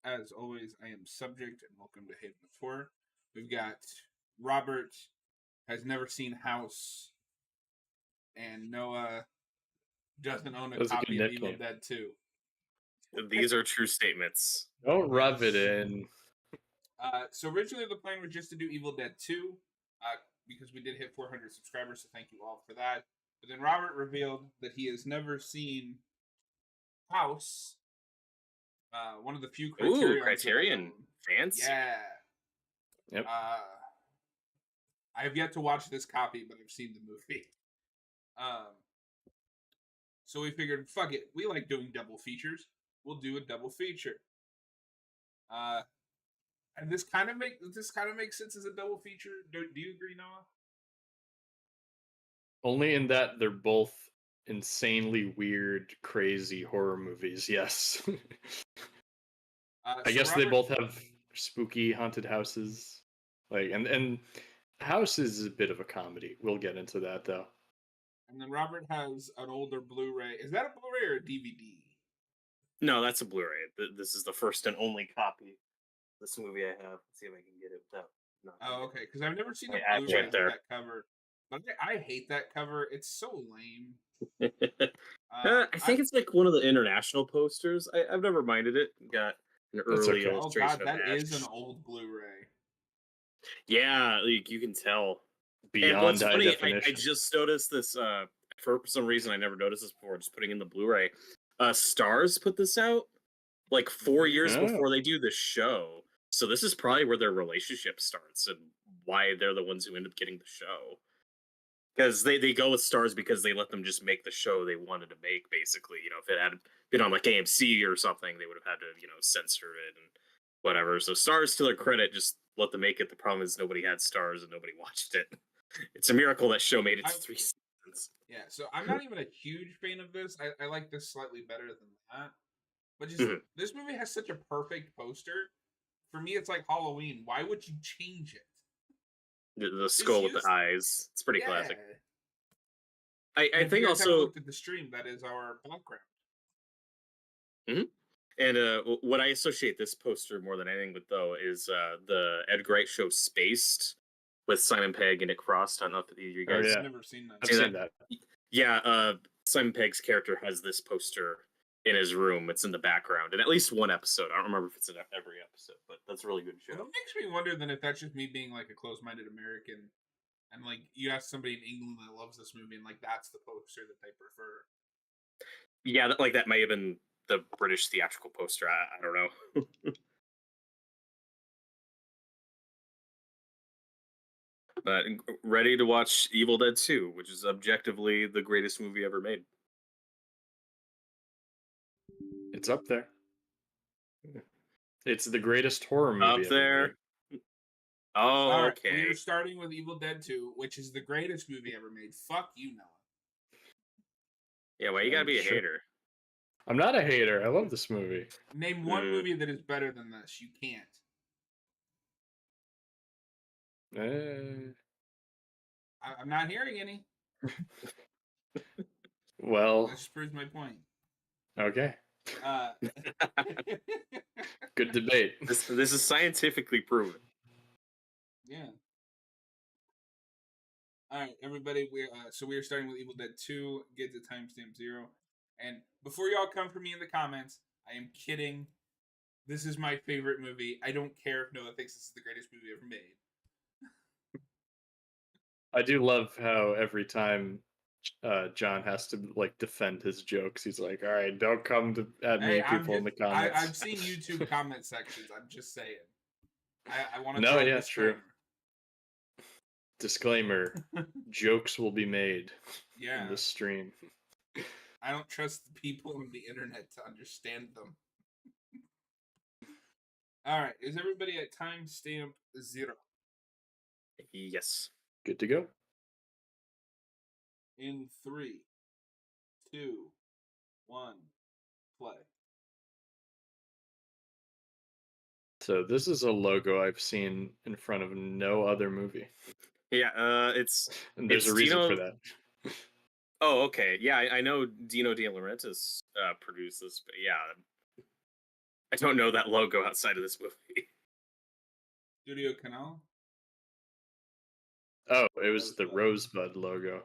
As always, I am Subject, and welcome to Haven of Horror. We've got Robert, has never seen House, and Noah doesn't own a That's a good copy of Evil nickname. Dead 2. These are true statements. Don't rub it in. So originally the plan was just to do Evil Dead 2, because we did hit 400 subscribers, so thank you all for that. But then Robert revealed that he has never seen House, one of the few Criterion fans? Yeah. Yep. I have yet to watch this copy, but I've seen the movie. So we figured, fuck it, we like doing double features. We'll do a double feature. And this kind of makes sense as a double feature. Do you agree, Noah? Only in that they're both insanely weird, crazy horror movies. Yes. I guess Robert, they both have spooky haunted houses. And House is a bit of a comedy. We'll get into that though. And then Robert has an older Blu-ray. Is that a Blu-ray or a DVD? No, that's a Blu-ray. This is the first and only copy of this movie I have. Let's see if I can get it without. Oh, okay. Because I've never seen a Blu-ray with that cover. But I hate that cover. It's so lame. I think it's like one of the international posters. I've never minded it. Got an early illustration. Oh god, that is an old Blu-ray. Yeah, you can tell. Beyond funny, definition. I just noticed this. For some reason, I never noticed this before. Just putting in the Blu-ray. Starz put this out like 4 years before they do the show. So this is probably where their relationship starts and why they're the ones who end up getting the show. Because they go with Starz because they let them just make the show they wanted to make, basically. You know, if it had been on like AMC or something, they would have had to, censor it and whatever. So Starz, to their credit, just let them make it. The problem is nobody had Starz and nobody watched it. It's a miracle that show made it to 3 seasons. Yeah, so I'm not even a huge fan of this. I like this slightly better than that. But just this movie has such a perfect poster. For me, it's like Halloween. Why would you change it? The skull with the eyes. It's pretty classic. I think also looked at the stream. That is our background. And what I associate this poster more than anything with, though, is the Edgar Wright show Spaced with Simon Pegg and Nick Frost. I don't know if you guys I've never seen that. I've seen that. Yeah, Simon Pegg's character has this poster in his room. It's in the background in at least one episode. I don't remember if it's in every episode, but that's a really good show. Well, it makes me wonder then if that's just me being like a close-minded American, and like you ask somebody in England that loves this movie, and like that's the poster that they prefer. Yeah, that may have been the British theatrical poster. I don't know. But ready to watch Evil Dead 2, which is objectively the greatest movie ever made. It's up there. It's the greatest horror movie up there. Oh, okay. We're starting with Evil Dead 2, which is the greatest movie ever made. Fuck you, Noah. Yeah, well, you gotta be a hater. I'm not a hater. I love this movie. Name one movie that is better than this. You can't. I'm not hearing any. Well, that just proves my point. Okay. Good debate. This is scientifically proven. Yeah. All right, everybody. We are starting with Evil Dead 2. Get to timestamp 0. And before y'all come for me in the comments, I am kidding. This is my favorite movie. I don't care if Noah thinks this is the greatest movie ever made. I do love how every time John has to like defend his jokes, he's like, "All right, don't come at me, people in the comments." I've seen YouTube comment sections. I'm just saying. I want to No, throw a yeah, true. disclaimer. Disclaimer: jokes will be made Yeah. in this stream. I don't trust the people on the internet to understand them. All right, is everybody at timestamp 0? Yes. Good to go. In 3, 2, 1, play. So this is a logo I've seen in front of no other movie, Yeah, it's and there's It's a reason for Dino- that. oh, okay. Yeah, I know Dino De Laurentiis produced this, but yeah, I don't know that logo outside of this movie. Studio Canal? Oh, it was the Rosebud. Rosebud logo.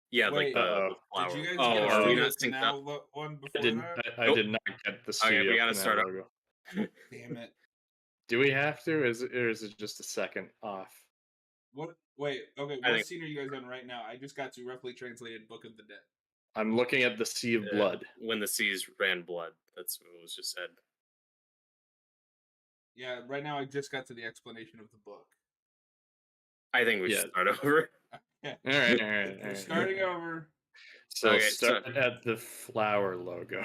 Yeah, Wait, like the Did flower. you guys Oh, get a are we Studio not synced up? Canal one I before didn't. that? I Nope. did not get the Okay, Studio we gotta Canal start up. logo. Damn it. Do we have to? Or is it just a second off? What? Wait, okay, I what think- scene are you guys on right now? I just got to roughly translated Book of the Dead. I'm looking at the Sea of Blood. When the seas ran blood. That's what was just said. Yeah, right now I just got to the explanation of the book. I think we Yeah. should start over. Yeah. All right, all right, all We're right. starting over. So Okay, start at the flower logo.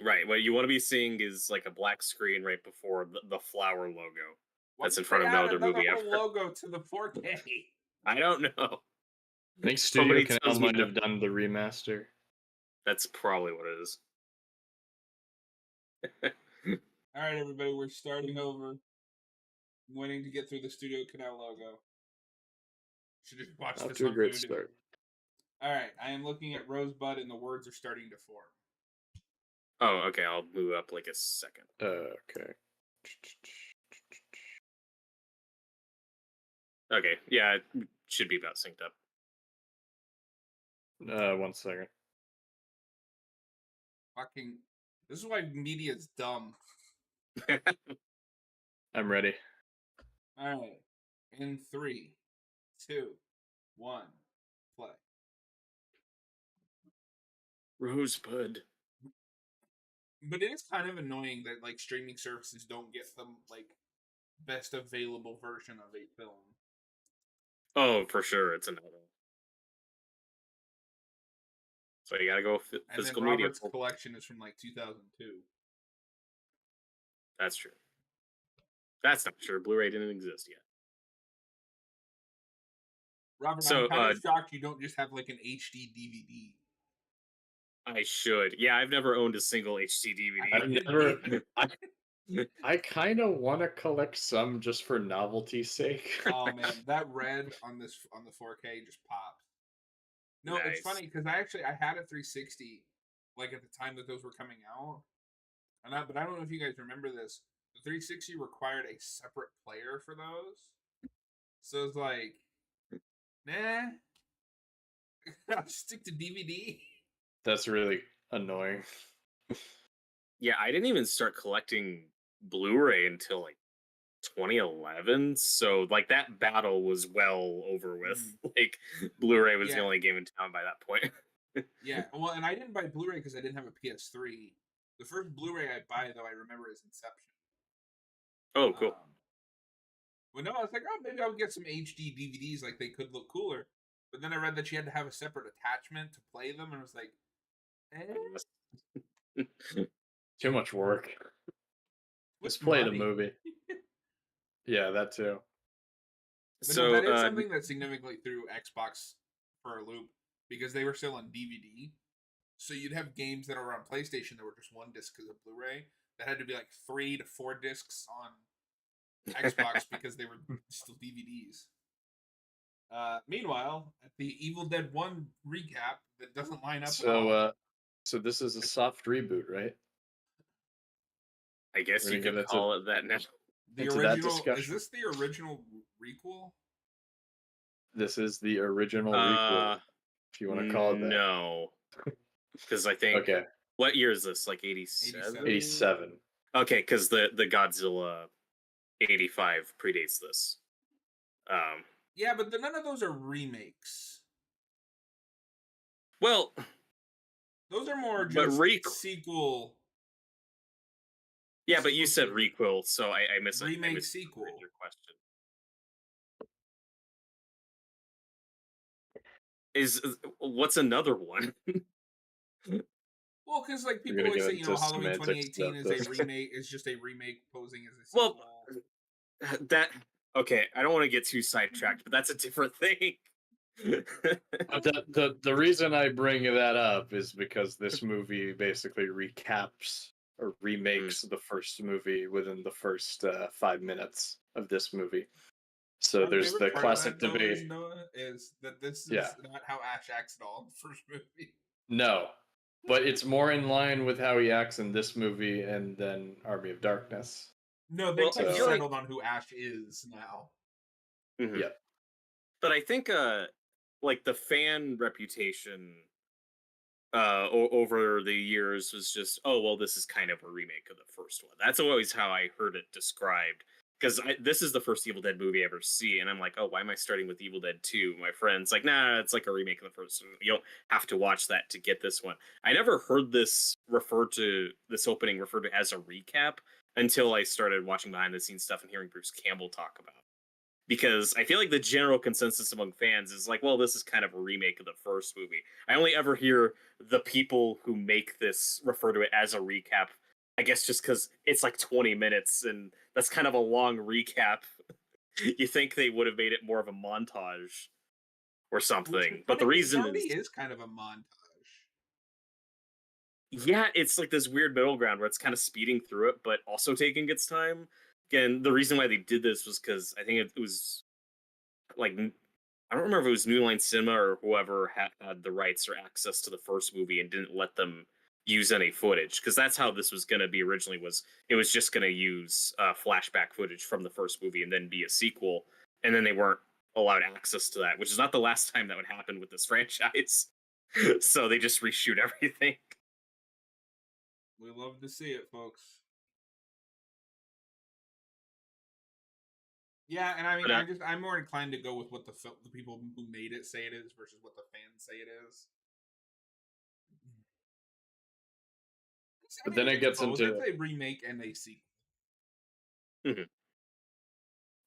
Right. What you want to be seeing is like a black screen right before the flower logo. That's in front of no other movie ever. Logo to the 4K. I don't know. I think Studio Somebody Canal tells me might no. have done the remaster. That's probably what it is. All right, everybody, we're starting over. I'm waiting to get through the Studio Canal logo. Should just watch Off this to a on great Voodoo. start. All right, I am looking at Rosebud, and the words are starting to form. Oh, okay. I'll move up like a second. Okay. Okay. Yeah, it should be about synced up. 1 second. Fucking. This is why media's dumb. I'm ready. All right. In 3, 2, 1, play. Rosebud. But it is kind of annoying that like streaming services don't get the like best available version of a film. Oh, for sure. It's another. So you gotta go And physical then media. Robert's collection is from like 2002. That's true. That's not true. Blu-ray didn't exist yet. Robert, So, I'm kind of shocked you don't just have like an HD DVD. I should. Yeah, I've never owned a single HD DVD. I've never. I kind of want to collect some just for novelty's sake. Oh man, that red on the 4K just popped. No, it's Nice. funny because I had a 360 like at the time that those were coming out, but I don't know if you guys remember this. The 360 required a separate player for those, so it's like, nah, I'll stick to DVD. That's really annoying. Yeah, I didn't even start collecting Blu-ray until like 2011. So like that battle was well over with. Like Blu-ray was the Yeah. only game in town by that point. Yeah, well, and I didn't buy Blu-ray because I didn't have a PS3. The first Blu-ray I buy, though, I remember is Inception. Oh, cool. Well, no, I was like, oh, maybe I'll get some HD DVDs, like they could look cooler. But then I read that you had to have a separate attachment to play them, and I was like, Too much work. what's Just play the money? movie. Yeah, that too. But So no, that is something that significantly threw Xbox for a loop because they were still on DVD. So you'd have games that were on PlayStation that were just one disc because of Blu-ray that had to be like 3 to 4 discs on Xbox because they were still DVDs. Meanwhile, at the Evil Dead 1 recap that doesn't line up at all. So this is a soft reboot, right? I guess We're you gonna could get call it that now. The into that original is discussion. this the original requel? This is the original requel, if you want to call it that. No, because I think Okay, what year is this? Like 87? 87. Okay, because the Godzilla 85 predates this. Yeah, but none of those are remakes. Well, those are more but just sequel. Yeah, but you said requel, so I missed remake sequel. Your question is what's another one? Well, because like people always say, Halloween 2018 is a remake. Is just a remake posing as a sequel. Well, that okay. I don't want to get too sidetracked, but that's a different thing. The reason I bring that up is because this movie basically recaps or remakes the first movie within the first 5 minutes of this movie. So there's the classic debate. Is that this is not how Ash acts at all in the first movie? No, but it's more in line with how he acts in this movie and then Army of Darkness. No, they've settled on who Ash is now. Mm-hmm. Yeah, but I think like the fan reputation over the years was just, oh well, this is kind of a remake of the first one. That's always how I heard it described. Because this is the first Evil Dead movie I ever see, and I'm like, oh, why am I starting with Evil Dead 2? My friend's like, nah, it's like a remake of the first one. You don't have to watch that to get this one. I never heard this opening referred to as a recap until I started watching behind the scenes stuff and hearing Bruce Campbell talk about it. Because I feel like the general consensus among fans is like, well, this is kind of a remake of the first movie. I only ever hear the people who make this refer to it as a recap, I guess just because it's like 20 minutes and that's kind of a long recap. You think they would have made it more of a montage or something. But the reason is kind of a montage. Yeah, it's like this weird middle ground where it's kind of speeding through it, but also taking its time. Again, the reason why they did this was because I think it was like, I don't remember if it was New Line Cinema or whoever had the rights or access to the first movie and didn't let them use any footage, because that's how this was going to be originally. It was just going to use flashback footage from the first movie and then be a sequel, and then they weren't allowed access to that, which is not the last time that would happen with this franchise. So they just reshoot everything. We love to see it, folks. Yeah, and I mean, I'm more inclined to go with what the people who made it say it is versus what the fans say it is. But then it gets into a remake and a sequel. Mm-hmm.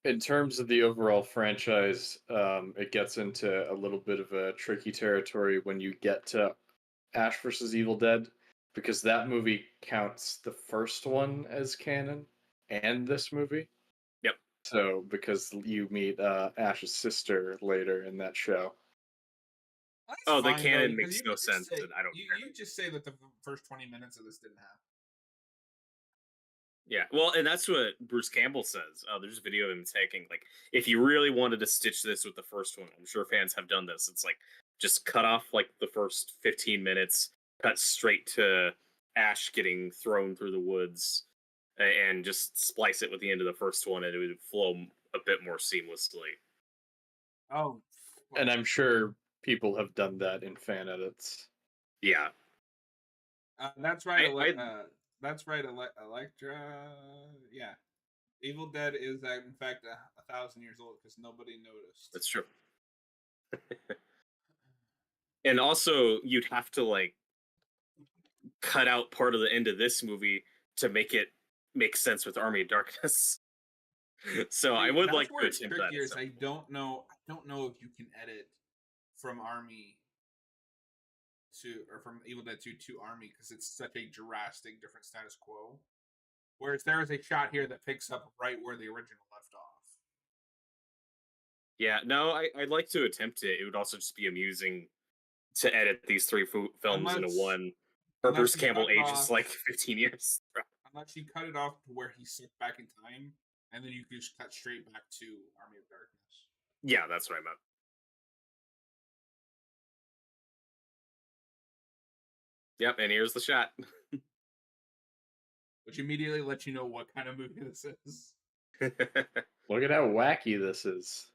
In terms of the overall franchise, it gets into a little bit of a tricky territory when you get to Ash vs. Evil Dead, because that movie counts the first one as canon and this movie. Yep. So because you meet Ash's sister later in that show. That's the canon makes no sense, and I don't care. You just say that the first 20 minutes of this didn't happen. Yeah, well, and that's what Bruce Campbell says. There's a video of him taking, like, if you really wanted to stitch this with the first one, I'm sure fans have done this. It's like, just cut off, like, the first 15 minutes, cut straight to Ash getting thrown through the woods, and just splice it with the end of the first one, and it would flow a bit more seamlessly. Oh. And I'm sure people have done that in fan edits. Yeah. That's right. That's right, Electra. Yeah, Evil Dead is in fact 1,000 years old because nobody noticed. That's true. And also, you'd have to like cut out part of the end of this movie to make it make sense with Army of Darkness. So I would like to attempt that. I don't know if you can edit from Army or from Evil Dead 2 to Army, because it's such a drastic different status quo. Whereas there is a shot here that picks up right where the original left off. Yeah, no, I'd like to attempt it. It would also just be amusing to edit these three films into one. Bruce Campbell ages like 15 years. Unless you cut it off to where he's slipped back in time, and then you can just cut straight back to Army of Darkness. Yeah, that's what I meant. Yep, and here's the shot. Which immediately lets you know what kind of movie this is. Look at how wacky this is.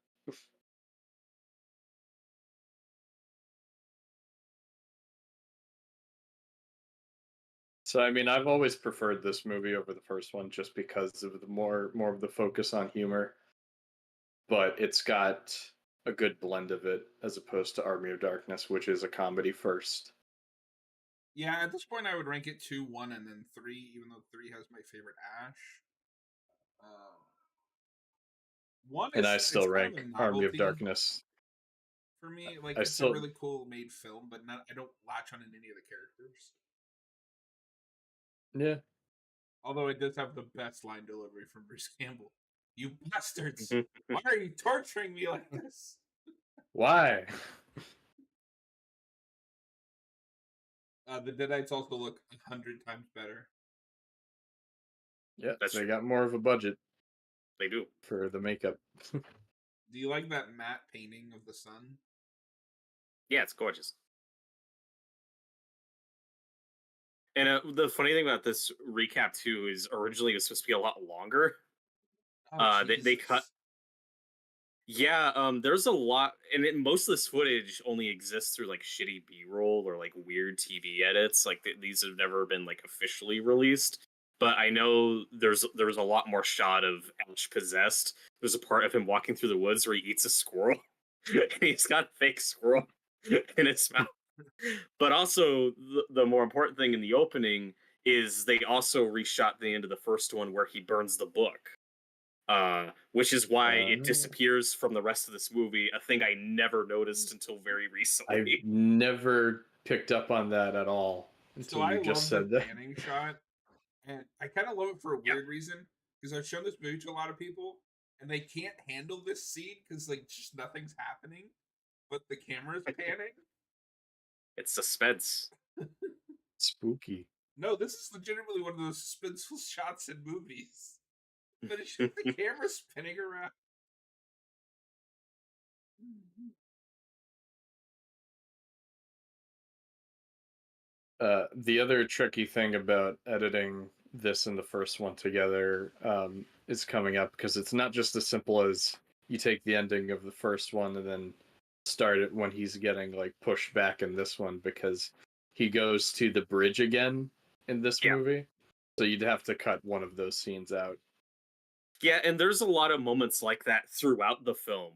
So I mean, I've always preferred this movie over the first one just because of the more of the focus on humor, but it's got a good blend of it as opposed to Army of Darkness, which is a comedy first. Yeah, at this point, I would rank it 2, 1, and then 3, even though 3 has my favorite Ash. Um, 1 And I is still it's kind rank of a Army of novelty Darkness. for me. Like I it's a still really cool made film, but not I don't latch on to any of the characters. yeah. Although it does have the best line delivery from Bruce Campbell. You bastards! Why are you torturing me like this? Why? The Deadites also look 100 times better. Yeah, That's they true. got more of a budget They do. for the makeup. Do you like that matte painting of the sun? Yeah, it's gorgeous. And the funny thing about this recap too is originally it was supposed to be a lot longer. Oh, They cut. Jesus. Yeah, there's a lot, and most of this footage only exists through like shitty B-roll or like weird TV edits. Like these have never been like officially released. But I know there's a lot more shot of Ash possessed. There's a part of him walking through the woods where he eats a squirrel, and he's got a fake squirrel in his mouth. But also, the more important thing in the opening is they also reshot the end of the first one where he burns the book, which is why it Uh, disappears from the rest of this movie. A thing I never noticed until very I've recently. never picked up on that at all So until I you just love said the that. panning shot, and I kind of love it for a Yeah. weird reason because I've shown this movie to a lot of people, and they can't handle this scene because like just nothing's happening, but the camera's panning. It's suspense. Spooky. No, this is legitimately one of those suspenseful shots in movies. But it's just the camera spinning around. The other tricky thing about editing this and the first one together is coming up because it's not just as simple as you take the ending of the first one and then start it when he's getting like pushed back in this one because he goes to the bridge again in this Yeah. movie. So you'd have to cut one of those scenes out. Yeah, and there's a lot of moments like that throughout the film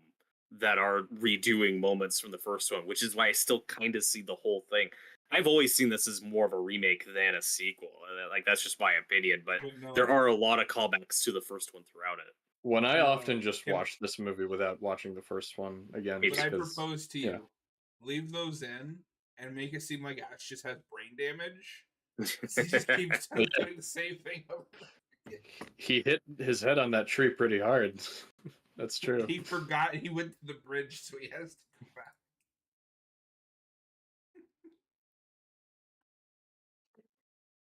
that are redoing moments from the first one, which is why I still kind of see the whole thing. I've always seen this as more of a remake than a sequel. Like that's just my opinion, but But no, there are a lot of callbacks to the first one throughout it. When I No, often just can I- watch this movie without watching the first one again, Me but too. I because propose to you, yeah. leave those in and make it seem like Ash just has brain damage. He just keeps doing the same thing over and over again. he hit his head on that tree pretty hard. That's true. He forgot he went to the bridge, so he has to come back.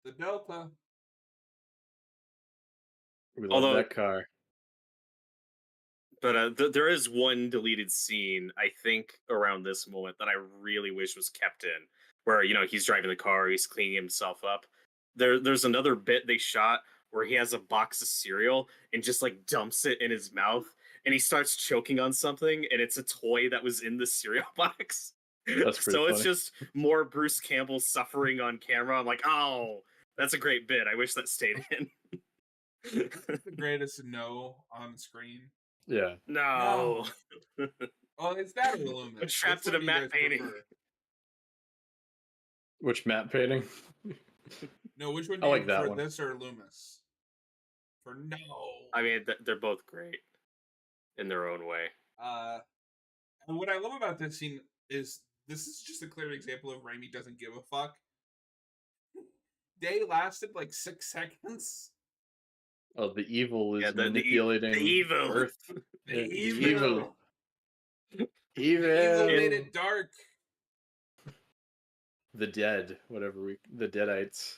The Delta. We love Although- that car. But there is one deleted scene, I think, around this moment that I really wish was kept in, where he's driving the car, he's cleaning himself up. There's another bit they shot where he has a box of cereal and just like dumps it in his mouth, and he starts choking on something, and it's a toy that was in the cereal box. That's pretty So it's funny. just more Bruce Campbell suffering on camera. I'm like, oh, that's a great bit. I wish that stayed in. The greatest no on screen. Yeah. No. Oh, it's that or Loomis. Trapped Which in a one do you matte guys painting. prefer? Which matte painting? No, which one I do you like that prefer, one. this or Loomis? For no. I mean, they're both great in their own way. And what I love about this scene is this is just a clear example of Raimi doesn't give a fuck. They lasted like 6 seconds. Oh, the evil is Yeah, the manipulating evil. Earth. The Yeah, evil. Evil. Evil made it dark. The dead, the Deadites.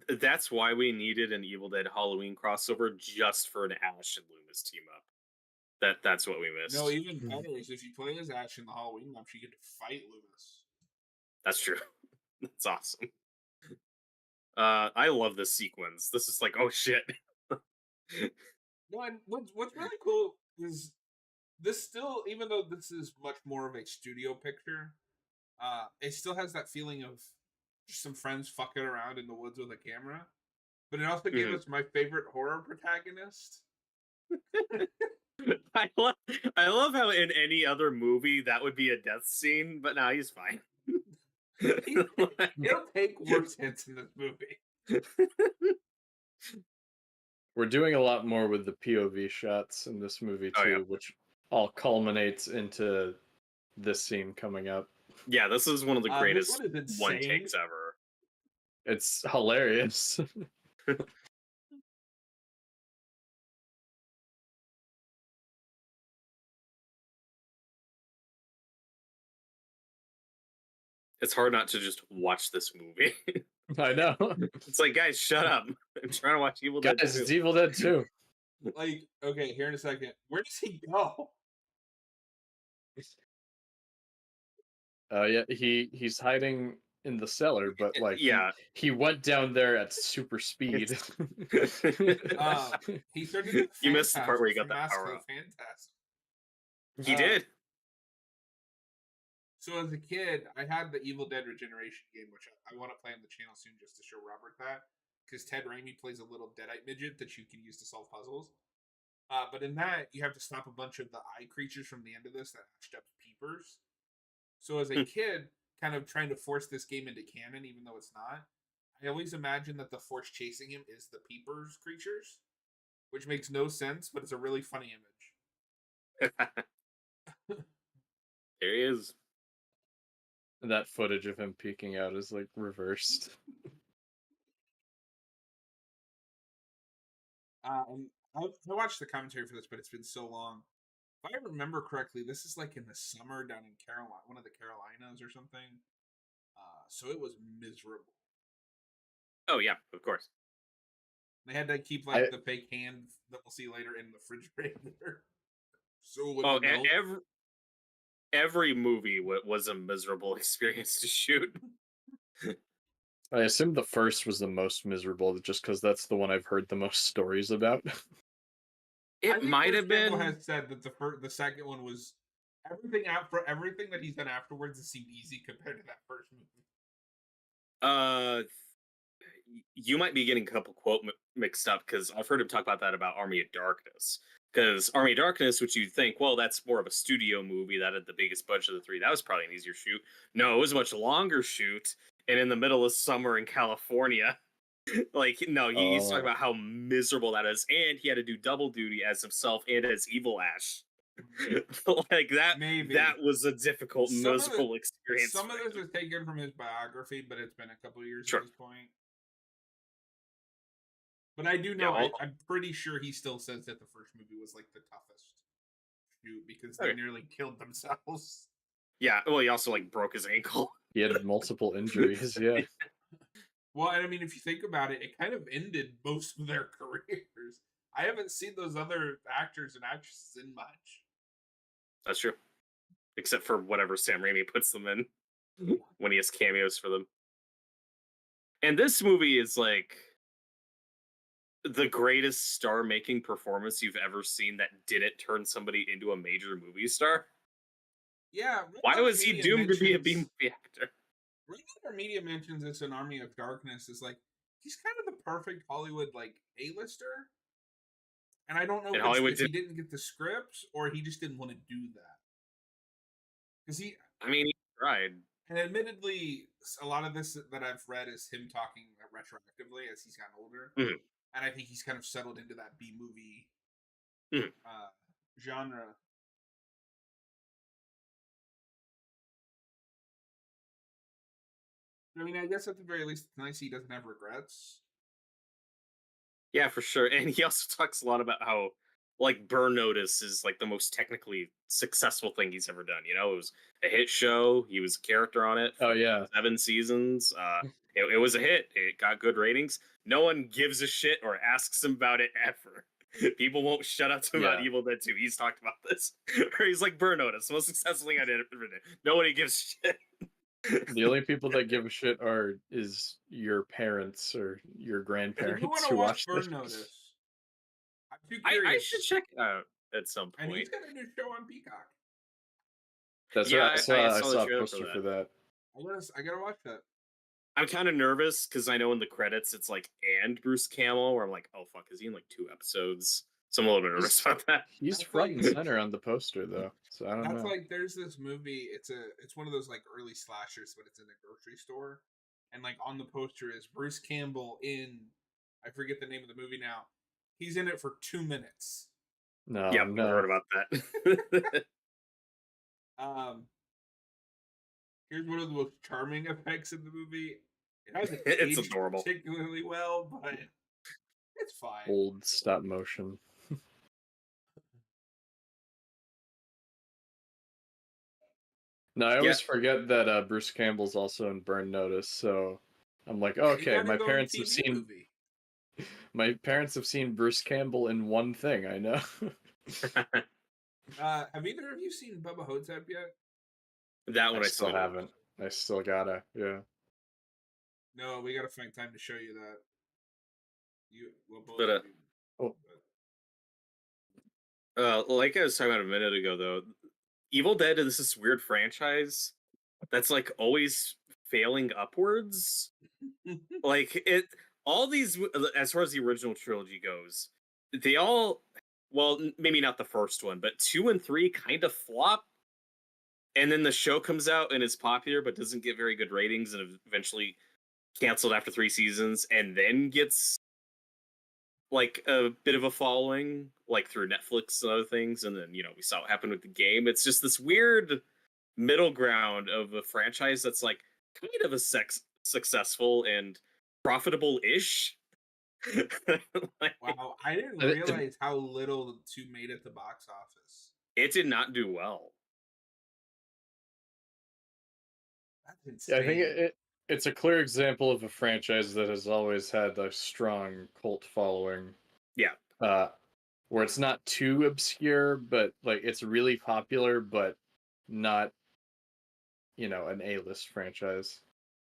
That's why we needed an Evil Dead Halloween crossover just for an Ash and Loomis team up. That's what we missed. No, even better is if you play as Ash in the Halloween match, you get to fight Loomis. That's true. That's awesome. I love this sequence. This is like, oh shit. No, and what's really cool is this still, even though this is much more of a studio picture, it still has that feeling of just some friends fucking around in the woods with a camera. But it also gave us my favorite horror protagonist. I love how in any other movie that would be a death scene, but now he's fine. He'll take worse hits in this movie. We're doing a lot more with the POV shots in this movie too, Oh, yeah. which all culminates into this scene coming up. Yeah, this is one of the This greatest one is one insane. takes ever. It's hilarious. It's hard not to just watch this movie. I know. It's like, guys, shut up. I'm trying to watch Evil Dead Guys, 2. it's Evil Dead 2. Like, okay, here in a second. Where does he go? Yeah, he's hiding in the cellar, but like Yeah. he went down there at super speed. He started doing You missed the part where he got Phantasm that from power Mask of up. Phantasm. He did. So as a kid, I had the Evil Dead Regeneration game, which I want to play on the channel soon just to show Robert that. Because Ted Raimi plays a little deadite midget that you can use to solve puzzles. But in that, you have to stop a bunch of the eye creatures from the end of this that hatched up peepers. So as a kid, kind of trying to force this game into canon, even though it's not, I always imagine that the force chasing him is the peepers creatures, which makes no sense, but it's a really funny image. There he is. That footage of him peeking out is like reversed. And I watched the commentary for this, but it's been so long. If I remember correctly, this is like in the summer down in Carolina, one of the Carolinas or something. So it was miserable. Oh, yeah, of course. They had to keep like the fake hand that we'll see later in the refrigerator. So Oh, every movie was a miserable experience to shoot. I assume the first was the most miserable, just because that's the one I've heard the most stories about. It might have been. Has said that the second one was everything everything that he's done afterwards. It seemed easy compared to that first movie. You might be getting a couple quote mixed up because I've heard him talk about that about Army of Darkness. Because Army of Darkness, which you'd think, well, that's more of a studio movie that had the biggest budget of the three. That was probably an easier shoot. No, it was a much longer shoot, and in the middle of summer in California. Like, no, he's talking about how miserable that is, and he had to do double duty as himself and as Evil Ash. Like that. Maybe that was a difficult, miserable experience. Some of this is taken from his biography, but it's been a couple of years Sure. at this point. But I do know, I'm pretty sure he still says that the first movie was like the toughest shoot because they nearly killed themselves. Yeah, well, he also like broke his ankle. He had multiple injuries, yeah. Well, and I mean, if you think about it, it kind of ended most of their careers. I haven't seen those other actors and actresses in much. That's true. Except for whatever Sam Raimi puts them in when he has cameos for them. And this movie is like the greatest star-making performance you've ever seen that didn't turn somebody into a major movie star. Yeah. Why was he doomed to be a B-movie actor? Red Letter Media mentions this in Army of Darkness. Is like he's kind of the perfect Hollywood like A-lister, and I don't know if he didn't get the script or he just didn't want to do that. Because he tried. And admittedly, a lot of this that I've read is him talking retroactively as he's gotten older, and I think he's kind of settled into that B-movie genre. I mean, I guess at the very least, it's nice he doesn't have regrets. Yeah, for sure. And he also talks a lot about how, like, Burn Notice is, like, the most technically successful thing he's ever done. You know, it was a hit show. He was a character on it. Oh, yeah. 7 seasons. It was a hit. It got good ratings. No one gives a shit or asks him about it ever. People won't shut up to him about Evil Dead 2. He's talked about this. Or he's like, Burn Notice, the most successful thing I did ever did. Nobody gives a shit. The only people that give a shit is your parents or your grandparents who watch Burn Notice. I'm too curious. I should check it out at some point. And he's got a new show on Peacock. That's right. I saw a poster for that. I gotta watch that. I'm kind of nervous because I know in the credits it's like and Bruce Campbell, where I'm like, oh fuck, is he in like 2 episodes? So I'm a little bit nervous about that. He's That's front and like- center on the poster though, so I don't That's know. like there's this movie. It's one of those like early slashers, but it's in a grocery store, and like on the poster is Bruce Campbell in. I forget the name of the movie now. He's in it for 2 minutes. No, Yeah, I've no. heard about that. Here's one of the most charming effects in the movie. It hasn't It's aged adorable. particularly well, but it's fine. Old stop motion. No, I always forget that Bruce Campbell's also in Burn Notice, so I'm like, He okay, got my his own parents have TV seen movie. Bruce Campbell in one thing, I know. Have either of you seen Bubba Hotep yet? That one I I still don't. haven't. I still gotta, yeah. No, we gotta find time to show you that. Both But, of you. Like I was talking about a minute ago, though, Evil Dead is this weird franchise that's like always failing upwards. Like it, all these, as far as the original trilogy goes, they all, well, maybe not the first one, but 2 and 3 kind of flop. And then the show comes out and is popular, but doesn't get very good ratings, and eventually canceled after 3 seasons, and then gets like a bit of a following, like through Netflix and other things. And then, we saw what happened with the game. It's just this weird middle ground of a franchise that's like kind of a successful and profitable-ish. Wow, I didn't I- realize how little the 2 made at the box office. It did not do well. That's insane. Yeah, I think it's a clear example of a franchise that has always had a strong cult following. Yeah. Where it's not too obscure, but like it's really popular, but not, an A-list franchise.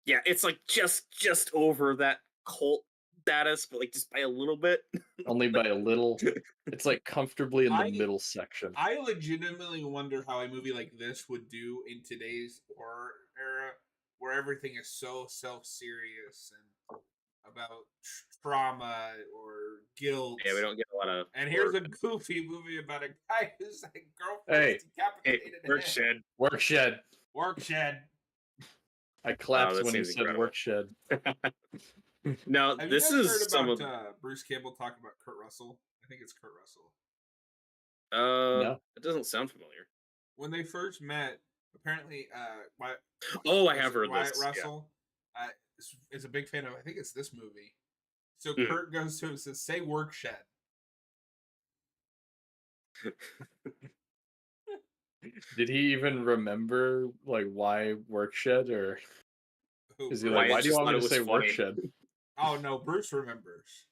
Yeah, it's like just over that cult status, but like just by a little bit. Only by a little. It's like comfortably in the I- middle section. I legitimately wonder how a movie like this would do in today's horror era, where everything is so self-serious and about trauma or guilt. Yeah, we don't get a lot of. And here's a goofy movie about a guy whose girlfriend Hey, is decapitated. Work shed. Workshed. Workshed. I clapped that when he seems said incredible. Workshed. No, Have this you guys is heard some about of. Bruce Campbell talking about Kurt Russell? I think it's Kurt Russell. No. It doesn't sound familiar. When they first met, apparently, Oh, I have heard Wyatt this. Yeah. Russell is a big fan of. I think it's this movie. So Hmm. Kurt goes to him and says, "Say workshed." Did he even remember like why Workshed, or Who, is he Bruce? like, Wyatt why do you just want me thought to it say was funny. Workshed? Oh no, Bruce remembers.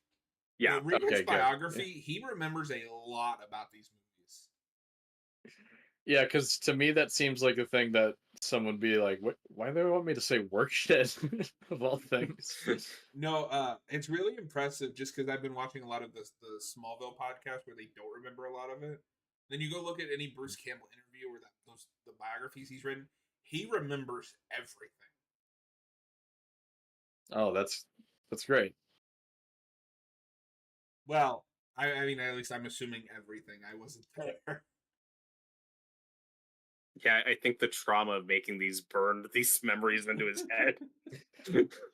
Yeah. Read okay, his good. biography. He remembers a lot about these movies. Yeah, because to me that seems like a thing that someone would be like, "What? Why do they want me to say Workshed of all things?" No, it's really impressive just because I've been watching a lot of the Smallville podcast where they don't remember a lot of it. Then you go look at any Bruce Campbell interview or the biographies he's written. He remembers everything. Oh, that's great. Well, I mean, at least I'm assuming everything. I wasn't there. Yeah, I think the trauma of making these burned these memories into his head.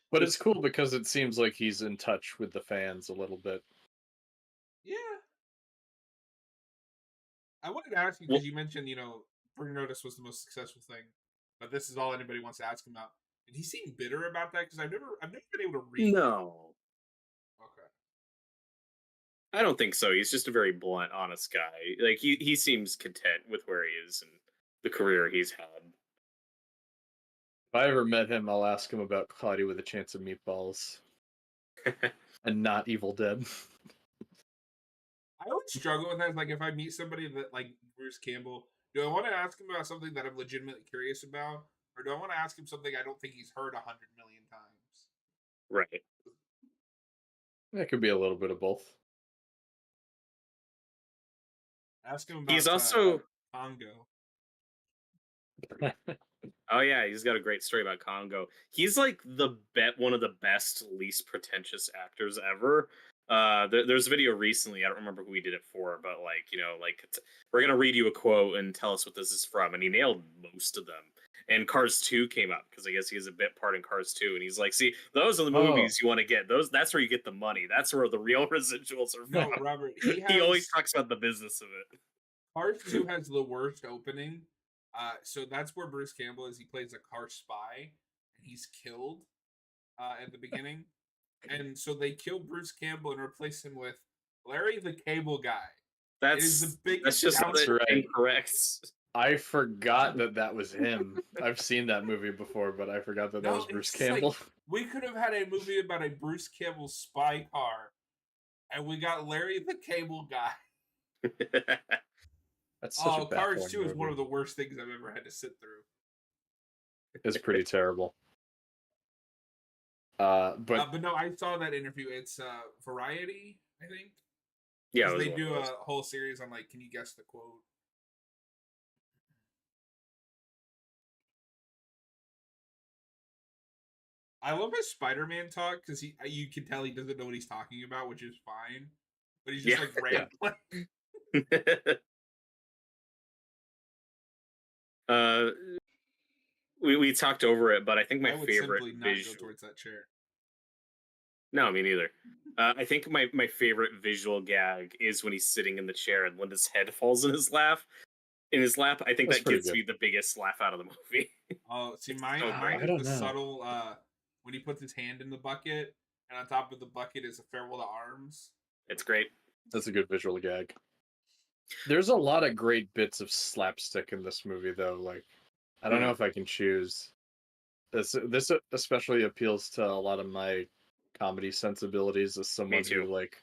But it's cool because it seems like he's in touch with the fans a little bit. Yeah. I wanted to ask you because you mentioned, Burn Notice was the most successful thing, but this is all anybody wants to ask him about. Did he seem bitter about that? Because I've never been able to read. No, Okay. I don't think so. He's just a very blunt, honest guy. Like he seems content with where he is and the career he's had. If I ever met him, I'll ask him about Cloudy with a Chance of Meatballs and not Evil Dead. I always struggle with that. Like, if I meet somebody that like Bruce Campbell, do I want to ask him about something that I'm legitimately curious about, or do I want to ask him something I don't think he's heard 100 million times? Right. It could be a little bit of both. Ask him about. He's also. Congo. Oh yeah, he's got a great story about Congo. He's like one of the best, least pretentious actors ever. There's a video recently. I don't remember who he did it for, but like we're gonna read you a quote and tell us what this is from, and he nailed most of them. And Cars 2 came out because I guess he has a bit part in Cars 2, and he's like, "See, those are the movies you want to get. That's where you get the money. That's where the real residuals are No, from." Robert, He always talks about the business of it. Cars 2 has the worst opening. So that's where Bruce Campbell is. He plays a car spy, and he's killed at the beginning. And so they kill Bruce Campbell and replace him with Larry the Cable Guy. That's biggest just downside. incorrect. I forgot that was him. I've seen that movie before, but I forgot that was Bruce it's like, Campbell. we could have had a movie about a Bruce Campbell spy car, and we got Larry the Cable Guy. That's such a Cars 2 is movie. one of the worst things I've ever had to sit through. It's pretty terrible. But no, I saw that interview. It's Variety, I think. Yeah, 'Cause they do a whole series on like, can you guess the quote? I love his Spider-Man talk because you can tell he doesn't know what he's talking about, which is fine. But he's just like rambling. We talked over it, but I think my I would favorite simply not visual. go towards that chair. No, me neither. I think my favorite visual gag is when he's sitting in the chair and Linda's head falls in his lap. I think That's that pretty gets good. me the biggest laugh out of the movie. Oh, see, mine I is don't the know. subtle when he puts his hand in the bucket, and on top of the bucket is a farewell to arms. It's great. that's a good visual gag. There's a lot of great bits of slapstick in this movie, though. Like, I don't know if I can choose. This especially appeals to a lot of my comedy sensibilities as someone too. who like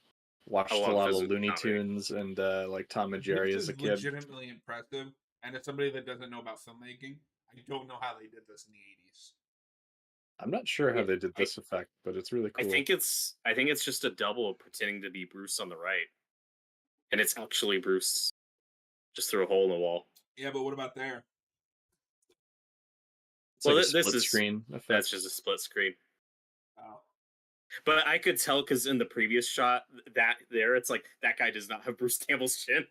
watched I a love lot of physical Looney comedy. Tunes and like Tom and Jerry This as a is kid. legitimately impressive, and as somebody that doesn't know about filmmaking, I don't know how they did this in the 80s. I'm not sure how they did this effect, but it's really cool. I think it's just a double pretending to be Bruce on the right, and it's actually Bruce just through a hole in the wall. Yeah, but what about there? It's Well, like a this split is- screen effect. That's just a split screen. Oh, But I could tell because in the previous shot, it's like that guy does not have Bruce Campbell's chin.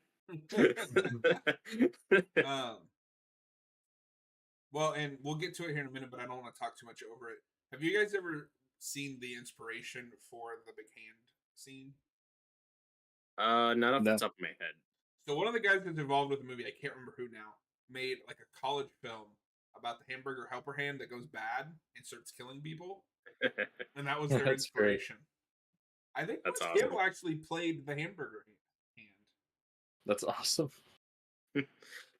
Well, and we'll get to it here in a minute, but I don't want to talk too much over it. Have you guys ever seen the inspiration for the big hand scene? Not off No. the top of my head. So one of the guys that's involved with the movie, I can't remember who now, made like a college film about the hamburger helper hand that goes bad and starts killing people, and that was their That's great. inspiration. I think That's Bruce awesome. Campbell actually played the hamburger hand. That's awesome.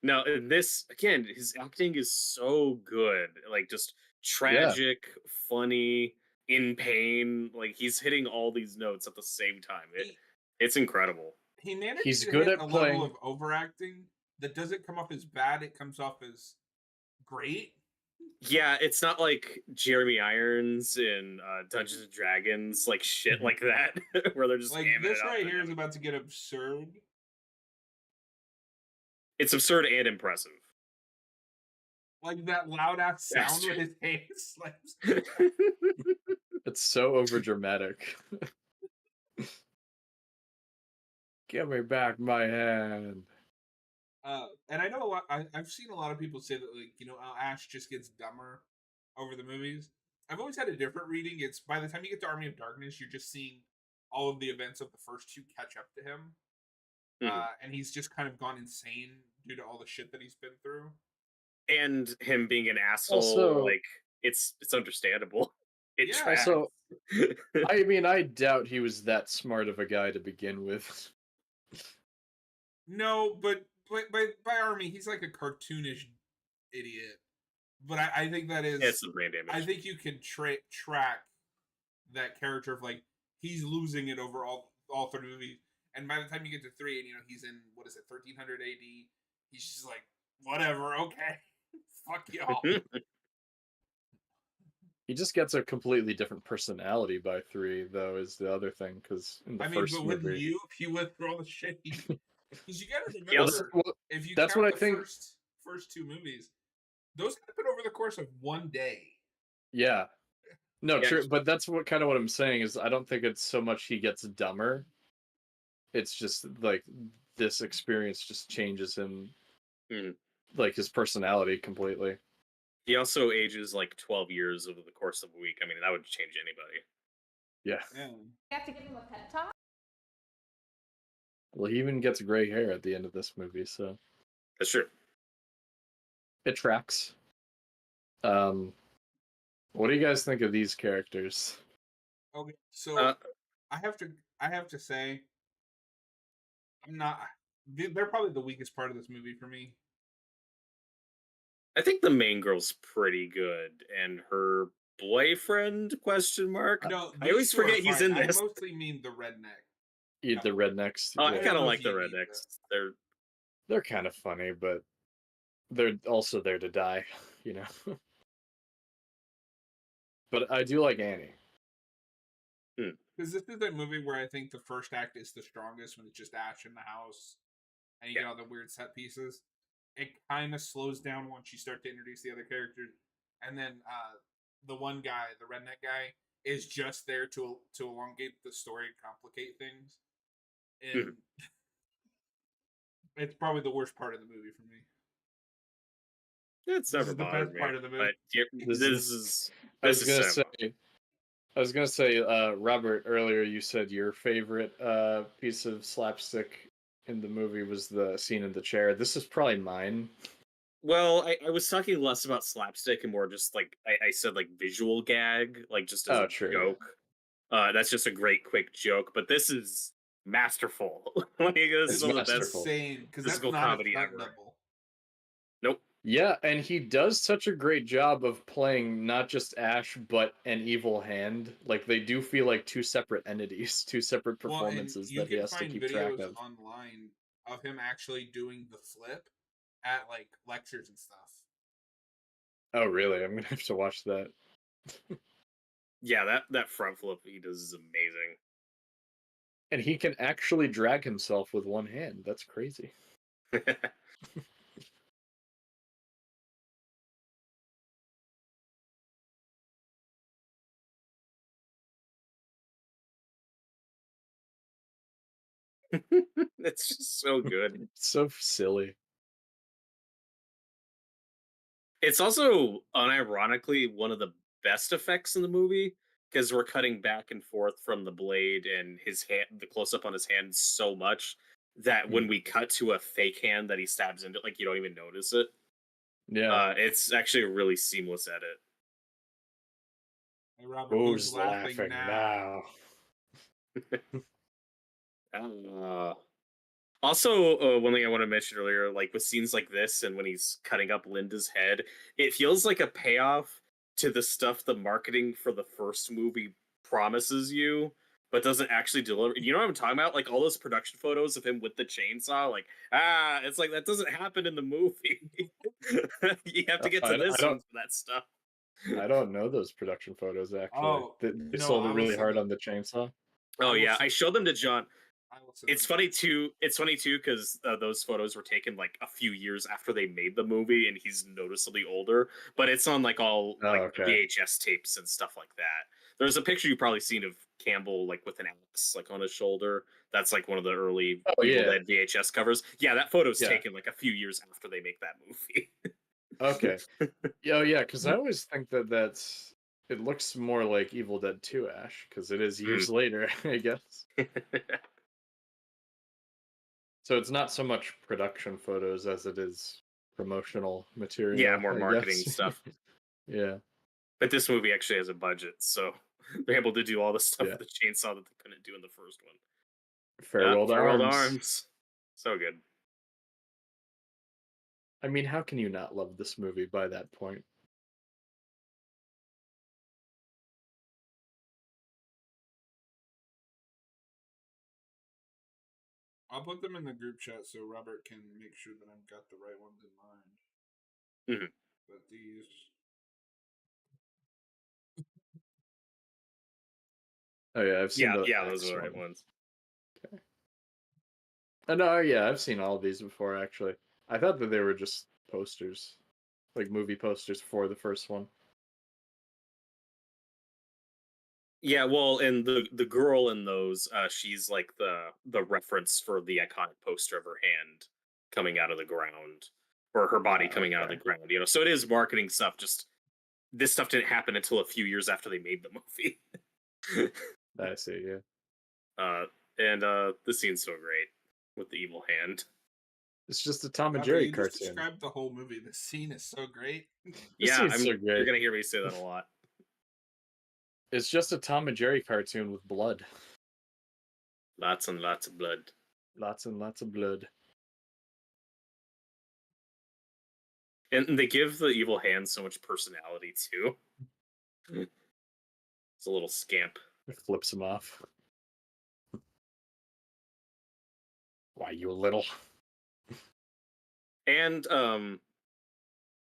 No, this again, his acting is so good. Like just tragic, funny, in pain. Like he's hitting all these notes at the same time. It's incredible. He managed He's to good hit at a playing- level of overacting that doesn't come off as bad. It comes off as great. Yeah, it's not like Jeremy Irons in Dungeons and Dragons, like shit like that, where they're just Like hamming this it up right and here is down. about to get absurd. It's absurd and impressive. Like that loud ass That's sound true. when his hand slaps. It's so overdramatic. Give me back my hand. And I know a lot. I've seen a lot of people say that, like, Ash just gets dumber over the movies. I've always had a different reading. It's by the time you get to Army of Darkness, you're just seeing all of the events of the first two catch up to him, and he's just kind of gone insane due to all the shit that he's been through. And him being an asshole, Also- like it's understandable. It Yeah. tracks. Also, I mean, I doubt he was that smart of a guy to begin with. No, but by Army, he's like a cartoonish idiot. But I think that is. It's the brain damage. I think you can track that character of like he's losing it over all 30 movies, and by the time you get to 3, and he's in 1300 AD, he's just like whatever, okay, fuck y'all. He just gets a completely different personality by 3, though, is the other thing. Because in the I mean, first but with movie, if you went through all the shit, because you gotta Yeah, remember Well, if you that's count what I the think- first 2 movies, those happen over the course of one day. Yeah. No, Yeah, true, but that's what kind of what I'm saying is I don't think it's so much he gets dumber. It's just like this experience just changes him, Mhm. like his personality completely. He also ages like 12 years over the course of a week. I mean, that would change anybody. Yeah. Yeah. You have to give him a pep talk. Well, he even gets gray hair at the end of this movie, so That's true. it tracks. What do you guys think of these characters? Okay. So Uh, I have to say, I'm not. They're probably the weakest part of this movie for me. I think the main girl's pretty good, and her boyfriend question mark. No, I always these two are forget he's fine. in this. I mostly mean the redneck. The rednecks. Oh, I I yeah. don't kind of know like if the you need rednecks. They're They're kind of funny, but they're also there to die, you know. But I do like Annie. Because this is a movie where I think the first act is the strongest when it's just Ash in the house and you Yeah. get all the weird set pieces. It kind of slows down once you start to introduce the other characters, and then the one guy, the redneck guy, is just there to elongate the story and complicate things. And it's probably the worst part of the movie for me. it's This never is the bothered best me. part of the movie. But here, This this is- is I was this gonna is cinema. say, Robert, earlier you said your favorite piece of slapstick in the movie was the scene in the chair. This is probably mine. Well, I was talking less about slapstick and more just like I said, like visual gag, like just as Oh, a true, yeah. joke. That's just a great quick joke, but this is masterful. Like this It's is one of the masterful. best. Insane, because that's physical not a comedy stunt ever. double. Nope. Yeah, and he does such a great job of playing not just Ash but an evil hand. Like they do feel like two separate entities, two separate Well, and performances you that he can has to find keep track videos of. online of him actually doing the flip at like lectures and stuff. Oh, really? I'm gonna have to watch that. Yeah, that front flip he does is amazing. And he can actually drag himself with one hand. That's crazy. It's just so good. It's so silly. It's also unironically one of the best effects in the movie because we're cutting back and forth from the blade and his hand, the close up on his hand so much that when we cut to a fake hand that he stabs into, like you don't even notice it. Yeah. It's actually a really seamless edit. Hey, Robert, Who's laughing now? Also, one thing I want to mention earlier, like with scenes like this and when he's cutting up Linda's head, it feels like a payoff to the stuff the marketing for the first movie promises you, but doesn't actually deliver. You know what I'm talking about? Like all those production photos of him with the chainsaw, like, it's like that doesn't happen in the movie. You have to get to this one for that stuff. I don't know those production photos actually. Oh, They no, sold I it will really send hard them. on the chainsaw. Oh will yeah, I send- showed them to John. I will send It's them. funny too. It's funny too because those photos were taken like a few years after they made the movie, and he's noticeably older. But it's on like all Oh, like okay. VHS tapes and stuff like that. There's a picture you've probably seen of Campbell like with an axe like on his shoulder. That's like one of the early Oh, Evil yeah. Dead VHS covers. Yeah, that photo's Yeah. taken like a few years after they make that movie. Okay. Oh yeah, because I always think that it looks more like Evil Dead 2 Ash because it is years later, I guess. So it's not so much production photos as it is promotional material. Yeah, more I marketing guess. stuff. Yeah. But this movie actually has a budget, so they're able to do all the stuff Yeah. with the chainsaw that they couldn't do in the first one. Farewell to Farewell Arms. So good. I mean, how can you not love this movie by that point? I'll put them in the group chat so Robert can make sure that I've got the right ones in mind. Mhm. But these. Oh yeah, I've seen Yeah, the those Axe are the right one. ones. Oh, no, yeah, I've seen all of these before actually. I thought that they were just posters. like movie posters for the first one. Yeah, well, and the girl in those, she's like the reference for the iconic poster of her hand coming out of the ground, or her body coming out of the Okay. ground. You know, so it is marketing stuff. Just this stuff didn't happen until a few years after they made the movie. I see. Yeah. And the scene's so great with the evil hand. It's just a Tom and Robert, Jerry you just cartoon. described the whole movie. The scene is so great. This Yeah, scene's so you're great. gonna hear me say that a lot. It's just a Tom and Jerry cartoon with blood. Lots and lots of blood. Lots and lots of blood. And they give the evil hand so much personality too. It's a little scamp. It flips him off. Why, you little? And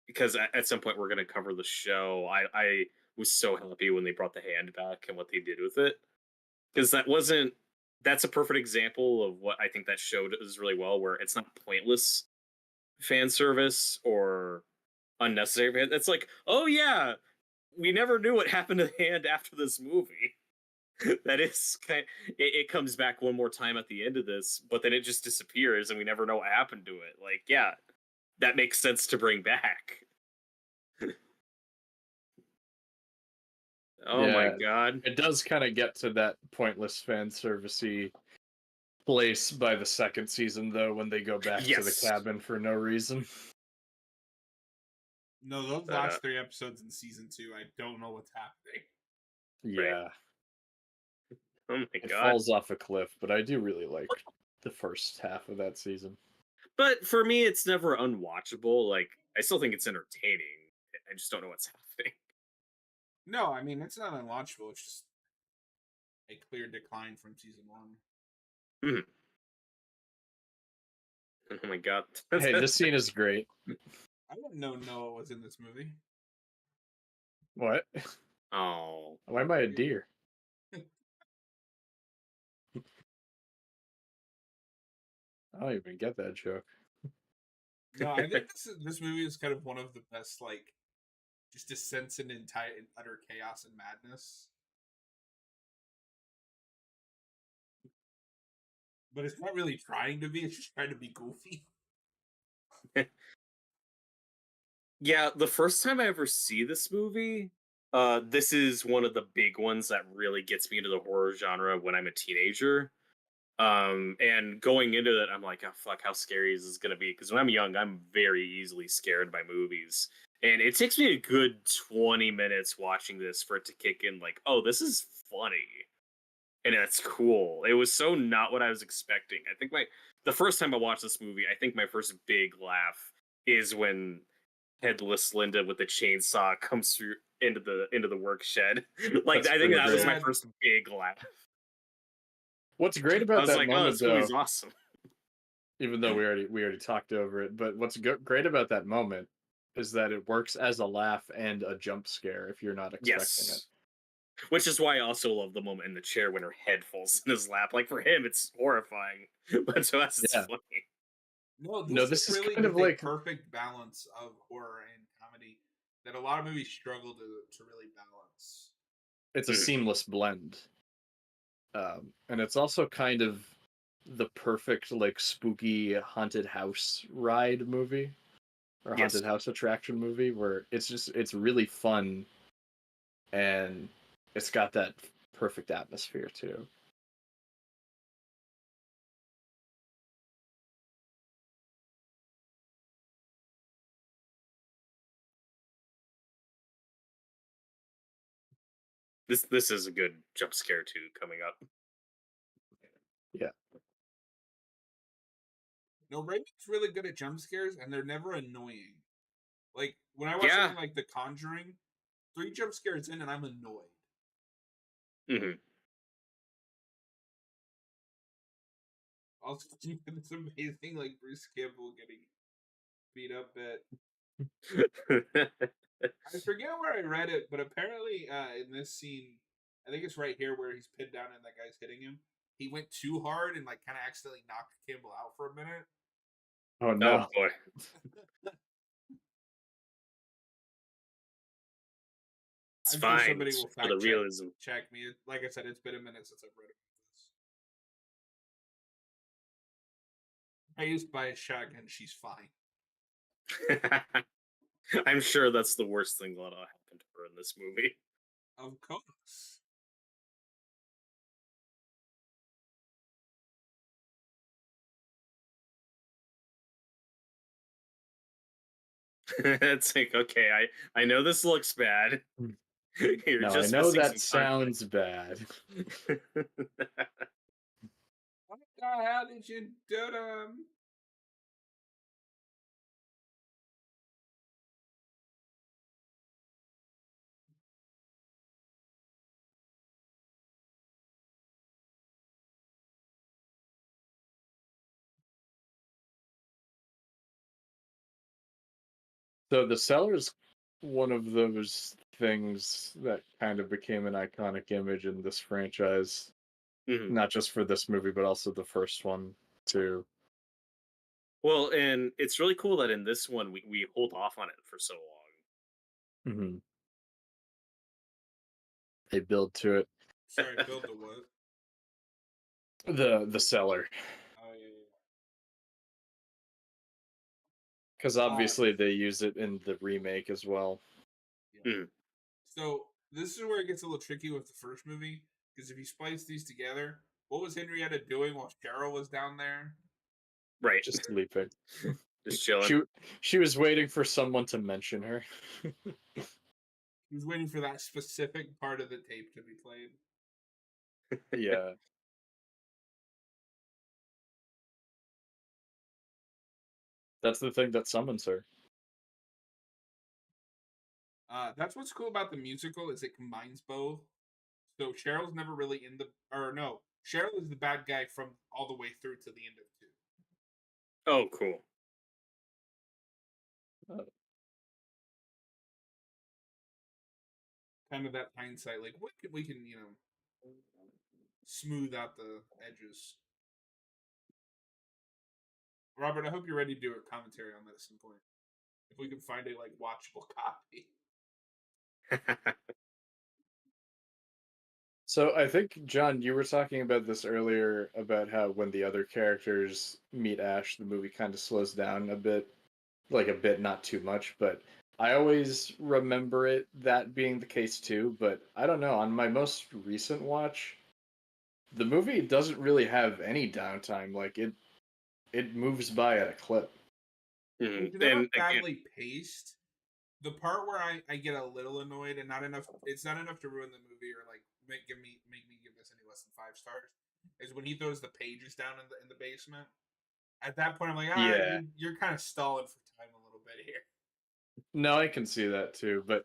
because at some point we're gonna cover the show, I was so happy when they brought the hand back and what they did with it. Because that's a perfect example of what I think that show does really well, where it's not pointless fan service or unnecessary. It's like, oh yeah, we never knew what happened to the hand after this movie. That is it comes back one more time at the end of this, but then it just disappears and we never know what happened to it. Like, yeah, that makes sense to bring back. Oh my Yeah. god. It does kind of get to that pointless fan servicey place by the second season, though, when they go back to the Yes. cabin for no reason. No, those But, last 3 episodes in season 2, I don't know what's happening. Yeah. Oh my It god. falls off a cliff, but I do really like the first half of that season. But for me, it's never unwatchable. Like, I still think it's entertaining. I just don't know what's happening. No, I mean, it's not unwatchable. It's just a clear decline from season 1. Oh my god. Hey, this scene is great. I didn't know Noah was in this movie. What? Oh. Why am I a deer? I don't even get that joke. No, I think this movie is kind of one of the best, like, just descents into utter chaos and madness. But it's not really trying to be, it's just trying to be goofy. Yeah, the first time I ever see this movie, this is one of the big ones that really gets me into the horror genre when I'm a teenager. And going into it, I'm like, oh fuck, how scary is this gonna be? Because when I'm young, I'm very easily scared by movies. And it takes me a good 20 minutes watching this for it to kick in, like, oh, this is funny. And that's cool. It was so not what I was expecting. I think the first time I watched this movie, I think my first big laugh is when Headless Linda with the chainsaw comes through into the work shed. Like, That's I think pretty that was great. my first big laugh. What's great I about was that like, oh, moment, this though, movie's awesome. even though we already talked over it, but what's great about that moment is that it works as a laugh and a jump scare if you're not expecting it. Yes. Which is why I also love the moment in the chair when her head falls in his lap. Like, for him, it's horrifying, but to us, it's Yeah. funny. No, this is really kind of is a like- perfect balance of horror and comedy that a lot of movies struggle to really balance. It's a Mhm. seamless blend. And it's also kind of the perfect, like, spooky haunted house ride movie or Yes. haunted house attraction movie where it's really fun and it's got that perfect atmosphere too. This is a good jump scare too coming up. No, Raimi's really good at jump scares, and they're never annoying. Like, when I watch Yeah. something like The Conjuring, 3 jump scares in, and I'm annoyed. Hmm. Also, it's amazing, like, Bruce Campbell getting beat up at... I forget where I read it, but apparently in this scene, I think it's right here where he's pinned down and that guy's hitting him. He went too hard and, like, kind of accidentally knocked Campbell out for a minute. Oh Oh no. boy. It's I'm fine. sure somebody It's will for the fact realism. check me. Like I said, it's been a minute since I've read about this. I used to buy a shotgun. She's fine. I'm sure that's the worst thing that'll happen to her in this movie. Of course. It's like, okay, I know this looks bad. You're No, I just know missing that some sounds bad. context. What the hell did you do to him? So the cellar's one of those things that kind of became an iconic image in this franchise, Mhm. not just for this movie, but also the first one too. Well, and it's really cool that in this one we hold off on it for so long. Hmm. They build to it. Sorry, build the what? The cellar, Oh yeah. because obviously they use it in the remake as well. Yeah. Mhm. So this is where it gets a little tricky with the first movie, because if you splice these together, what was Henrietta doing while Cheryl was down there? Right. Just sleeping. Just chilling. She was waiting for someone to mention her. He was waiting for that specific part of the tape to be played. Yeah. That's the thing that summons her. That's what's cool about the musical is it combines both. So Cheryl's never really in the, or no, Cheryl is the bad guy from all the way through to the end of two. Oh, cool. Kind of that hindsight, like we can smooth out the edges. Robert, I hope you're ready to do a commentary on that at some point. If we can find a like watchable copy. So I think, John, you were talking about this earlier about how when the other characters meet Ash, the movie kind of slows down a bit, like a bit, not too much, but I always remember it that being the case too, but I don't know, on my most recent watch, the movie doesn't really have any downtime. Like it moves by at a clip. Mhm. It's never And again, badly paced. The part where I get a little annoyed and not enough, it's not enough to ruin the movie or like make me give this any less than 5 stars, is when he throws the pages down in the basement. At that point, I'm like, Yeah. you're kind of stalling for time a little bit here. No, I can see that too, but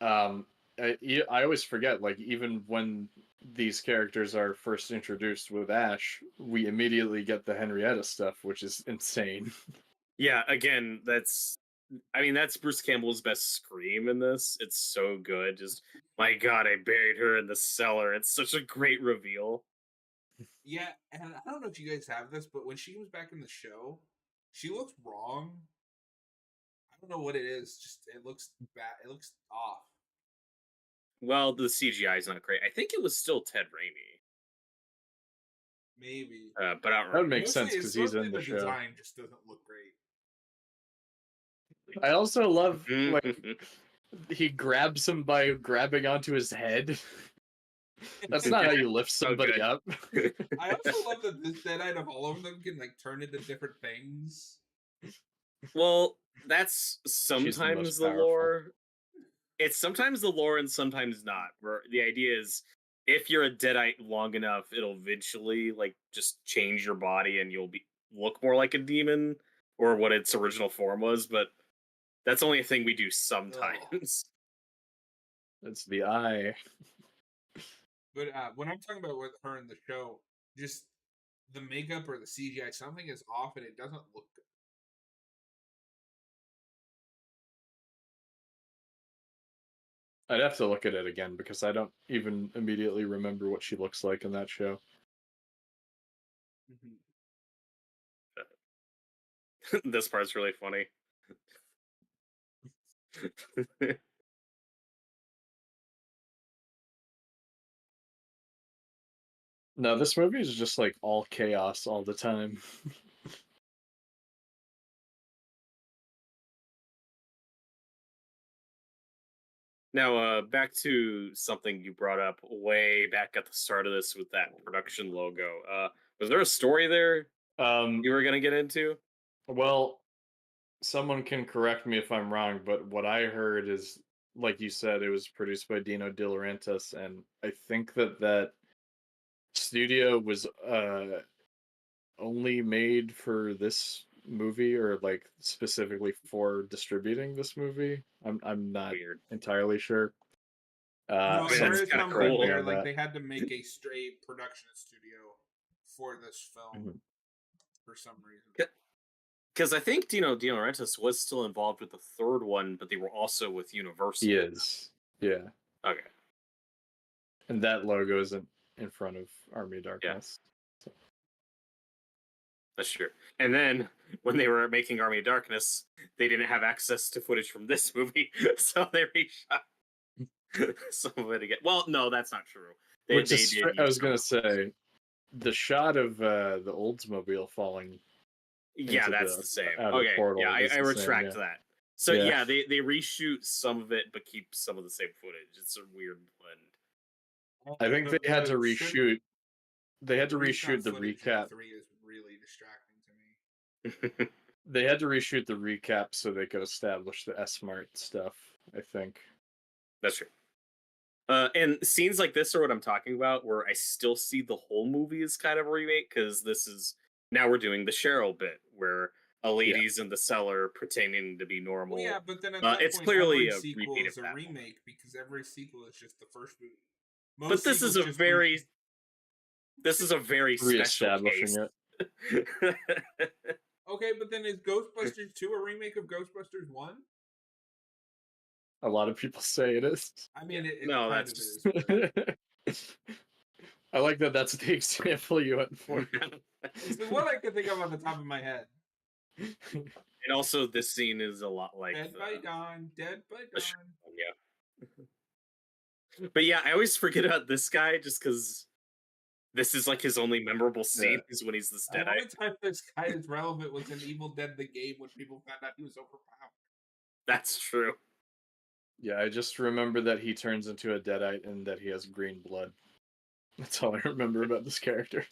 um I always forget, like, even when these characters are first introduced with Ash, we immediately get the Henrietta stuff, which is insane. yeah, again, that's Bruce Campbell's best scream in this. It's so good. Just my God, I buried her in the cellar. It's such a great reveal. Yeah, and I don't know if you guys have this, but when she comes back in the show, she looks wrong. I don't know what it is. Just it looks bad. It looks off. Well, the CGI is not great. I think it was still Ted Raimi, Maybe. but I don't That would remember. make sense because he's in the the show. design just doesn't look great. I also love, like, Mhm. he grabs him by grabbing onto his head. That's not how you lift So somebody good. up. I also love that this Deadite of all of them can like turn into different things. Well, that's She's the most sometimes the powerful. lore. It's sometimes the lore and sometimes not. Where the idea is, if you're a deadite long enough, it'll eventually like just change your body and you'll be look more like a demon or what its original form was. But that's only a thing we do sometimes. It's the eye. But when I'm talking about with her in the show, just the makeup or the CGI, something is off and it doesn't look good. I'd have to look at it again because I don't even immediately remember what she looks like in that show. This part's really funny. No, this movie is just like all chaos all the time. Now, back to something you brought up way back at the start of this with that production logo. Was there a story there Um, you were gonna get into? well, someone can correct me if I'm wrong, but what I heard is, like you said, it was produced by Dino De Laurentiis, and I think that studio was only made for this movie, or like specifically for distributing this movie. I'm not Weird. entirely sure. No, I mean, Someone that's there is kinda can something correct me cool. where on like that. they had to make a straight production studio for this film Mhm. for some reason. Because I think De Laurentiis was still involved with the third one, but they were also with Universal. He is, yeah, Okay. and that logo isn't in front of Army of Yeah. Darkness. So. That's true. And then when they were making Army of Darkness, they didn't have access to footage from this movie, so they reshot some of it again. Well, no, that's not true. Which They is, did I use was some gonna of the footage. say, the shot of the Oldsmobile falling Yeah, into that's the the same. outer Okay, yeah, portal is I the same. retract Yeah, that. So yeah. yeah, they reshoot some of it, but keep some of the same footage. It's a weird blend. I think they had to reshoot. They had to Reshot reshoot the footage in recap. 3 is really distracting to me. They had to reshoot the recap so they could establish the S-Mart stuff, I think. That's true. And scenes like this are what I'm talking about, where I still see the whole movie as kind of a remake, because this is now we're doing the Cheryl bit where a lady's in the cellar pretending to be normal. Well, yeah, but then at that It's point, clearly every a sequel repeat is of a that remake because every sequel is just the first movie. But this is sequels a just very special Reestablishing case. it. Okay, but then is Ghostbusters 2 a remake of Ghostbusters 1? A lot of people say it is. I mean, it No, kind that's of just- is. I like that that's the example you went for. It's the one I can think of on the top of my head. And also, this scene is a lot like Dead by Dawn, Dead by the Dawn. yeah. But yeah, I always forget about this guy just because this is like his only memorable scene Yeah. is when he's this The deadite. only time this guy is relevant was in Evil Dead the game when people found out he was overpowered. That's true. Yeah, I just remember that he turns into a deadite and that he has green blood. That's all I remember about this character.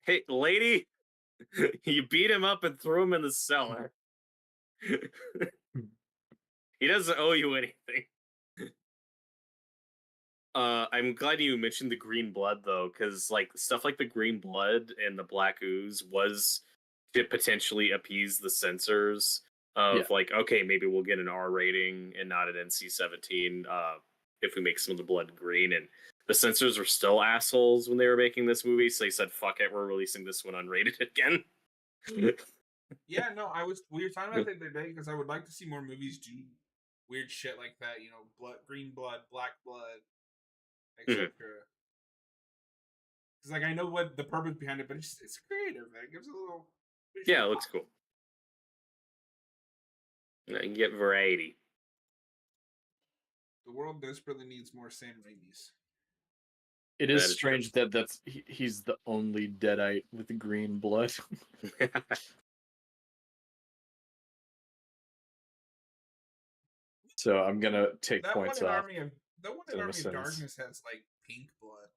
Hey, lady, you beat him up and threw him in the cellar. He doesn't owe you anything. I'm glad you mentioned the green blood though, because like stuff like the green blood and the black ooze was to potentially appease the censors of Yeah. like, okay, maybe we'll get an R rating and not an NC-17 if we make some of the blood green. And the censors were still assholes when they were making this movie, so they said, "Fuck it, we're releasing this one unrated again." Yeah, no, we were talking about that the other day because I would like to see more movies do weird shit like that. You know, green blood, black blood, etc. Because like I know what the purpose behind it, but it's creative. Man. It gives a little. Yeah, it looks cool. You can get variety. The world desperately needs more Sam Raimis. It That is is strange that he's the only deadite with green blood. So I'm gonna take That points one in off. Army of Army of Innocence. Darkness has like pink blood.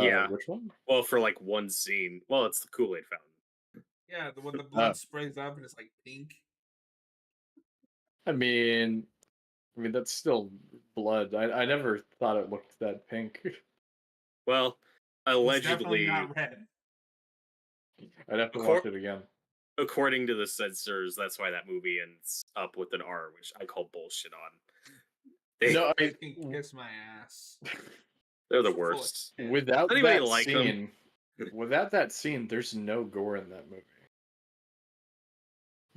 Yeah. Which one? Well, for like one scene. Well, it's the Kool-Aid fountain. Yeah, when the blood sprays up and it's like pink. I mean that's still blood. I never thought it looked that pink. Well, It's definitely allegedly, not red. I'd have to watch it again. according to the censors, that's why that movie ends up with an R, which I call bullshit on. No, They can kiss my ass. They're the So full of worst. shit. without Anybody that like scene, them? without that scene, there's no gore in that movie.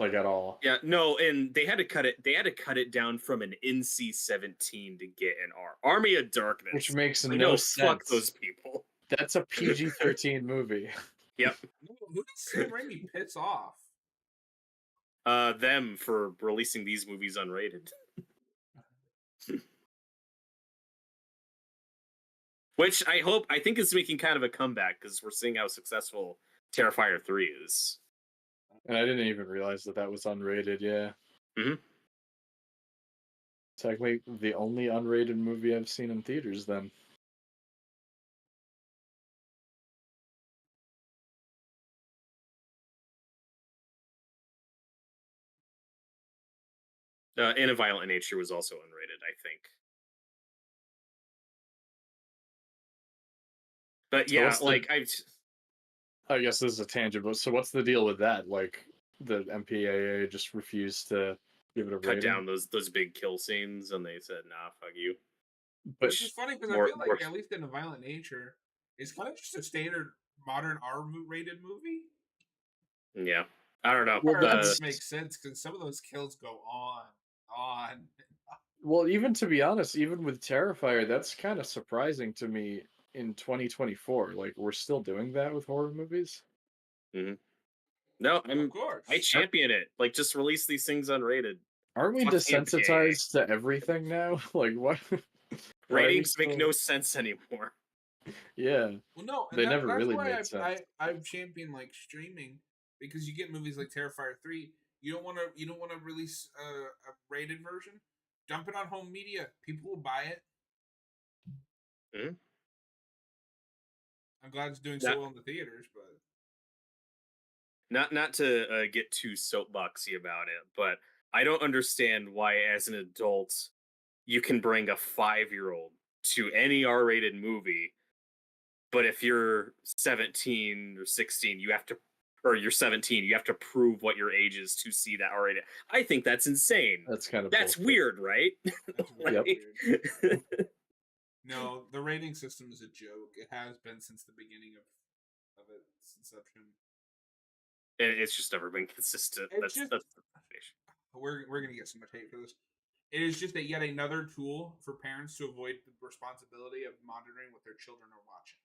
like at all. Yeah, no, and they had to cut it. They had to cut it down from an NC-17 to get an Army of Darkness, Which makes I no know, sense. fuck those people. That's a PG-13 movie. Yep, No, who does Sam Raimi piss off? them for releasing these movies unrated. Which I think is making kind of a comeback because we're seeing how successful Terrifier 3 is. And I didn't even realize that was unrated, yeah. Mhm. Technically, the only unrated movie I've seen in theaters, then. In a Violent Nature was also unrated, I think. But So yeah, what's the- like I guess this is a tangent, but so what's the deal with that? Like, the MPAA just refused to give it a cut rating? down those big kill scenes, and they said, "Nah, fuck you." But Which is funny because I more- feel like more- at least in A Violent Nature, it's kind of just a standard modern R-rated movie. Yeah, I don't know. Well, Or it that's- just makes sense because some of those kills go on. well, even to be honest, even with Terrifier, that's kind of surprising to me in 2024. Like, we're still doing that with horror movies? No, Of course. I champion it. Like, just release these things unrated. Aren't we Fuck the desensitized to everything now? Like, what? Why are we Ratings make still- no sense anymore. Yeah. Well, no, and They never that's really why made I've, sense. I've championed like streaming because you get movies like Terrifier 3. You don't want to release a rated version. Dump it on home media. People will buy it. Mhm. I'm glad it's doing That- so well in the theaters, but Not to get too soapboxy about it, but I don't understand why, as an adult, you can bring a 5-year-old to any R-rated movie, but if you're 17 or 16, you have to, or you're 17, you have to prove what your age is to see that R-rated. I think that's insane. That's kind of That's bullshit. weird, right? that's really Yep. weird. No, the rating system is a joke. It has been since the beginning of its inception. It's just never been consistent. It's That's just- that's the foundation. We're gonna get some hate for this. It is just yet another tool for parents to avoid the responsibility of monitoring what their children are watching.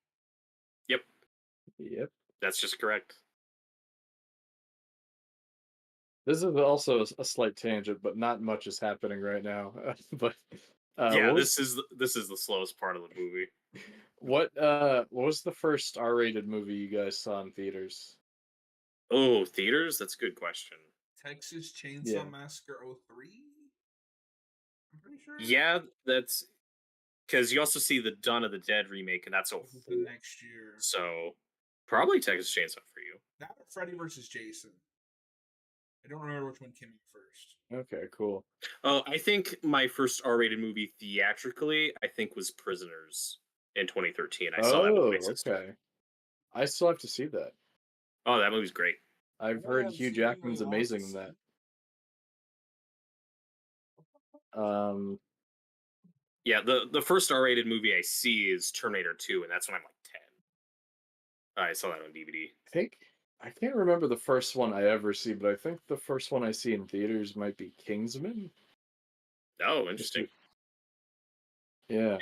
Yep. That's just correct. This is also a slight tangent, but not much is happening right now. But Yeah, what this is the slowest part of the movie. what was the first R-rated movie you guys saw in theaters? Oh, theaters? That's a good question. Texas Chainsaw Yeah. Massacre 03? I'm pretty sure. Yeah, that's because you also see the Dawn of the Dead remake, and that's This is the 04. next year. So probably Texas Chainsaw for you. That or Freddy versus Jason. I don't remember which one came in first. Okay, cool. Oh, I think my first R-rated movie theatrically, I think, was Prisoners in 2013. I saw that with my sister. Okay. I still have to see that. Oh, that movie's great. I've I heard haven't Hugh seen it in a Jackman's long amazing in time. that. Yeah, the first R-rated movie I see is Terminator 2, and that's when I'm like 10. I saw that on DVD. I can't remember the first one I ever see, but I think the first one I see in theaters might be Kingsman. Oh, interesting. Yeah.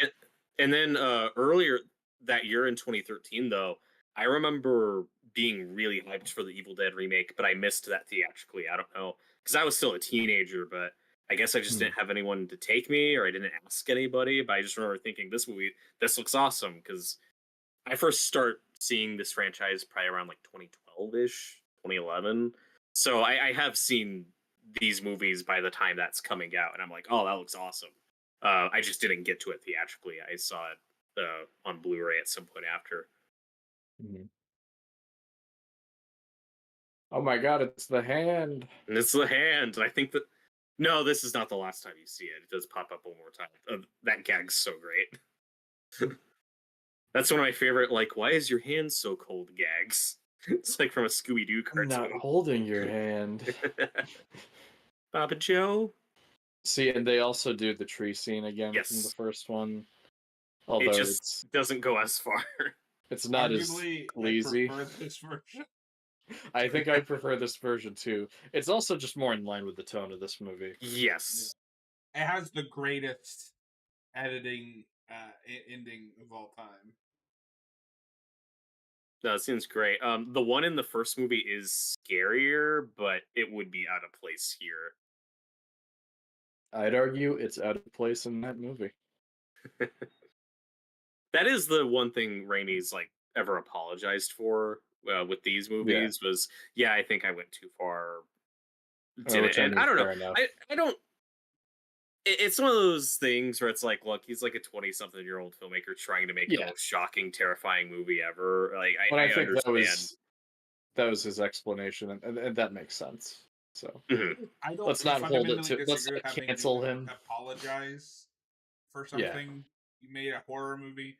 And then earlier that year in 2013, though, I remember being really hyped for the Evil Dead remake, but I missed that theatrically. I don't know, because I was still a teenager, but I guess I just didn't have anyone to take me, or I didn't ask anybody. But I just remember thinking, this looks awesome, because I first start seeing this franchise probably around like 2012-ish, 2011. So I have seen these movies by the time that's coming out, and I'm like, oh, that looks awesome. I just didn't get to it theatrically. I saw it on Blu-ray at some point after. Mhm. Oh my god, it's the hand. And it's the hand. I think that no, this is not the last time you see it. It does pop up one more time. That gag's so great. That's one of my favorite. Like, why is your hand so cold? Gags. It's like from a Scooby Doo I'm not cartoon. holding your hand. Papa Joe. See, and they also do the tree scene again from Yes. the first one. Although It just doesn't go as far. it's not as Arguably, I sleazy. prefer this version. I think I prefer this version too. It's also just more in line with the tone of this movie. Yes. It has the greatest editing ending of all time. No, it seems great. The one in the first movie is scarier, but it would be out of place here. I'd argue it's out of place in that movie. That is the one thing Raimi's like ever apologized for with these movies was, yeah, I think I went too far. Which And I don't know. fair enough. I don't. It's one of those things where it's like, look, he's like a 20-something-year-old filmmaker trying to make the Yeah. most shocking, terrifying movie ever. Like, But I think understand. that was his explanation, and that makes sense. So Mhm. I don't Let's not hold it fundamentally to- let's disagree with not having cancel to him. apologize for Yeah. something. You made a horror movie.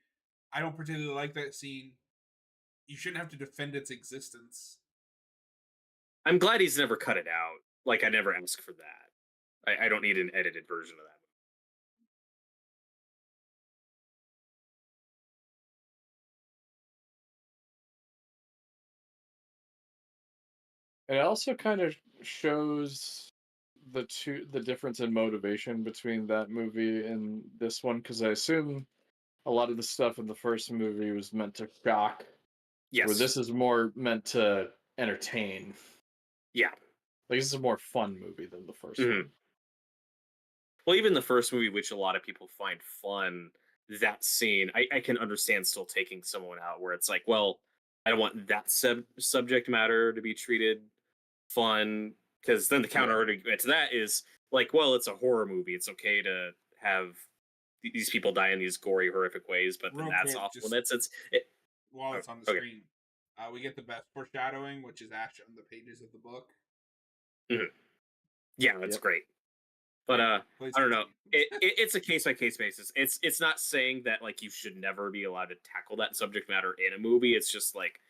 I don't particularly like that scene. You shouldn't have to defend its existence. I'm glad he's never cut it out. Like, I never asked for that. I don't need an edited version of that. It also kind of shows the difference in motivation between that movie and this one, because I assume a lot of the stuff in the first movie was meant to shock, Yes. where this is more meant to entertain. Yeah. Like, this is a more fun movie than the 1st Mhm. one. Well, even the first movie, which a lot of people find fun, that scene, I can understand still taking someone out where it's like, well, I don't want that subject matter to be treated fun, because then the counter argument to that is like, well, it's a horror movie. It's okay to have these people die in these gory, horrific ways, but then Real that's quick, off just- limits. While it's on the Okay. screen, we get the best foreshadowing, which is Ash on the pages of the book. Yeah, that's Yep. great. But Please I don't know. continue. It's a case by case basis. It's not saying that like you should never be allowed to tackle that subject matter in a movie. It's just like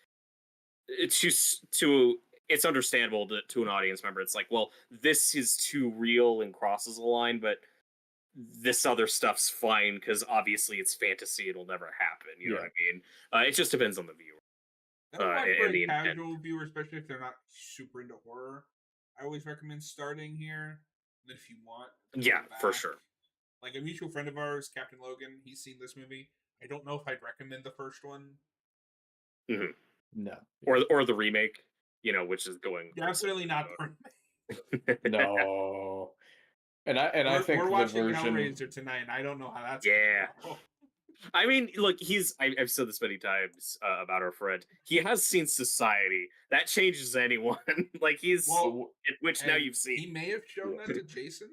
it's just it's understandable to an audience member. It's like, well, this is too real and crosses a line, but this other stuff's fine because obviously it's fantasy. It'll never happen. You know what I mean? It just depends on the viewer. That's why and for the a intent. casual viewer, especially if they're not super into horror, I always recommend starting here. And then if you want, Yeah, go for back. sure. Like a mutual friend of ours, Captain Logan, he's seen this movie. I don't know if I'd recommend the first one. No. Or the remake, which is going Definitely not the No. And I think we're the watching version. Hellraiser tonight, and I don't know how that's Yeah. gonna go. I mean, look, I've said this many times about our friend. He has seen Society. That changes anyone. Like which now And you've seen. He may have shown that to Jason.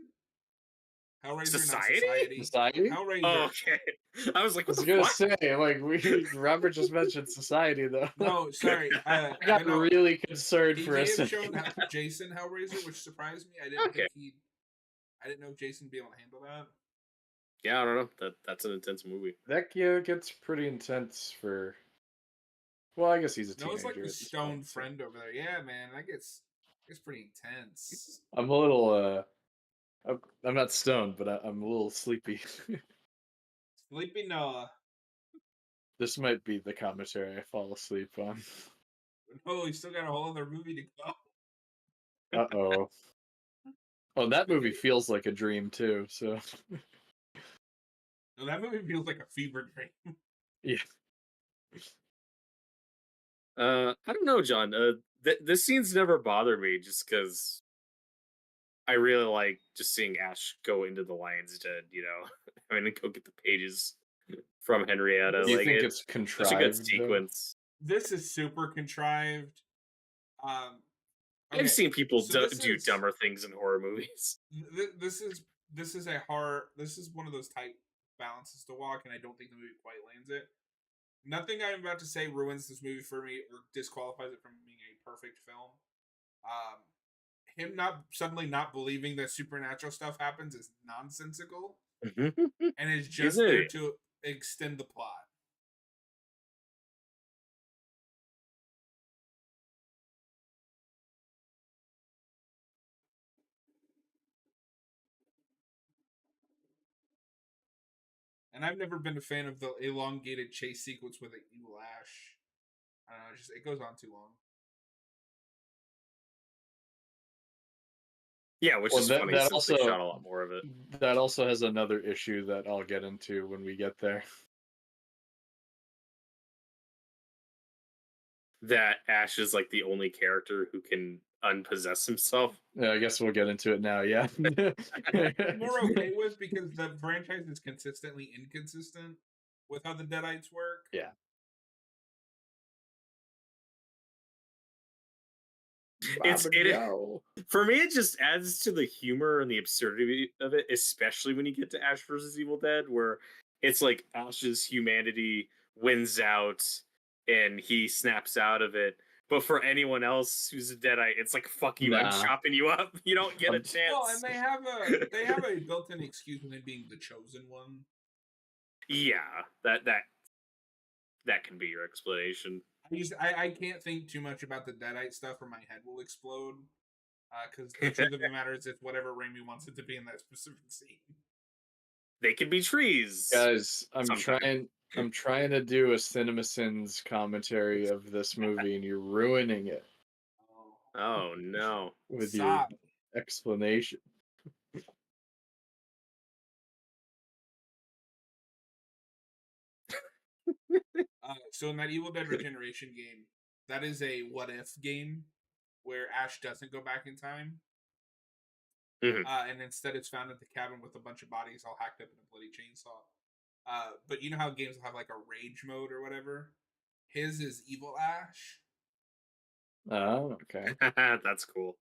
Hellraiser, Society? not Society. Society? Hellraiser. Oh, okay. I was like, I what was the gonna fuck? say, like, Robert just mentioned Society, though. No, sorry. I got really concerned He for may a have second. shown Jason Hellraiser, which surprised me. I didn't think I didn't know Jason would be able to handle that. Yeah, I don't know. That's an intense movie. That gets pretty intense for. Well, I guess he's a No, teenager. it's like the at this stoned point, so. friend over there. Yeah, man, that gets pretty intense. I'm a little. I'm not stoned, but I'm a little sleepy. Sleepy Noah. This might be the commentary I fall asleep on. No, he's still got a whole other movie to go. Uh-oh. Oh, that movie feels like a dream too. So. No, that movie feels like a fever dream. Yeah. I don't know, John. This scene's never bothered me just because I really like just seeing Ash go into the lion's den. I mean, go get the pages from Henrietta. Do you like think it's contrived? such a good though? sequence. This is super contrived. Okay, I've seen people so do dumber things in horror movies. This is a horror. This is one of those tight balances to walk, and I don't think the movie quite lands it. Nothing I'm about to say ruins this movie for me or disqualifies it from being a perfect film. Him suddenly not believing that supernatural stuff happens is nonsensical, and is just there to extend the plot. And I've never been a fan of the elongated chase sequence with an evil Ash. I don't know, it goes on too long. Yeah, which Well, is that funny that since they also shot a lot more of it. that also has another issue that I'll get into when we get there. That Ash is like the only character who can unpossess himself. Yeah, I guess we'll get into it now. Yeah. More okay with because the franchise is consistently inconsistent with how the Deadites work. Yeah. It's Baba it Joe. For me, it just adds to the humor and the absurdity of it, especially when you get to Ash versus Evil Dead, where it's like Ash's humanity wins out and he snaps out of it. But for anyone else who's a Deadite, it's like fuck you, I'm Nah. chopping you up. You don't get a Um, chance. Well, and they have a built-in excuse with him being the chosen one. Yeah, that can be your explanation. I can't think too much about the Deadite stuff, or my head will explode. Because the truth of the matter is, it's whatever Raimi wants it to be in that specific scene. They could be trees. Guys, Sometime. I'm trying to do a CinemaSins commentary of this movie, and you're ruining it Oh no. with Stop. your explanation. So in that Evil Dead Regeneration game, that is a what if game where Ash doesn't go back in time. Mhm. And instead it's found at the cabin with a bunch of bodies all hacked up in a bloody chainsaw. But you know how games will have like a rage mode or whatever? His is Evil Ash. Oh, okay. That's cool.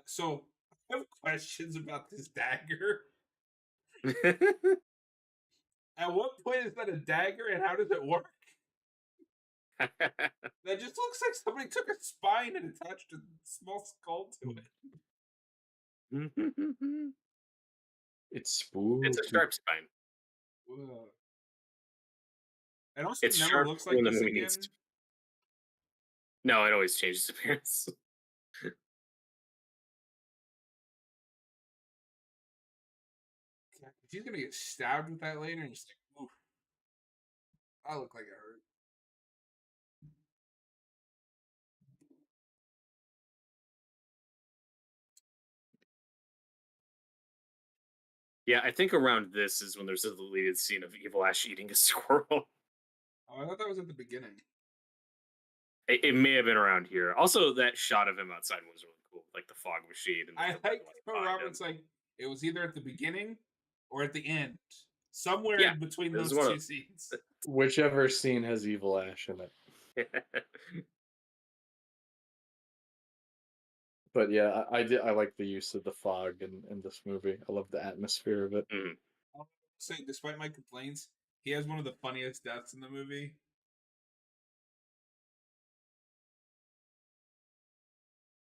So I have questions about this dagger. At what point is that a dagger and how does it work? That just looks like somebody took a spine and attached a small skull to it. It's spooky. It's a sharp spine. Ugh. And also, It's it never sharp looks when like the this movie again. needs to. No, it always changes appearance. If he's gonna get stabbed with that later, and he's like, oof, I look like it hurt. Yeah, I think around this is when there's a deleted scene of Evil Ash eating a squirrel. Oh, I thought that was at the beginning. It may have been around here. Also, that shot of him outside was really cool, like the fog machine. And I the red like light how behind him. Robert's like, it was either at the beginning or at the end. Somewhere Yeah, in between it was those one two of- scenes. Whichever scene has Evil Ash in it. But yeah, I like the use of the fog in this movie. I love the atmosphere of it. Mhm. I'll say, despite my complaints, he has one of the funniest deaths in the movie.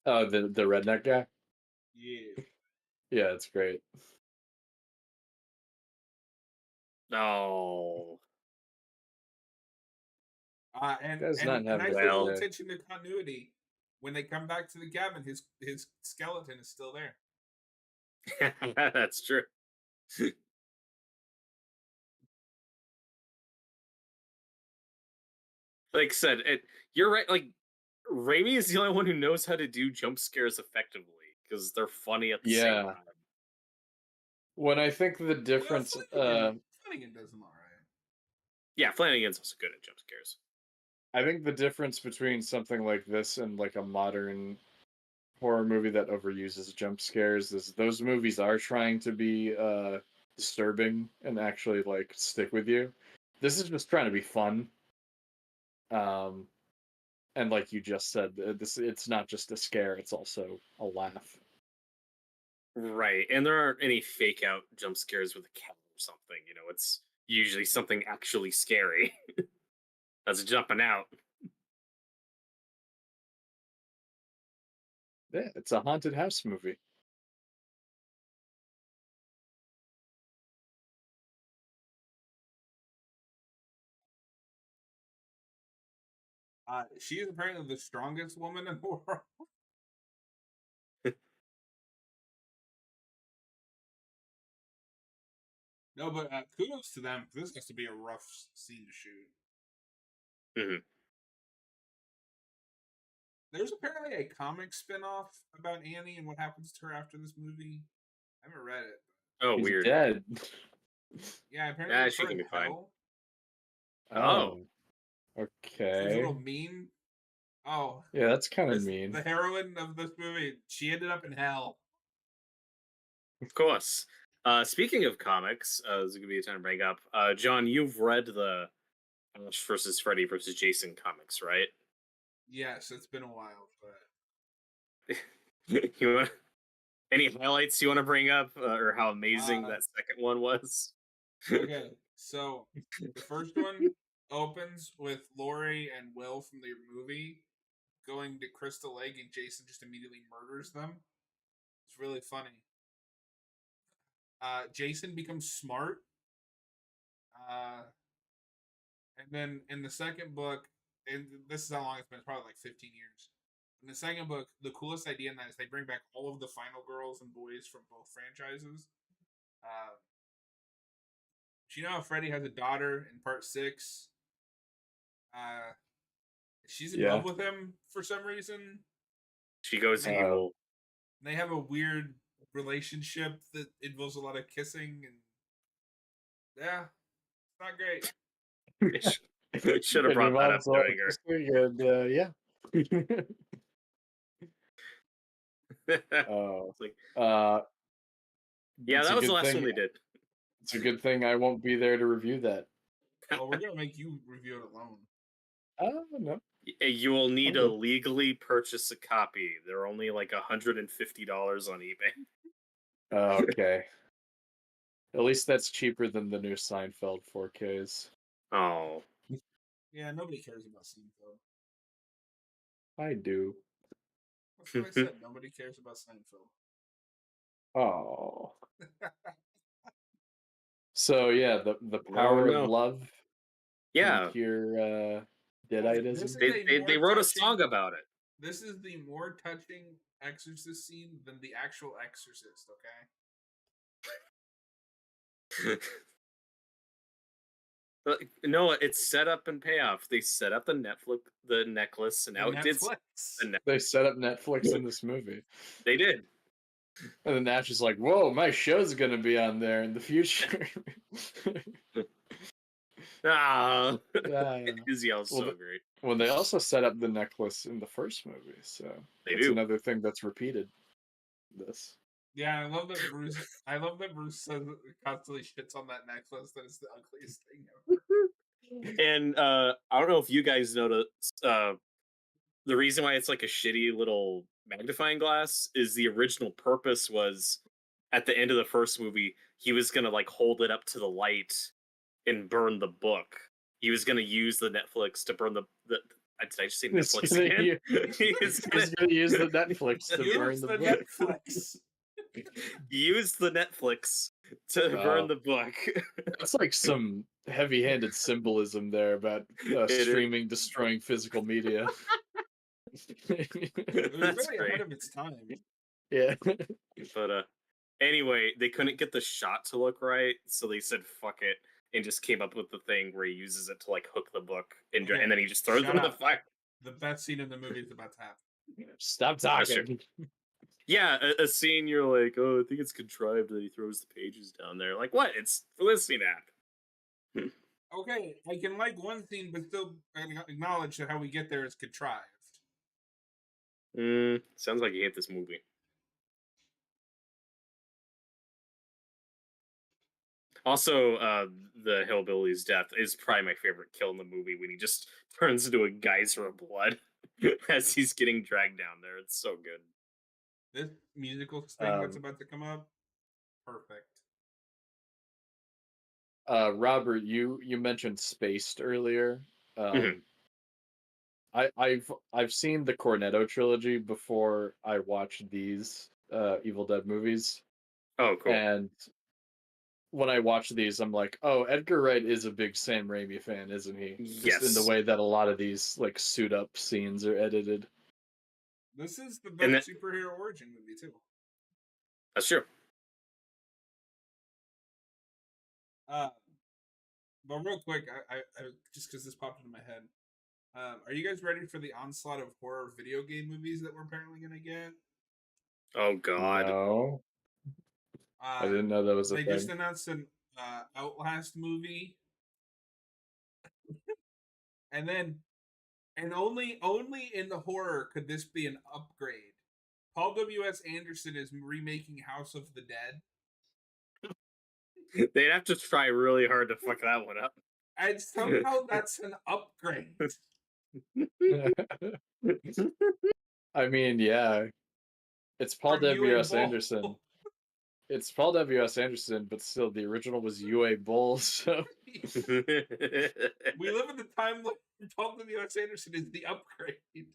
Oh, the redneck guy? Yeah. Yeah, it's great. No. Guy's not And a having nice a little good day. attention to continuity. When they come back to the cabin, his skeleton is still there. That's true. Like I said, you're right. Like Raimi is the only one who knows how to do jump scares effectively because they're funny at the same Yeah. time. When I think the difference, Flanagan does them all right. Yeah, Flanagan's also good at jump scares. I think the difference between something like this and like a modern horror movie that overuses jump scares is those movies are trying to be disturbing and actually like stick with you. This is just trying to be fun. And like you just said, it's not just a scare, it's also a laugh. Right, and there aren't any fake out jump scares with a cat or something. You know, it's usually something actually scary that's jumping out. Yeah, it's a haunted house movie. She is apparently the strongest woman in the world. No, but kudos to them. This has to be a rough scene to shoot. Mhm. There's apparently a comic spin-off about Annie and what happens to her after this movie. I haven't read it. Oh, He's weird. dead. Yeah, apparently Yeah, it's she her can in be fine. hell. Oh. She was a Okay. little mean. Oh, Yeah, that's kind of this, mean. the heroine of this movie, she ended up in hell. Of course. Speaking of comics, this is gonna be a time to bring up. John, you've read the Ash versus Freddy versus Jason comics, right? Yes, it's been a while, but You want any highlights you want to bring up, or how amazing Uh, that second one was? okay. So the first one opens with Lori and Will from the movie going to Crystal Lake, and Jason just immediately murders them. It's really funny. Jason becomes smart. Uh, and then in the second book, and this is how long it's been, it's probably like 15 years. In the second book, the coolest idea in that is they bring back all of the final girls and boys from both franchises. Uh, do you know how Freddy has a daughter in part 6? Uh, she's in Yeah. love with him for some reason. She goes Man. evil. They have a weird relationship that involves a lot of kissing, and yeah, it's not great. Should have It brought that up involves a lot during of kissing and, yeah. her. Oh. It's like, yeah, It's that a was the good last thing. one they did. It's a good thing I won't be there to review that. Well, we're gonna make you review it alone. Oh no. You will need to Okay. legally purchase a copy. They're only like $150 on eBay. Okay. At least that's cheaper than the new Seinfeld 4Ks. Oh, Yeah, nobody cares about Seinfeld. I do. That's what I said. Nobody cares about Seinfeld. Oh. So yeah, the No, power no. of love Yeah, can cure This deaditism. is they a more wrote a touching- song about it. This is the more touching Exorcist scene than the actual Exorcist. Okay. No, it's set up and payoff. They set up the necklace, and now it did. Netflix. They set up Netflix in this movie. They did. And then Nash is like, whoa, my show's gonna be on there in the future. Ah, Yeah. Izzy was Well, so great. Well, they also set up the necklace in the first movie, so They that's do. another thing that's repeated. This. Yeah, I love that Bruce. I love that Bruce says constantly shits on that necklace. That is the ugliest thing ever. And I don't know if you guys noticed. The reason why it's like a shitty little magnifying glass is the original purpose was at the end of the first movie he was gonna like hold it up to the light and burn the book. He was gonna use the Netflix to burn the did I just say He's Netflix gonna again? He's gonna use the Netflix to burn Use the the book. Netflix. Use the Netflix to burn Wow. the book. That's like some heavy-handed symbolism there about It is. streaming destroying physical media. It was That's really great. ahead of its time. Yeah. But anyway, they couldn't get the shot to look right, so they said fuck it and just came up with the thing where he uses it to like hook the book and, Okay, and then he just throws shut them in the up. fire. The best scene in the movie is about to happen. Stop That's talking. Yeah, a scene you're like, oh, I think it's contrived that he throws the pages down there. Like, what? It's Felicity app. Okay, I can like one scene, but still acknowledge that how we get there is contrived. Sounds like you hate this movie. Also, the hillbilly's death is probably my favorite kill in the movie when he just turns into a geyser of blood as he's getting dragged down there. It's so good. This musical thing that's Um, about to come up, perfect. Robert, you mentioned Spaced earlier. Mhm. I've seen the Cornetto trilogy before I watched these Evil Dead movies, Oh, cool. and when I watch these, I'm like, oh, Edgar Wright is a big Sam Raimi fan, isn't he? Just in the Yes. way that a lot of these like suit up scenes are edited. This is the And best superhero origin movie too. That's true. But real quick, I just because this popped into my head, Are you guys ready for the onslaught of horror video game movies that we're apparently gonna get? Oh God. No, I Uh, didn't know that was a they just thing. announced an Outlast movie, and then only in the horror could this be an upgrade. Paul W.S. Anderson is remaking House of the Dead, They'd have to try really hard to fuck that one up. and somehow that's an upgrade. I mean, yeah, it's Paul From Uwe W.S. Boll. Anderson. It's Paul W.S. Anderson, but still, the original was Uwe Boll. So We live in the time when Paul W.S. Anderson is the upgrade,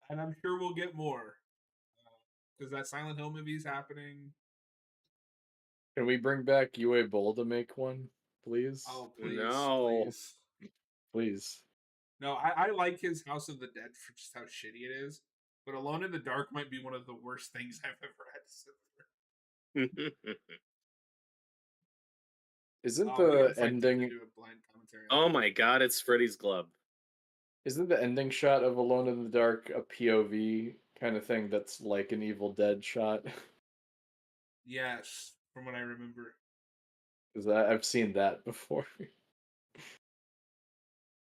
and I'm sure we'll get more because that Silent Hill movie is happening. can we bring back Uwe Boll to make one, please? Oh please, No. please. Please. No, I like his House of the Dead for just how shitty it is, but Alone in the Dark might be one of the worst things I've ever had to sit through. Isn't Oh, we gotta the find time to ending? do a blind commentary on Oh that. my God! It's Freddy's glove. Isn't the ending shot of Alone in the Dark a POV kind of thing that's like an Evil Dead shot? Yes, from what I remember. Because I've seen that before.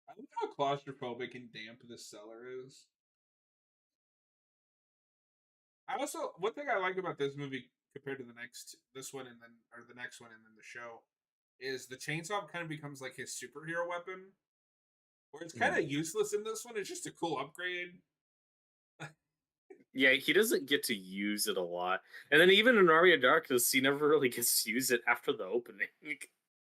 I love how claustrophobic and damp this cellar is. I also one thing I like about this movie compared to this one and then or the next one and then the show is the chainsaw kind of becomes like his superhero weapon. Where it's kind of useless in this one, it's just a cool upgrade. Yeah, he doesn't get to use it a lot, and then even in Army of Darkness, he never really gets to use it after the opening.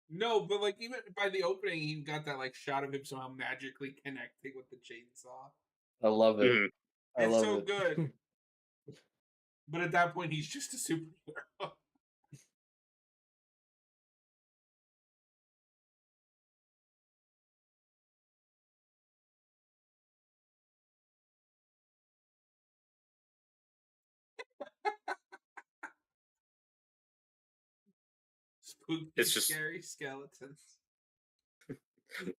No, but like even by the opening, he got that like shot of him somehow magically connecting with the chainsaw. I love it. Mhm. I It's love so it. good. But at that point, he's just a superhero. Spooky, It's just- scary skeletons.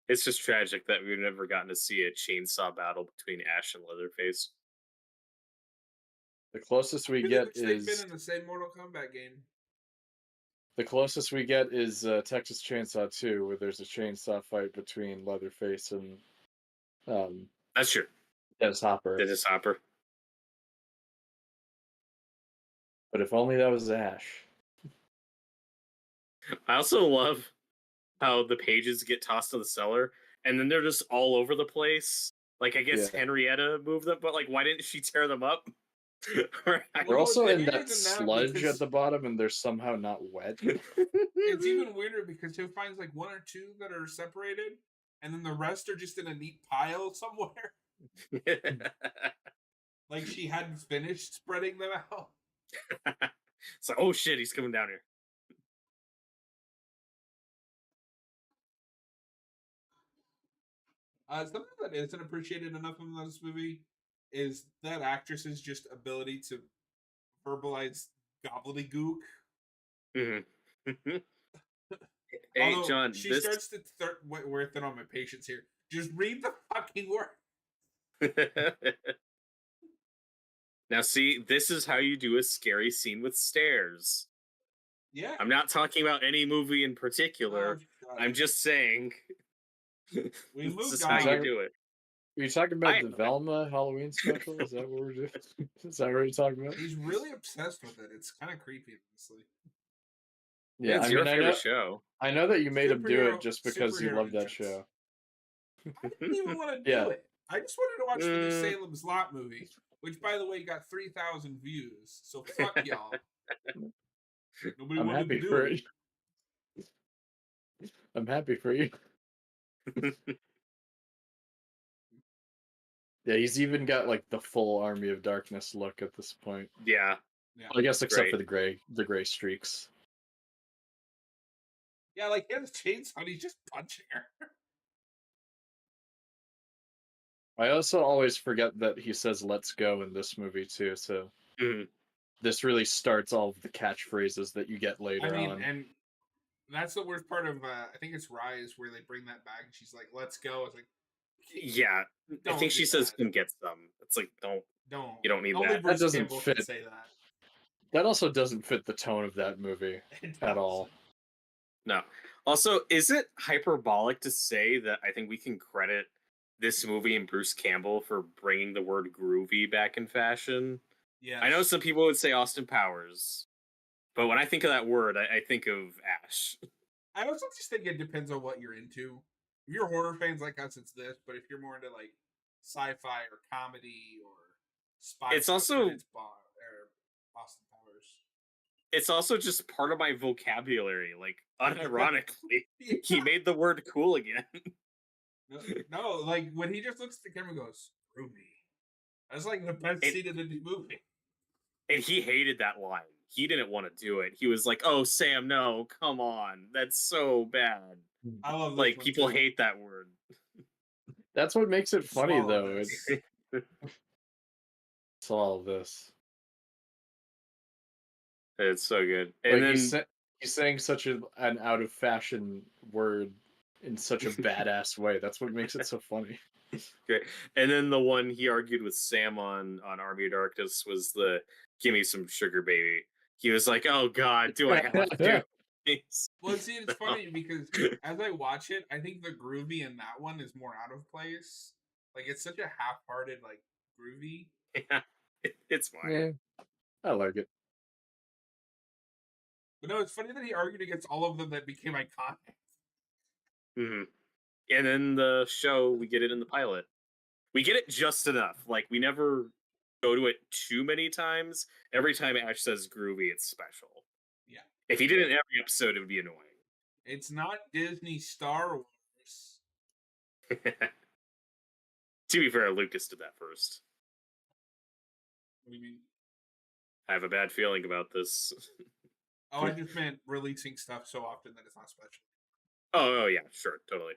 It's just tragic that we've never gotten to see a chainsaw battle between Ash and Leatherface. The closest we I really get wish they'd is been in the same Mortal Kombat game. Texas Chainsaw 2, where there's a chainsaw fight between Leatherface and That's true. Dennis Hopper. Dennis Hopper. But if only that was Ash. I also love how the pages get tossed to the cellar, and then they're just all over the place. Like, I guess Yeah. Henrietta moved them, but like, why didn't she tear them up? They're Well, also it's in weirder that than that sludge because- at the bottom, and they're somehow not wet. It's even weirder because he finds like one or two that are separated, and then the rest are just in a neat pile somewhere. Like she hadn't finished spreading them out. It's like, oh shit, he's coming down here. Something that isn't appreciated enough in this movie is that actress's just ability to verbalize gobbledygook. Mm-hmm. Hey, Although John, she this starts to wear thin on my patience here. Just read the fucking word. Now, see, this is how you do a scary scene with stairs. Yeah. I'm not talking about any movie in particular. Oh, I'm just saying. We This moved is how on. you do it. Are you talking about I- the Velma Halloween special? Is that what we're doing? Is that what you're talking about? He's really obsessed with it. It's kind of creepy, honestly. Yeah, It's I your mean, favorite show. I know that you made him do Superhero- it just because you superhero love that entrance. show. I didn't even want to do Yeah. it. I just wanted to watch the new Mm. Salem's Lot movie, which, by the way, got 3,000 views. So fuck y'all. Nobody I'm wanted happy to do for it. you. I'm happy for you. Yeah, he's even got like the full Army of Darkness look at this point. Yeah. Yeah. Well, I guess except for Great. the gray streaks. Yeah, like he has a chainsaw and he's just punching her. I also always forget that he says "Let's go" in this movie too. So Mhm. this really starts all of the catchphrases that you get later I mean, on. and That's the worst part of I think it's Rise where they bring that back and she's like, "Let's go." It's like, Yeah, I don't think do she says, that. "Come get some." It's like, Don't. you don't need Only that. Bruce doesn't Campbell fit. can say that. That also doesn't fit the tone of that movie It at all. doesn't. No. Also, is it hyperbolic to say that I think we can credit this movie and Bruce Campbell for bringing the word groovy back in fashion? Yes. I know some people would say Austin Powers, but when I think of that word, I think of Ash. I also just think it depends on what you're into. If you're horror fans like us, it's this. But if you're more into like sci-fi or comedy or spy, It's stuff, also- then it's Austin Powers. It's also just part of my vocabulary, like, unironically. He made the word cool again. No, like when he just looks at the camera and goes, "Groovy." That's like the best scene in the movie. And he hated that line. He didn't want to do it. He was like, "Oh, Sam, no, come on. That's so bad." I love this Like, one, people too. hate that word. That's what makes it funny, Swallow though. this. It's all of this. It's so good. And Like then he's saying such an out of fashion word in such a badass way. That's what makes it so funny. great. And then the one he argued with Sam on Army of Darkness was the "Give me some sugar, baby." He was like, "Oh God, do I have to do this?" Well, see, it's funny because as I watch it, I think the groovy in that one is more out of place. Like it's such a half-hearted, like groovy. Yeah, it's fine. Yeah, I like it. But no, it's funny that he argued against all of them that became iconic. hmm And then the show, we get it in the pilot. We get it just enough. Like, we never go to it too many times. Every time Ash says groovy, it's special. Yeah. If he did it in every episode, it would be annoying. It's not Disney Star Wars. To be fair, Lucas did that first. What do you mean? I have a bad feeling about this. Oh, I just meant releasing stuff so often that it's not special. Oh yeah, sure, totally.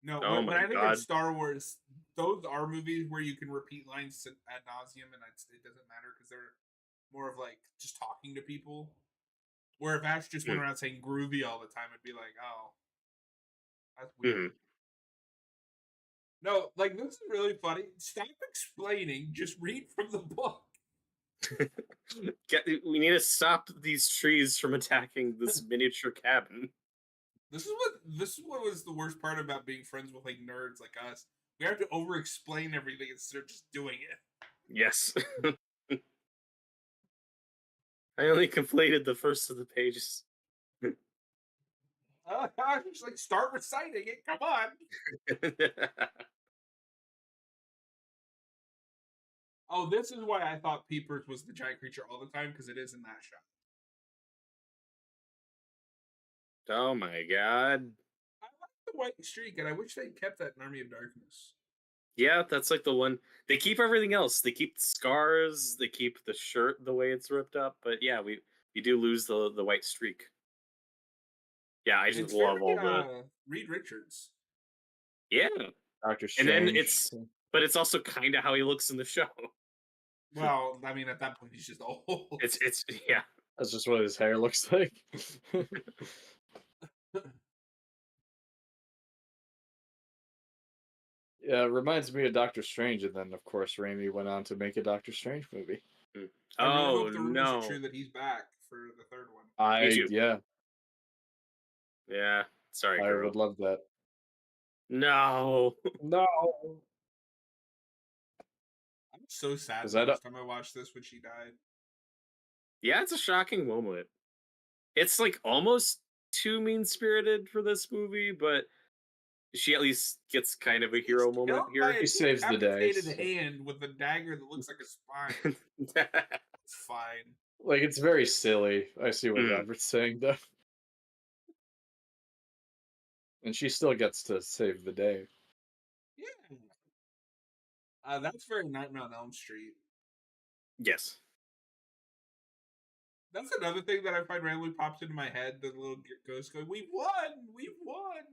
No, Oh when my I think God. of Star Wars, those are movies where you can repeat lines ad nauseum, and it doesn't matter because they're more of like just talking to people. Where if Ash just went around saying groovy all the time, it'd be like, oh, that's weird. No, like this is really funny. Stop explaining. Just read from the book. We need to stop these trees from attacking this miniature cabin. This is what was the worst part about being friends with like nerds like us. We have to over explain everything instead of just doing it. Yes. I only completed the first of the pages. Just like start reciting it. Come on. Oh, this is why I thought Peepers was the giant creature all the time because it is in that shot. Oh my God. I like the white streak, and I wish they kept that in Army of Darkness. Yeah, that's like the one. They keep everything else. They keep the scars. They keep the shirt the way it's ripped up. But yeah, we do lose the white streak. Yeah, I just It's love very, all the. Reed Richards. Yeah, Doctor and Strange. then but it's also kind of how he looks in the show. Well, I mean, at that point, he's just old. It's yeah. That's just what his hair looks like. Yeah, it reminds me of Doctor Strange, and then of course Raimi went on to make a Doctor Strange movie. I really Oh hope the rumors no. are true that he's back for the third one. Yeah. Sorry, I girl. would love that. No. No. I'm so sad Is the that first time I watched this when she died. Yeah, it's a shocking moment. It's like almost too mean spirited for this movie, but she at least gets kind of a hero moment Killed by here. a He saves the day. decapitated so- hand with a dagger that looks like a spine. It's fine. Like, it's very silly. I see what Mm. Robert's saying, though. And she still gets to save the day. Yeah. That's very Nightmare on Elm Street. Yes. That's another thing that I find randomly pops into my head. The little ghost going, "We won! We won!"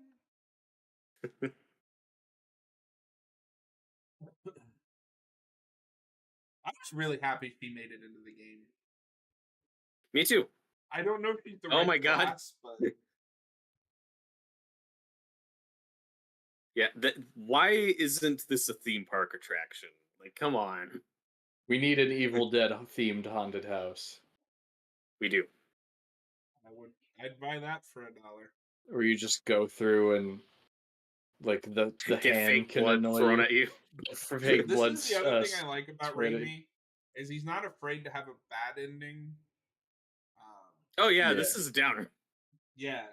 I was really happy she made it into the game. Me too. I don't know if he's the Oh right my God. class, but Yeah. Why isn't this a theme park attraction? Like, come on. We need an Evil Dead themed haunted house We do. I'd buy that for $1. where you just go through and like the Get hand fake can blood annoy thrown you. at you. For fake This blood. is the other thing I like about sprayed at you. Raimi is he's not afraid to have a bad ending. Oh yeah, Yeah. this is a downer. Yeah,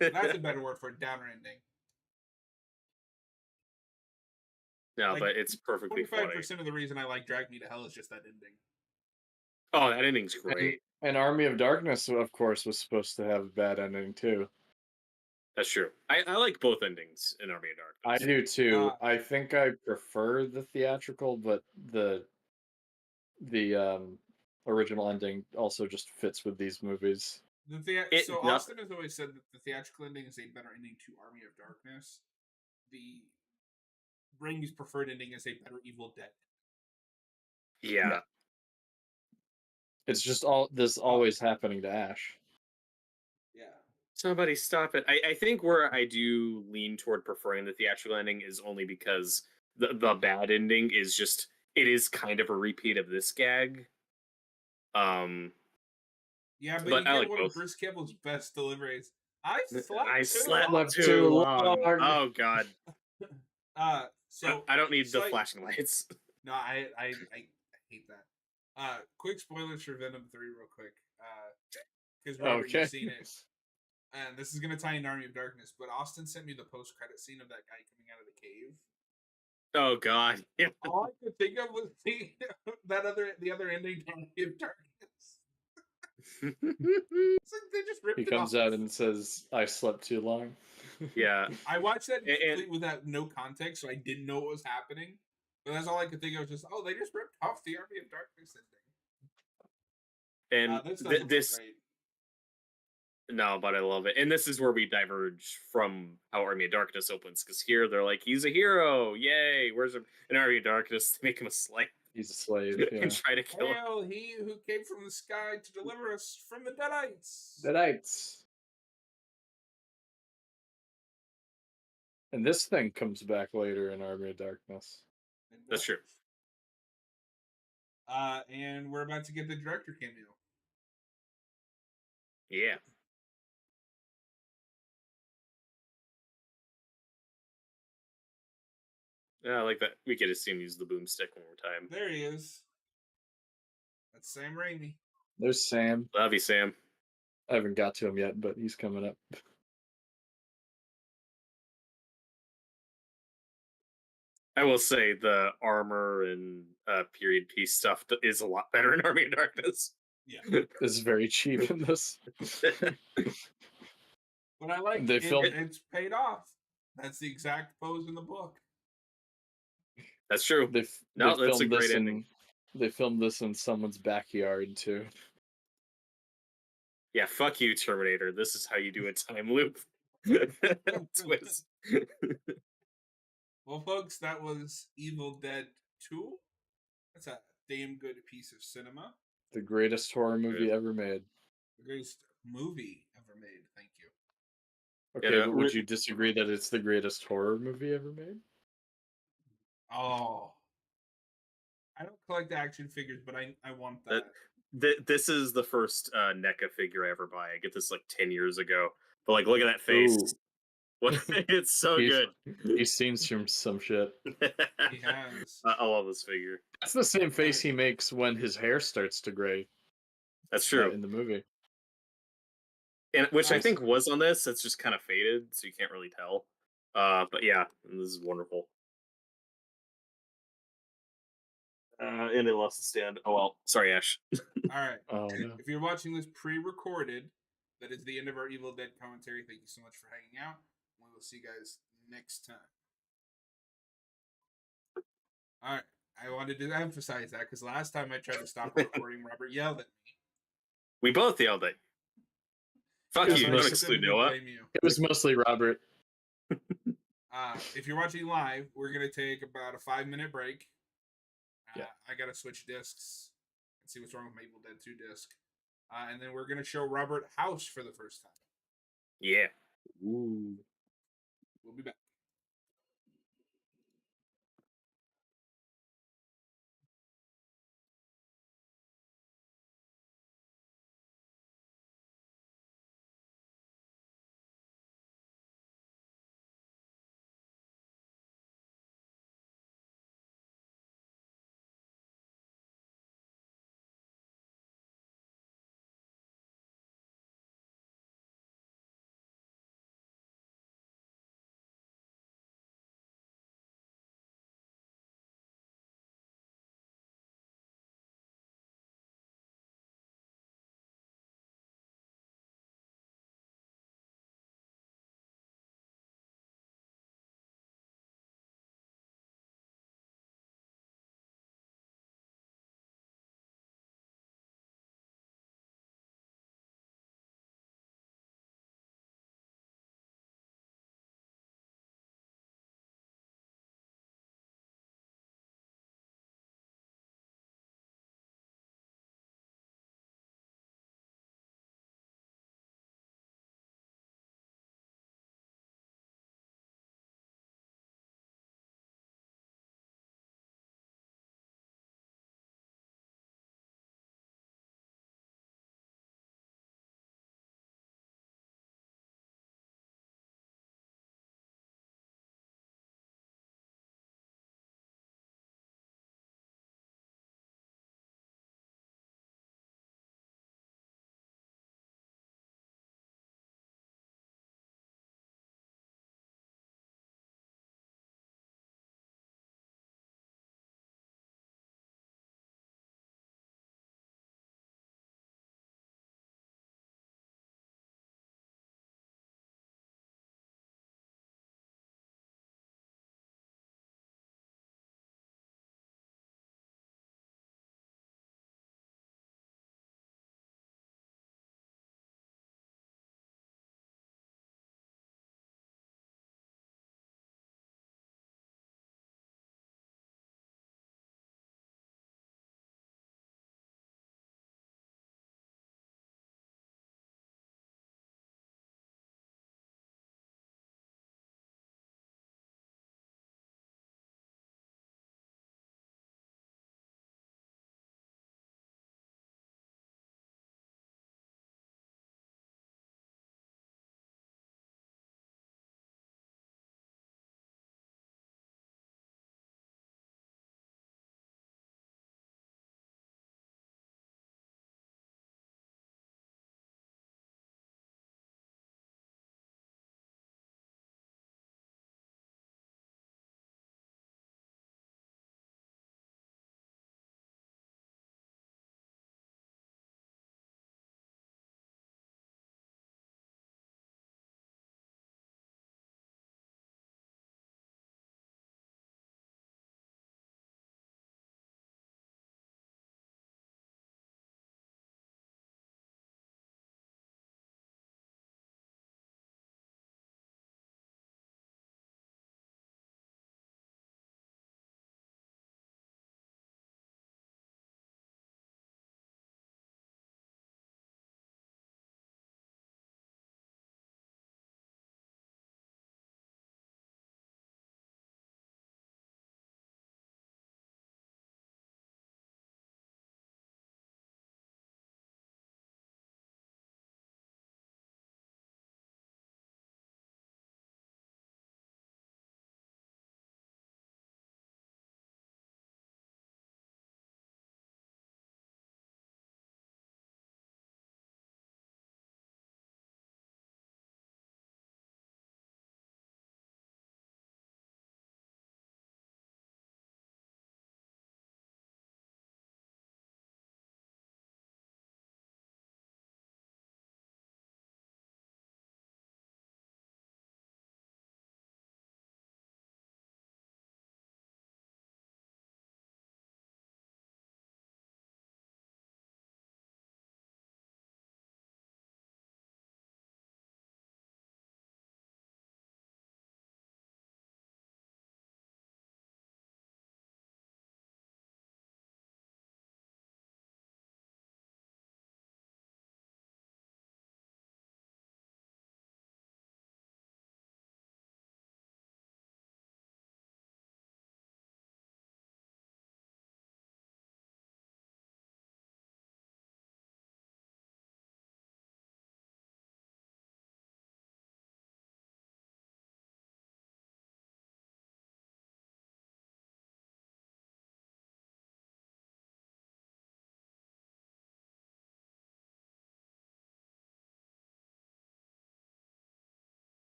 that's a better word for a downer ending. No, Like, but it's perfectly 25% funny. of the reason I like Drag Me to Hell is just that ending. Oh, that ending's great. And Army of Darkness, of course, was supposed to have a bad ending too. That's true. I like both endings in Army of I Darkness. do too. Uh, I think I prefer the theatrical, but the original ending also just fits with these movies. So Austin has always said that the theatrical ending is a better ending to Army of Darkness. The Raimi's preferred ending is a better Evil Dead. Yeah. It's just this always happening to Ash. Yeah. Somebody stop it. I think where I do lean toward preferring the theatrical ending is only because the bad ending is just it is kind of a repeat of this gag. Yeah, but But you get I like one both. of Bruce Campbell's best deliveries. I I slept slept too too long. long. Oh God. So I don't need the slight- flashing lights. No, I hate that. Quick spoilers for Venom 3 real quick. Because Robert, Okay. you've seen it. And this is gonna tie in Army of Darkness, but Austin sent me the post-credit scene of that guy coming out of the cave. Oh God. Yeah. All I could think of was the other ending to Army of Darkness. It's like they just ripped He it comes off. out and says, "I slept too long." Yeah. I watched that And- complete without no context, so I didn't know what was happening. But that's all I could think of. Just they just ripped off the Army of Darkness ending. And This doesn't look this great. no, but I love it. And this is where we diverge from how Army of Darkness opens, because here they're like, he's a hero, yay! Where's in Army of Darkness? They make him a slave He's a slave. Yeah. and try to kill him. Hail, he who came from the sky to deliver us from the Deadites. Deadites. And this thing comes back later in Army of Darkness. That's true. And we're about to get the director cameo. Yeah. Yeah, I like that. We could have seen him use the boomstick one more time. There he is. That's Sam Raimi. There's Sam. Love you, Sam. I haven't got to him yet, but he's coming up. I will say the armor and period piece stuff is a lot better in Army of Darkness. Yeah. It's very cheap in this. But I like They it, filmed- it's paid off. That's the exact pose in the book. That's true. They No, that's a filmed great this ending. They filmed this in someone's backyard too. Yeah, fuck you, Terminator. This is how you do a time loop. Twist. Well, folks, that was Evil Dead 2. That's a damn good piece of cinema. The greatest horror movie ever made. The greatest movie ever made. Thank you. Okay, Yeah, but we- would you disagree that it's the greatest horror movie ever made? Oh. I don't collect action figures, but I want That- that. This is the first NECA figure I ever buy. I get this like 10 years ago. But like, look at that face. Ooh. What? It's so He's- good. He's seen some shit. He has. I love this figure. That's the same face he makes when his hair starts to gray. That's true. In the movie. And which I Nice. think was on this. It's just kind of faded, so you can't really tell. But yeah, this is wonderful. And they lost the stand. Oh well, sorry, Ash. All right. Oh no. If you're watching this pre-recorded, that is the end of our Evil Dead commentary. Thank you so much for hanging out. We will see you guys next time. All right. I wanted to emphasize that because last time I tried to stop recording, Robert yelled at me. We both yelled at you. Fuck Yes, you! most Don't of exclude Specifically Noah. blame you. It was mostly Robert. If you're watching live, we're gonna take about a 5-minute break. Yeah. I gotta switch discs and see what's wrong with my Evil Dead 2 disc. and then we're gonna show Robert House for the first time. Yeah. Ooh. We'll be back.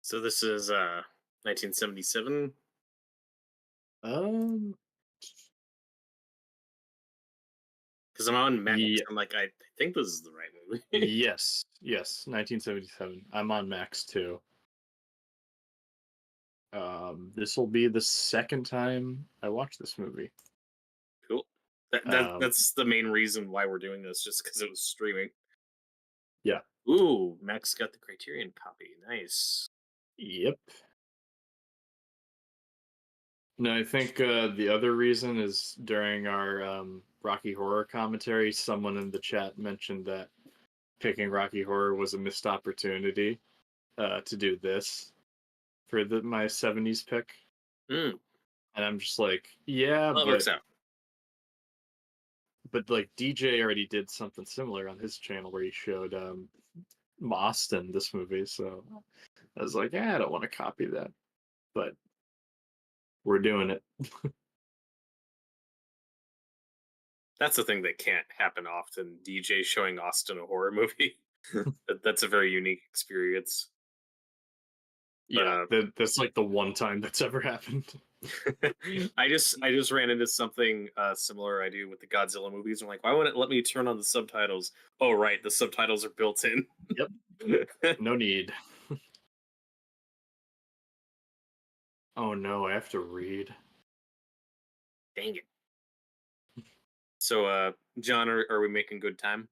So this is 1977. Um, Because I'm on Max. Yeah. I'm like, I think this is the right movie. yes, 1977. I'm on Max too. This will be the second time I watch this movie. Cool. That's the main reason why we're doing this, just because it was streaming. Yeah. Ooh, Max got the Criterion copy. Nice. Yep. No, I think the other reason is during our Rocky Horror commentary, someone in the chat mentioned that picking Rocky Horror was a missed opportunity to do this for my 70s pick. Mm, And I'm just like, yeah, well, that works out. but like DJ already did something similar on his channel where he showed Austin this movie, so I was like, yeah, I don't want to copy that, but we're doing it. That's the thing that can't happen often. DJ showing Austin a horror movie. That's a very unique experience. Yeah, that's like the one time that's ever happened. I just ran into something similar I do with the Godzilla movies. I'm like, why wouldn't it let me turn on the subtitles? Oh, right, the subtitles are built in. Yep. No need. Oh no, I have to read. Dang it. So, John, are we making good time?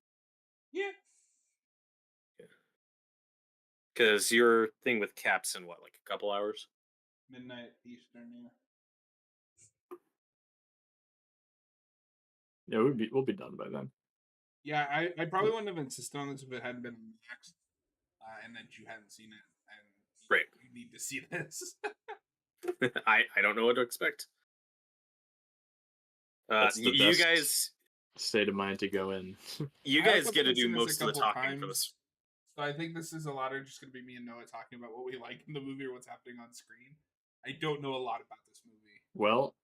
Yeah. Because your thing with Caps in what, like a couple hours? Midnight Eastern, yeah. Yeah, we'll be done by then. Yeah, I probably wouldn't have insisted on this if it hadn't been on Max, and that you hadn't seen it, and Right. you need to see this. I don't know what to expect. That's the you best guys, state of mind to go in. you I guys also get to do mentioned this a most of the couple talking for times. this. So I think this is a lot of just going to be me and Noah talking about what we like in the movie or what's happening on screen. I don't know a lot about this movie. Well,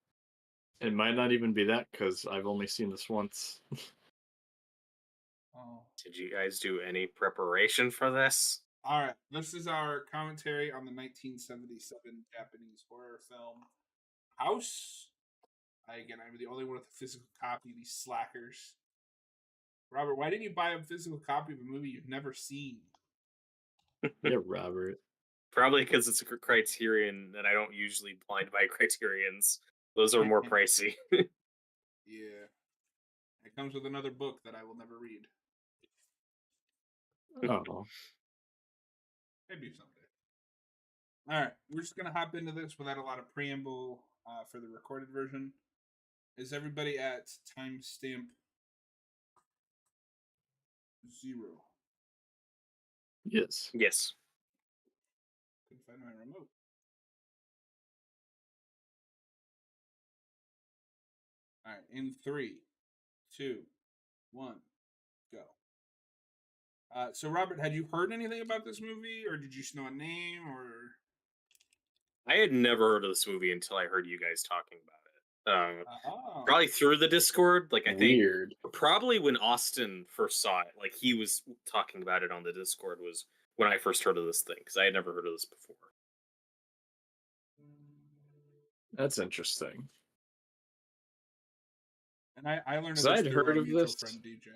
it might not even be that because I've only seen this once. Oh. Did you guys do any preparation for this? All right, this is our commentary on the 1977 Japanese horror film House. Again, I'm the only one with a physical copy. These slackers. Robert, why didn't you buy a physical copy of a movie you've never seen? Yeah, Robert. Probably because it's a Criterion, and I don't usually blind buy Criterions. Those are more pricey. Yeah. It comes with another book that I will never read. Oh. Maybe someday. All right, we're just gonna hop into this without a lot of preamble for the recorded version. Is everybody at timestamp 0? Yes. Yes. Couldn't find my remote. All right, in 3, 2, 1, go. So, Robert, had you heard anything about this movie, or did you just know a name, or? I had never heard of this movie until I heard you guys talking about it. Probably through the Discord. Like, I think Weird. probably when Austin first saw it, like he was talking about it on the Discord was when I first heard of this thing, because I had never heard of this before. That's interesting. And I learned of 'Cause this I'd through heard our of mutual this. friend DJ.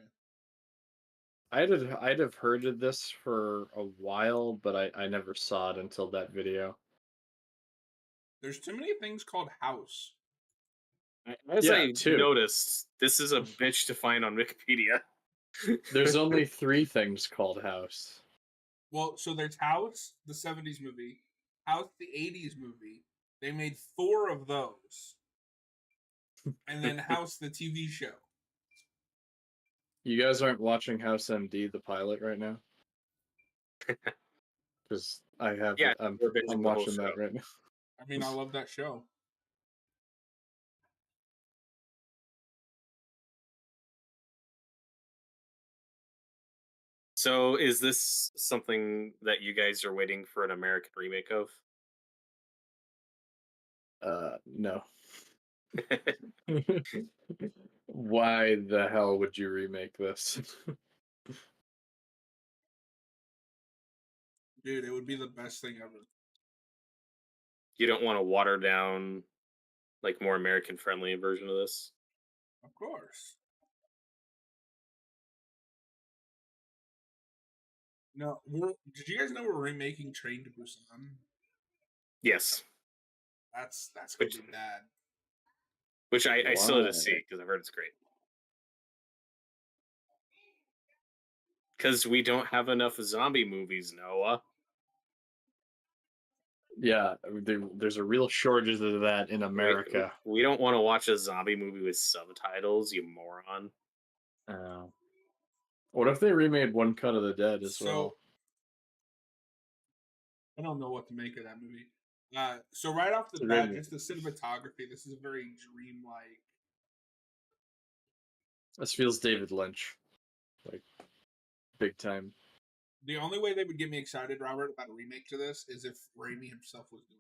I'd have heard of this for a while, but I never saw it until that video. There's too many things called House. As Yeah, I too. noticed, this is a bitch to find on Wikipedia. There's only 3 things called House. Well, so there's House, the 70s movie, House, the 80s movie. They made 4 of those. And then House, the TV show. You guys aren't watching House MD, the pilot, right now? Because I have. Yeah, I'm we're binging the whole watching that show. right now. I mean, I love that show. So, is this something that you guys are waiting for an American remake of? No. Why the hell would you remake this? Dude, it would be the best thing ever. You don't want to water down like more American friendly version of this. Of course. No, did you guys know we're remaking Train to Busan? Yes, That's gonna Which- be bad. which I still need Why? to see because I've heard it's great. Because we don't have enough zombie movies, Noah. Yeah, there's a real shortage of that in America. We don't want to watch a zombie movie with subtitles, you moron. What if they remade One Cut of the Dead as So well? I don't know what to make of that movie. So right off the It's a bat, great just the cinematography. This is a very dreamlike. This feels David Lynch, like big time. The only way they would get me excited, Robert, about a remake to this is if Raimi himself was doing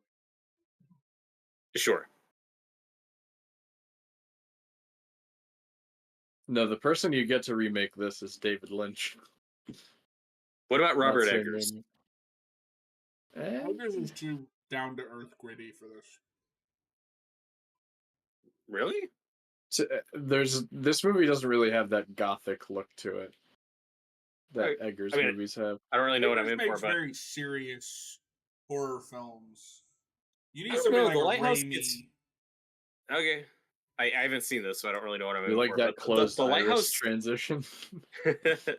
it. Sure. No, the person you get to remake this is David Lynch. What about not Robert Sam Eggers? Raimi. Eggers is too down to earth gritty for this. Really? This movie doesn't really have that gothic look to it that Eggers I mean, movies have. I don't really know what I'm Eggers in for, makes but very serious horror films. You I need don't something know, like The a Lighthouse Raimi. gets- okay. I haven't seen this, so I don't really know what I'm You in like for. that but closed the iris Lighthouse transition?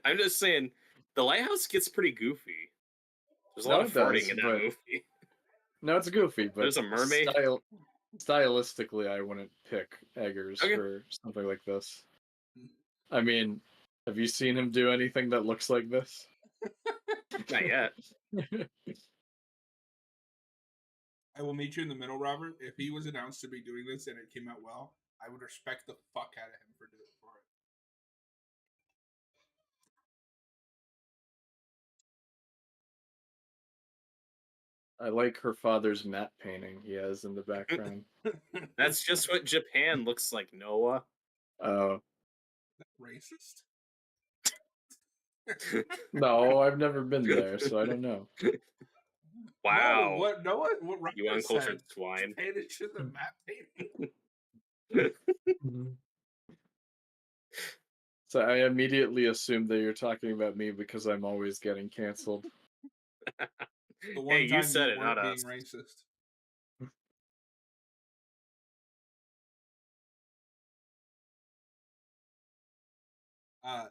I'm just saying, The Lighthouse gets pretty goofy. There's a lot No, of it farting does, in that but- movie. No, it's goofy, but There's a mermaid. Stylistically, I wouldn't pick Eggers Okay. for something like this. I mean, have you seen him do anything that looks like this? Not yet. I will meet you in the middle, Robert. If he was announced to be doing this and it came out well, I would respect the fuck out of him for doing it. I like her father's matte painting he has in the background. That's just what Japan looks like, Noah. Oh, Racist. no, I've never been there, so I don't know. Wow. No, what? No, what? Robert You uncultured said. swine. Painted shit the map painting. So I immediately assumed that you're talking about me because I'm always getting canceled. The one Hey, time you said it, weren't not being us. racist.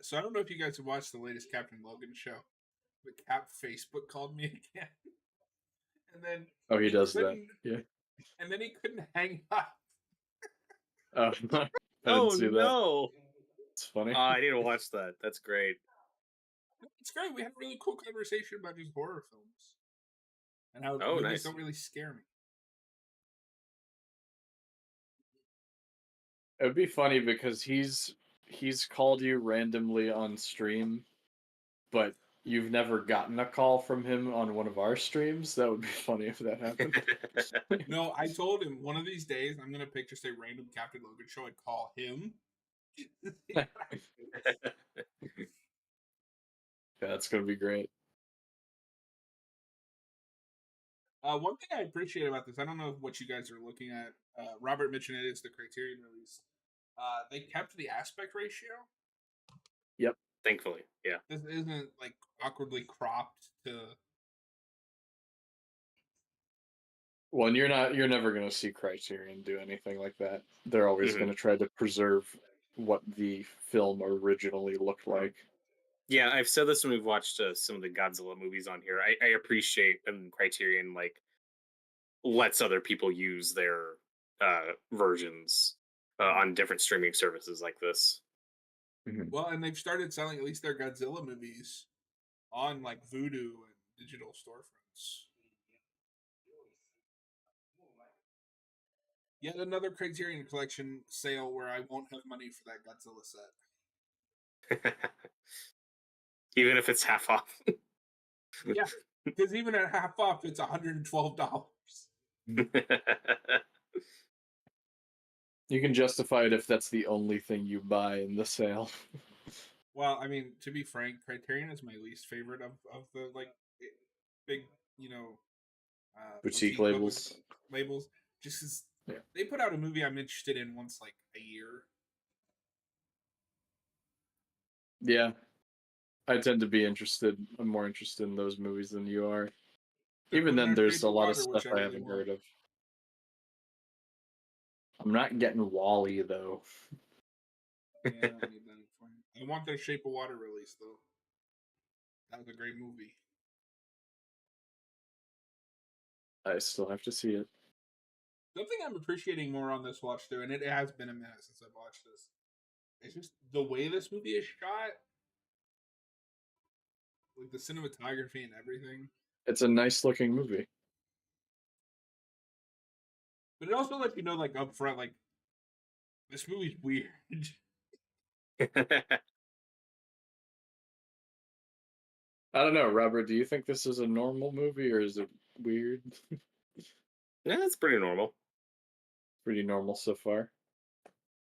So I don't know if you guys have watched the latest Captain Logan show, but Cap Facebook called me again, and then Oh, he does that. couldn't- Yeah. and then he couldn't hang up. Oh, I Oh didn't see that. no! It's funny. I need to watch that. That's great. It's great. We had a really cool conversation about just horror films and how Oh, movies nice. don't really scare me. It would be funny because he's called you randomly on stream, but you've never gotten a call from him on one of our streams. That would be funny if that happened. No, I told him one of these days I'm gonna pick just a random Captain Logan show and call him. That's gonna be great. One thing I appreciate about this, I don't know what you guys are looking at. Robert mentioned it is the Criterion release. They kept the aspect ratio. Thankfully, yeah. This isn't like awkwardly cropped to. Well, and you're never gonna see Criterion do anything like that. They're always Mhm. gonna try to preserve what the film originally looked like. Yeah, I've said this when we've watched some of the Godzilla movies on here. I appreciate when Criterion like lets other people use their versions on different streaming services like this. Well, and they've started selling at least their Godzilla movies on like Vudu and digital storefronts. Yet another Criterion Collection sale where I won't have money for that Godzilla set. Even if it's half off. Yeah, because even at half off, it's $112. You can justify it if that's the only thing you buy in the sale. Well, I mean, to be frank, Criterion is my least favorite of the like big, Boutique public labels. labels. Just 'cause Yeah. they put out a movie I'm interested in once like a year. Yeah, I tend to be interested. I'm more interested in those movies than you are. The Even Moon then, or there's Shape a of lot of Water, which stuff I I really haven't want. heard of. I'm not getting Wally though. Yeah, I don't need that for you. I want their Shape of Water release though. That was a great movie. I still have to see it. Something I'm appreciating more on this watch through, and it has been a minute since I've watched this. It's just the way this movie is shot, like the cinematography and everything. It's a nice looking movie. But it also lets you know, like up front, like this movie's weird. I don't know, Robert. Do you think this is a normal movie or is it weird? Yeah, that's pretty normal. Pretty normal so far.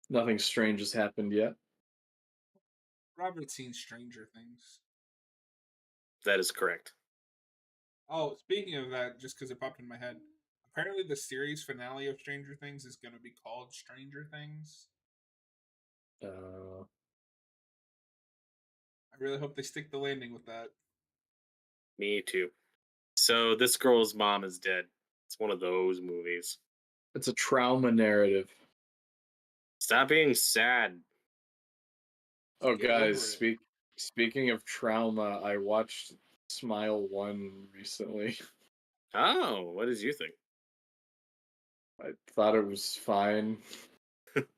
Nothing strange has happened yet. Robert's seen Stranger Things. That is correct. Oh, speaking of that, just because it popped in my head, apparently the series finale of Stranger Things is going to be called Stranger Things. Uh, I really hope they stick the landing with that. Me too. So this girl's mom is dead. It's one of those movies. it's a trauma narrative. Stop being sad. Oh, Get guys, over it. speaking of trauma, I watched Smile 1 recently. Oh, what did you think? I thought it was fine.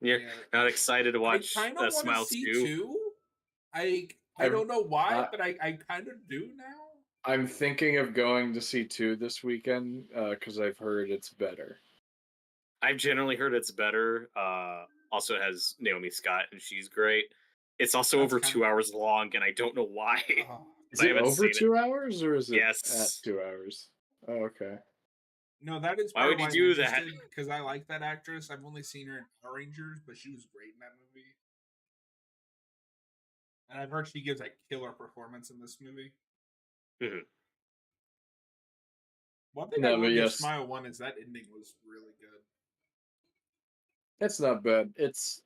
You're Yeah. not excited to I watch kind of want to Smile see 2? two. I I've- don't know why, I- but I kind of do now. I'm thinking of going to see 2 this weekend because I've heard it's better. I've generally heard it's better. Also it has Naomi Scott and she's great. It's also That's over kind 2 hours long and I don't know why. Oh, Is I it haven't over seen 2 hours or is it Yes. at 2 hours? Oh, okay. no, that is Why part would of you why I'm do that? interested because I like that actress. I've only seen her in Power Rangers, but she was great in that movie. And I've heard she gives a killer performance in this movie. Mhm. One thing I No, will but give yes, Smile One is that ending was really good. it's not bad. It's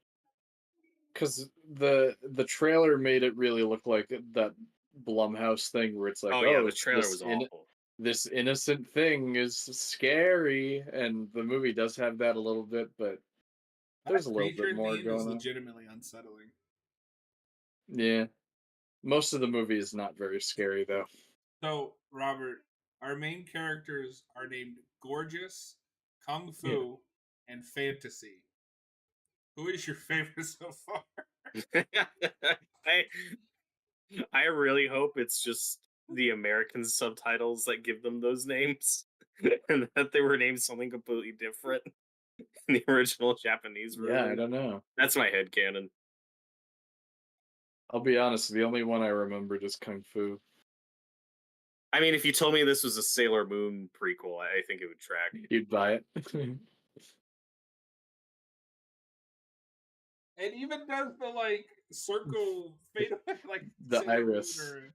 because the trailer made it really look like that Blumhouse thing where it's like, Oh yeah, oh, the trailer was awful. this innocent thing is scary, and the movie does have that a little bit, but there's a That little bit creature more theme is going on. legitimately unsettling. Yeah, most of the movie is not very scary though. So, Robert, our main characters are named Gorgeous, Kung Fu, Yeah. and Fantasy. Who is your favorite so far? I I really hope it's just the American subtitles that give them those names, and that they were named something completely different in the original Japanese Yeah, I version. don't know. That's my headcanon. I'll be honest, the only one I remembered is Kung Fu. I mean, if you told me this was a Sailor Moon prequel, I think it would track. You'd buy it. It even does the like circle fade away, like The Sailor Moon iris. or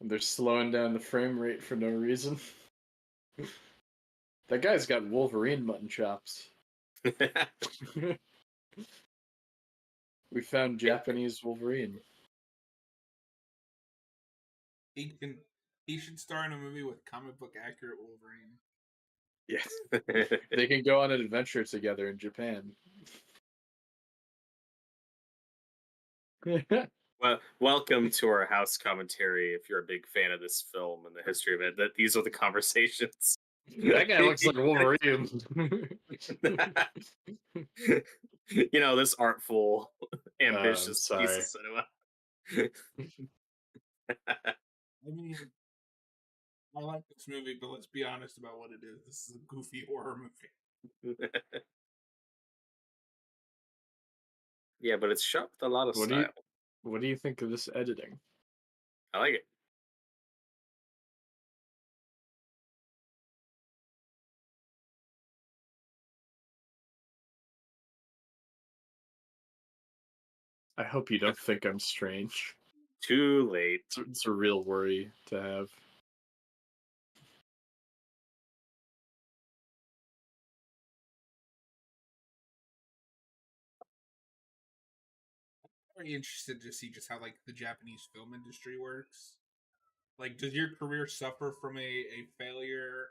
They're slowing down the frame rate for no reason. That guy's got Wolverine mutton chops. We found Japanese Wolverine. he should star in a movie with comic book accurate Wolverine. Yeah. They can go on an adventure together in Japan. Well, welcome to our house commentary. If you're a big fan of this film and the history of it, that these are the conversations. That guy looks like Wolverine. You know, this artful, ambitious piece sorry. of cinema. I mean, I like this movie, but let's be honest about what it is. This is a goofy horror movie. Yeah, but it's shot with a lot of What style. do you think of this editing? I like it. I hope you don't think I'm strange. Too late. It's a real worry to have. Very interested to see just how like the Japanese film industry works. Like, does your career suffer from a failure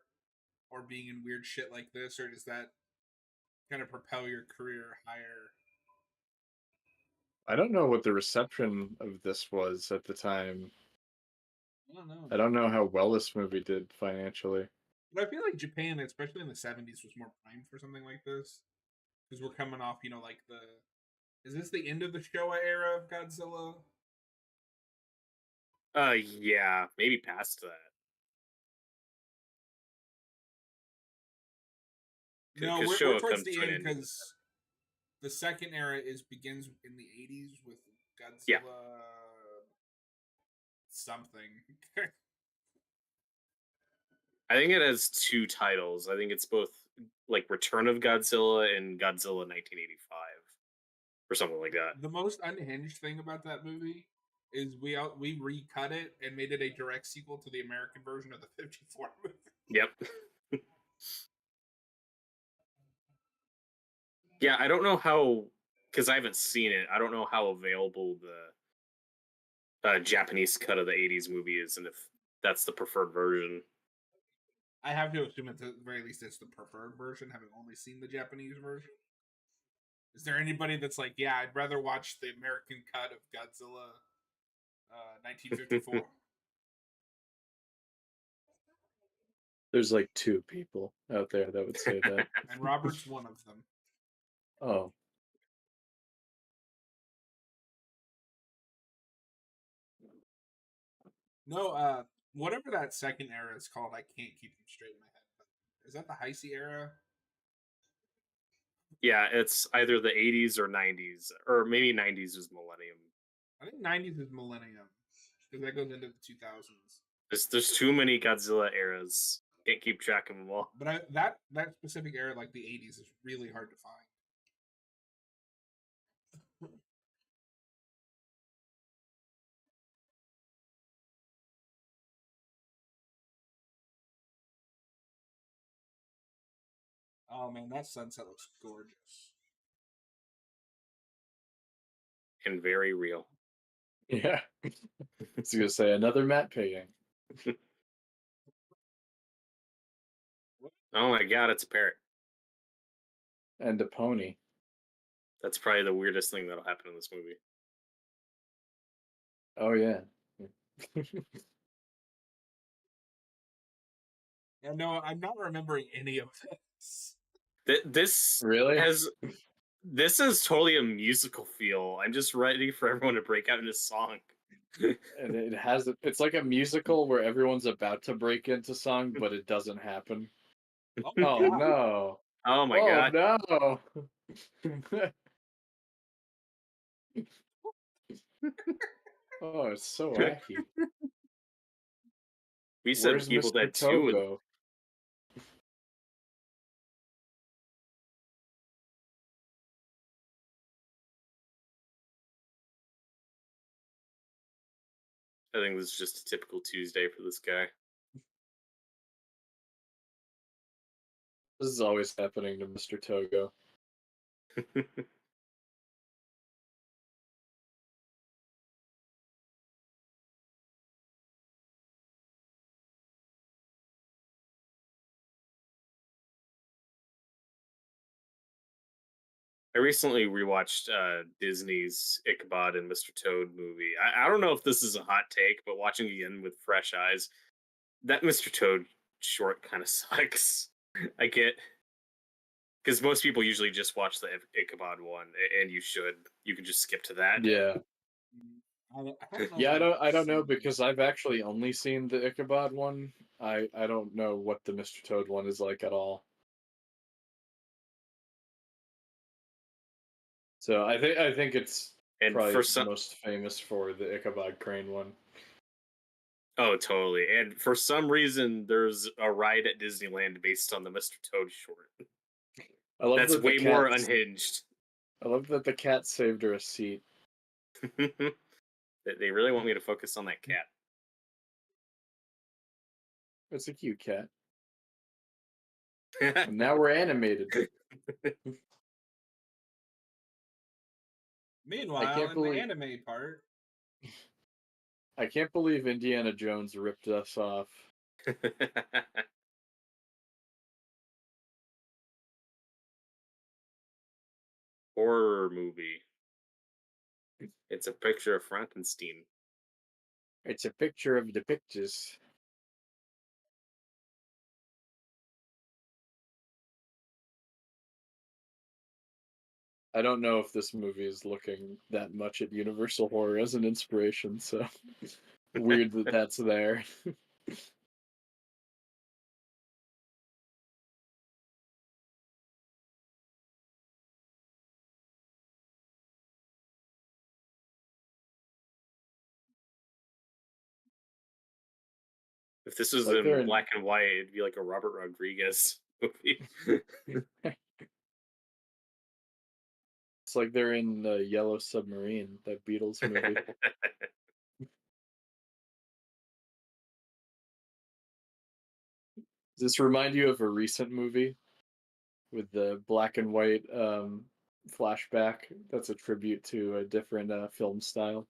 or being in weird shit like this, or does that kind of propel your career higher? I don't know what the reception of this was at the time. I don't know. I don't know how well this movie did financially. But I feel like Japan, especially in the '70s, was more primed for something like this because we're coming off, like the. Is this the end of the Showa era of Godzilla? Yeah, maybe past that. No, Because we're Showa towards comes the to an end end. because the second era begins in the '80s with Godzilla Yeah. something. I think it has two titles. I think it's both like Return of Godzilla and Godzilla 1985 or something like that. The most unhinged thing about that movie is we recut it and made it a direct sequel to the American version of the '54 movie. Yep. Yeah, I don't know how, because I haven't seen it. I don't know how available the Japanese cut of the '80s movie is, and if that's the preferred version. I have to assume at the very least it's the preferred version, having only seen the Japanese version. Is there anybody that's like, yeah, I'd rather watch the American cut of Godzilla 1954? There's like 2 people out there that would say that. And Robert's one of them. Oh, No, whatever that second era is called, I can't keep them straight in my head. Is that the Heisei era? Yeah, it's either the '80s or '90s, or maybe '90s is Millennium. I think '90s is Millennium because that goes into the 2000s. There's too many Godzilla eras. Can't keep track of them all. But that specific era, like the '80s, is really hard to find. Oh man, that sunset looks gorgeous. And very real. yeah. I was gonna say another matte painting. Oh my god, it's a parrot. And a pony. That's probably the weirdest thing that'll happen in this movie. Oh yeah. Yeah, no, I'm not remembering any of this. This Really? this is totally a musical feel. I'm just ready for everyone to break out into song. And it's like a musical where everyone's about to break into song, but it doesn't happen. Oh, Oh God. no. Oh my god. no. Oh, it's so wacky. We said Where's Evil Mr. Dead 2 and Togo? I think this is just a typical Tuesday for this guy. This is always happening to Mr. Togo. I recently rewatched Disney's Ichabod and Mr. Toad movie. I don't know if this is a hot take, but watching again with fresh eyes, that Mr. Toad short kind of sucks. I get, because most people usually just watch the Ichabod one, and you should. You can just skip to that. Yeah. I don't know Yeah, if I don't know seen because I've actually only seen the Ichabod one. I don't know what the Mr. Toad one is like at all. So I think it's And probably for some, most famous for the Ichabod Crane one. oh, totally. And for some reason, there's a ride at Disneyland based on the Mr. Toad short. I love That's that the way more cat- unhinged. I love that the cat saved her a seat. They really want me to focus on that cat. It's a cute cat. And now we're animated. Meanwhile, in believe- the anime part, I can't believe Indiana Jones ripped us off. Horror movie. It's a picture of Frankenstein. It's a picture of the pictures. I don't know if this movie is looking that much at Universal Horror as an inspiration, so weird that that's there. If this was Like in they're in- black and white, it'd be like a Robert Rodriguez movie. It's like they're in the Yellow Submarine, that Beatles movie. Does this remind you of a recent movie with the black and white flashback that's a tribute to a different film style?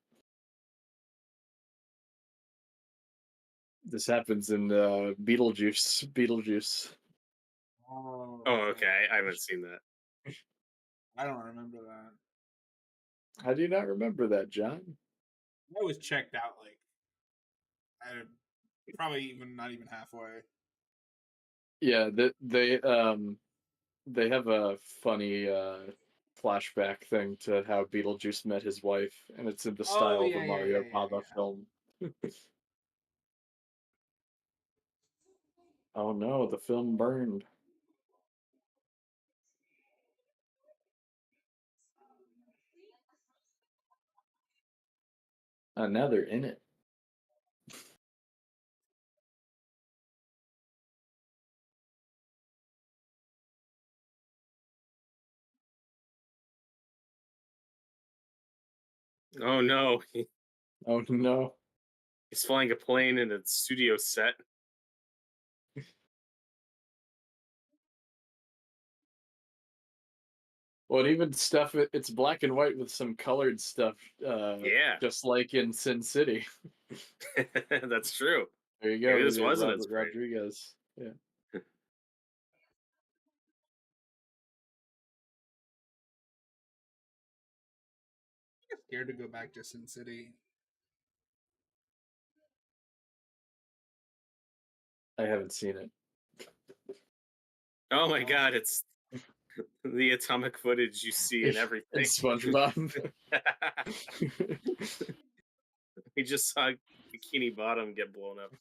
This happens in Beetlejuice. Beetlejuice. Oh, okay. I haven't seen that. I don't remember that. How do you not remember that, John? I was checked out like I probably even not even halfway. Yeah, they have a funny flashback thing to how Beetlejuice met his wife, and it's in the style of yeah, a yeah, Mario yeah, yeah, Bava yeah. film. Oh no, the film burned. Now they're in it. Oh no. Oh no. He's flying a plane in a studio set. Well, even stuff, it's black and white with some colored stuff, Yeah. just like in Sin City. That's true. There you go. Maybe this yeah, was an Robert inspiration. Rodriguez. Yeah. I'm scared to go back to Sin City. I haven't seen it. Oh my god, it's the atomic footage you see in everything. It's SpongeBob. We just saw Bikini Bottom get blown up.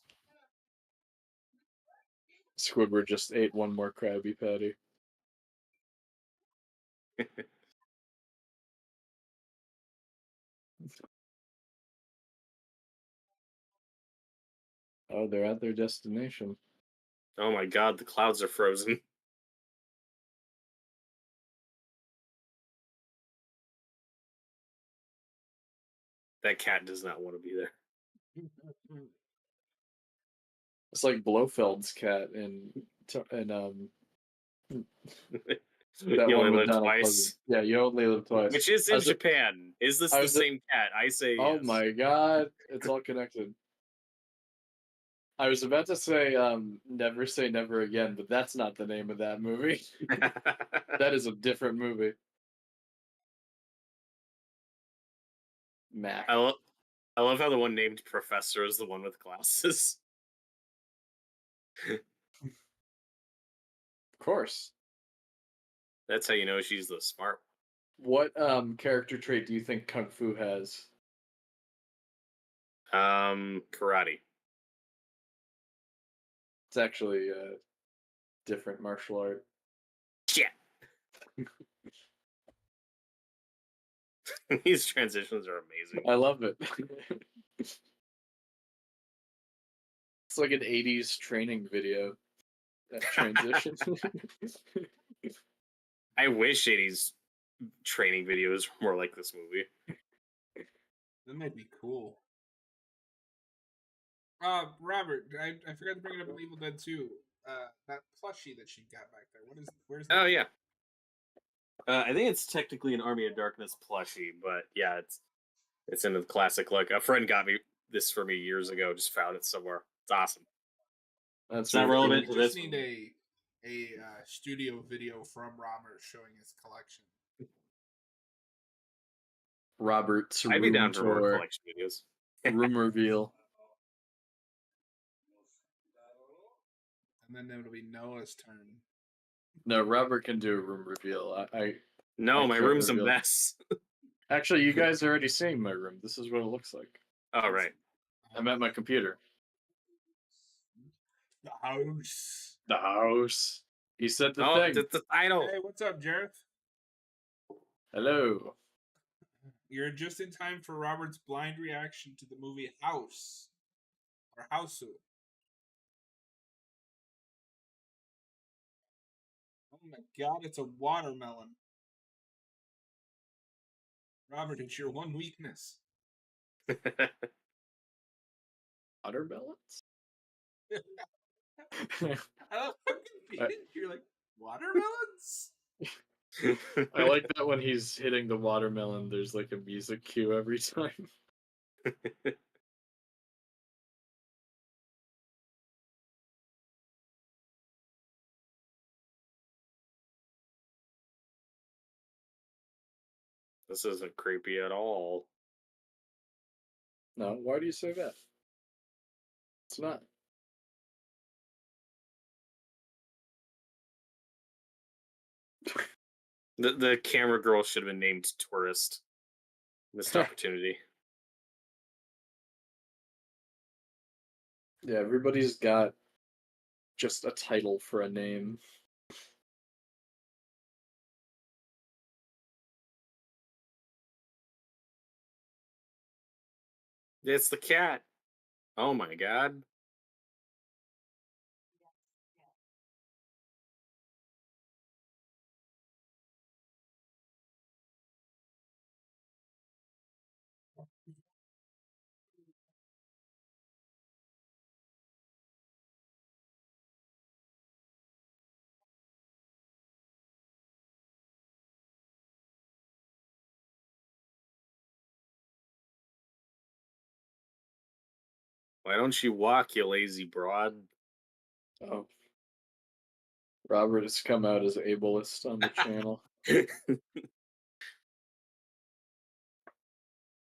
Squidward just ate one more Krabby Patty. Oh, they're at their destination. Oh my god, the clouds are frozen. That cat does not want to be there. It's like Blofeld's cat in that You one only with live Donald twice. Pleasant. Yeah, you only live twice. Which is I in was- Japan. Is this I the was- same cat? I say Oh yes. my god, it's all connected. I was about to say Never Say Never Again, but that's not the name of that movie. That is a different movie. Mac. I love how the one named Professor is the one with glasses. Of course. That's how you know she's the smart What character trait do you think Kung Fu has? one. Karate. It's actually a different martial art. Shit. These transitions are amazing. I love it. It's like an 80s training video. That transition. I wish 80s training videos were more like this movie. That might be cool. Robert, I forgot to bring it up in Evil Dead 2. That plushie that she got back there. Where's that? Oh yeah. I think it's technically an Army of Darkness plushie, but yeah, it's in the classic look. A friend got me this for me years ago. Just found it somewhere. It's awesome. That's It's not really relevant We to just this need movie. a studio video from Robert showing his collection. Robert's I'd be room down for more tour, collection videos. room reveal. And then it'll be Noah's turn. No, Robert can do a room reveal. No, I my can't room's a reveal. mess. Actually, you guys are already seeing my room. This is what it looks like. All right. I'm at my computer. The house. The house. You said the Oh, thing. it's the title. Hey, what's up, Jareth? Hello. You're just in time for Robert's blind reaction to the movie House. Or House. Oh my god, it's a watermelon. Robert, it's your one weakness. Watermelons? I love how confused you're like, watermelons? I like that when he's hitting the watermelon, there's like a music cue every time. This isn't creepy at all. No, why do you say that? It's not. The camera girl should have been named Tourist. Missed opportunity. Yeah, everybody's got just a title for a name. It's the cat. Oh my god. Why don't you walk, you lazy broad? Oh. Robert has come out as ableist on the channel.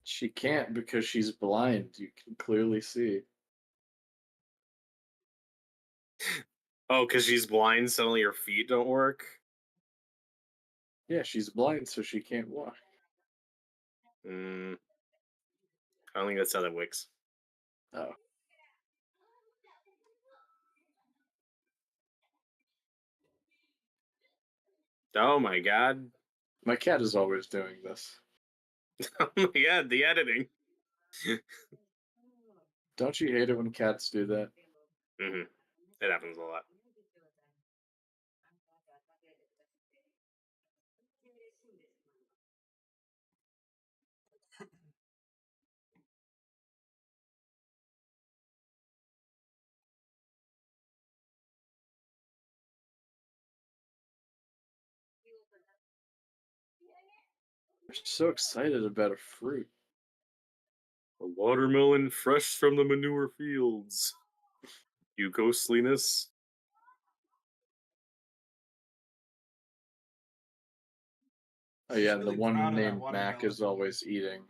She can't because she's blind. You can clearly see. Oh, because she's blind, suddenly her feet don't work? Yeah, she's blind, so she can't walk. I don't think that's how that works. Oh. Oh my god. My cat is always doing this. Oh my god, the editing. Don't you hate it when cats do that? It happens a lot. They're so excited about a fruit. A watermelon fresh from the manure fields. You ghostliness. Oh yeah, She's and the really one proud of that named Mac is watermelon. always eating.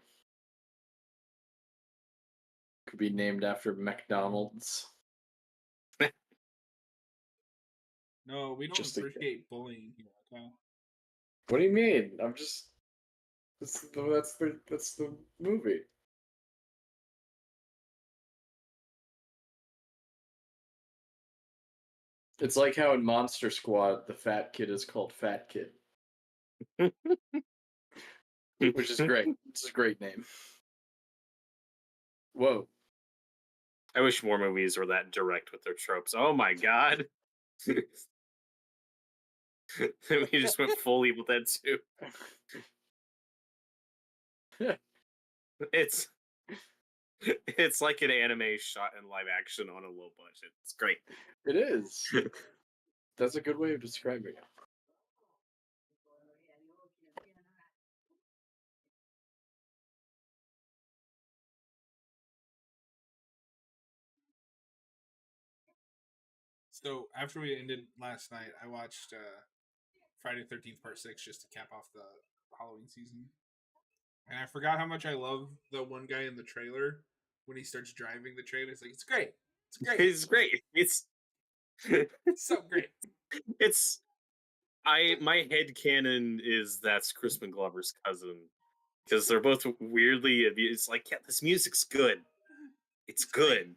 Could be named after McDonald's. No, we don't Just a- appreciate bullying here, okay? What do you mean? I'm just. That's the movie. It's like how in Monster Squad the fat kid is called Fat Kid, which is great. It's a great name. Whoa. I wish more movies were that direct with their tropes. Oh my god. We just went full Evil Dead too. It's It's like an anime shot in live action on a low budget. It's great. It is. That's a good way of describing it. So after we ended last night, I watched Friday the 13th Part 6 just to cap off the Halloween season. And I forgot how much I love the one guy in the trailer when he starts driving the trailer. It's like, it's great. It's great. It's great. It's It's so great. it's my head canon is that's Crispin Glover's cousin because they're both weirdly. It's like, yeah, this music's good. It's good. And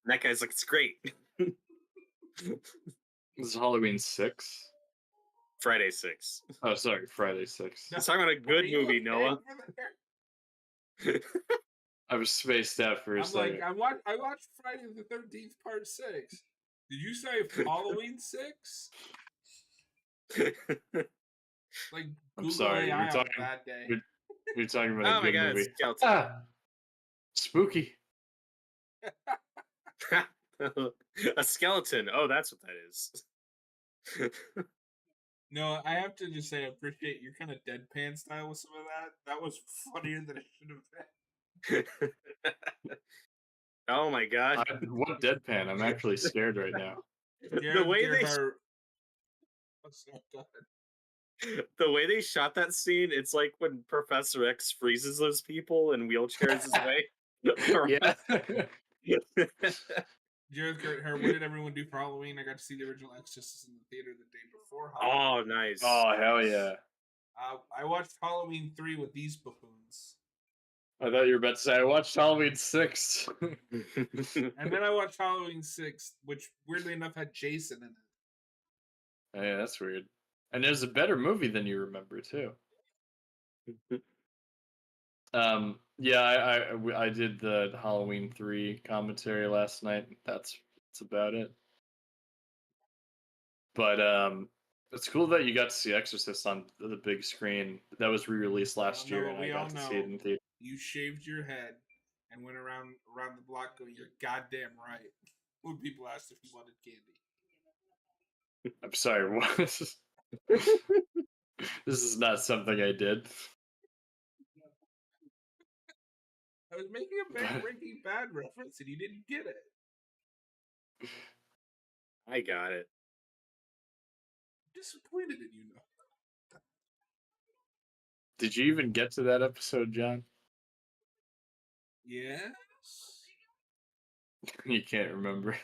that guy's like, it's great. This is Halloween 6. Friday 6. Oh, sorry, Friday 6. He's talking about a good Are you movie, okay Noah. over there? I was spaced out for a I'm second. like, I watched Friday the 13th Part 6. Did you say Halloween 6? Like, I'm Google sorry, AI you're on talking- that day. You're talking about Oh a my good god, movie. it's Skeleton. Ah, spooky. A skeleton. Oh, that's what that is. No, I have to just say, I appreciate your kind of deadpan style with some of that. That was funnier than it should have been. Oh my god. What deadpan? I'm actually scared right now. The way they What's that? Go ahead. the way they shot that scene, it's like when Professor X freezes those people and wheelchairs his way. Yeah. Jared Kurther, what did everyone do for Halloween? I got to see the original Exorcist in the theater the day before Halloween. Oh, nice. Oh, hell yeah. I watched Halloween 3 with these buffoons. I thought you were about to say I watched Halloween 6. And then I watched Halloween 6, which weirdly enough had Jason in it. Yeah, that's weird. And there's a better movie than you remember too. Yeah, I did the Halloween 3 commentary last night. That's about it. But it's cool that you got to see Exorcist on the big screen. That was re-released last year, and I got to see it in theater. You shaved your head and went around the block going, "You're goddamn right," when people asked if you wanted candy. I'm sorry, what? This is not something I did. I was making a Breaking Bad reference and you didn't get it. I got it. Disappointed in you, know. Did you even get to that episode, John? Yes. You can't remember.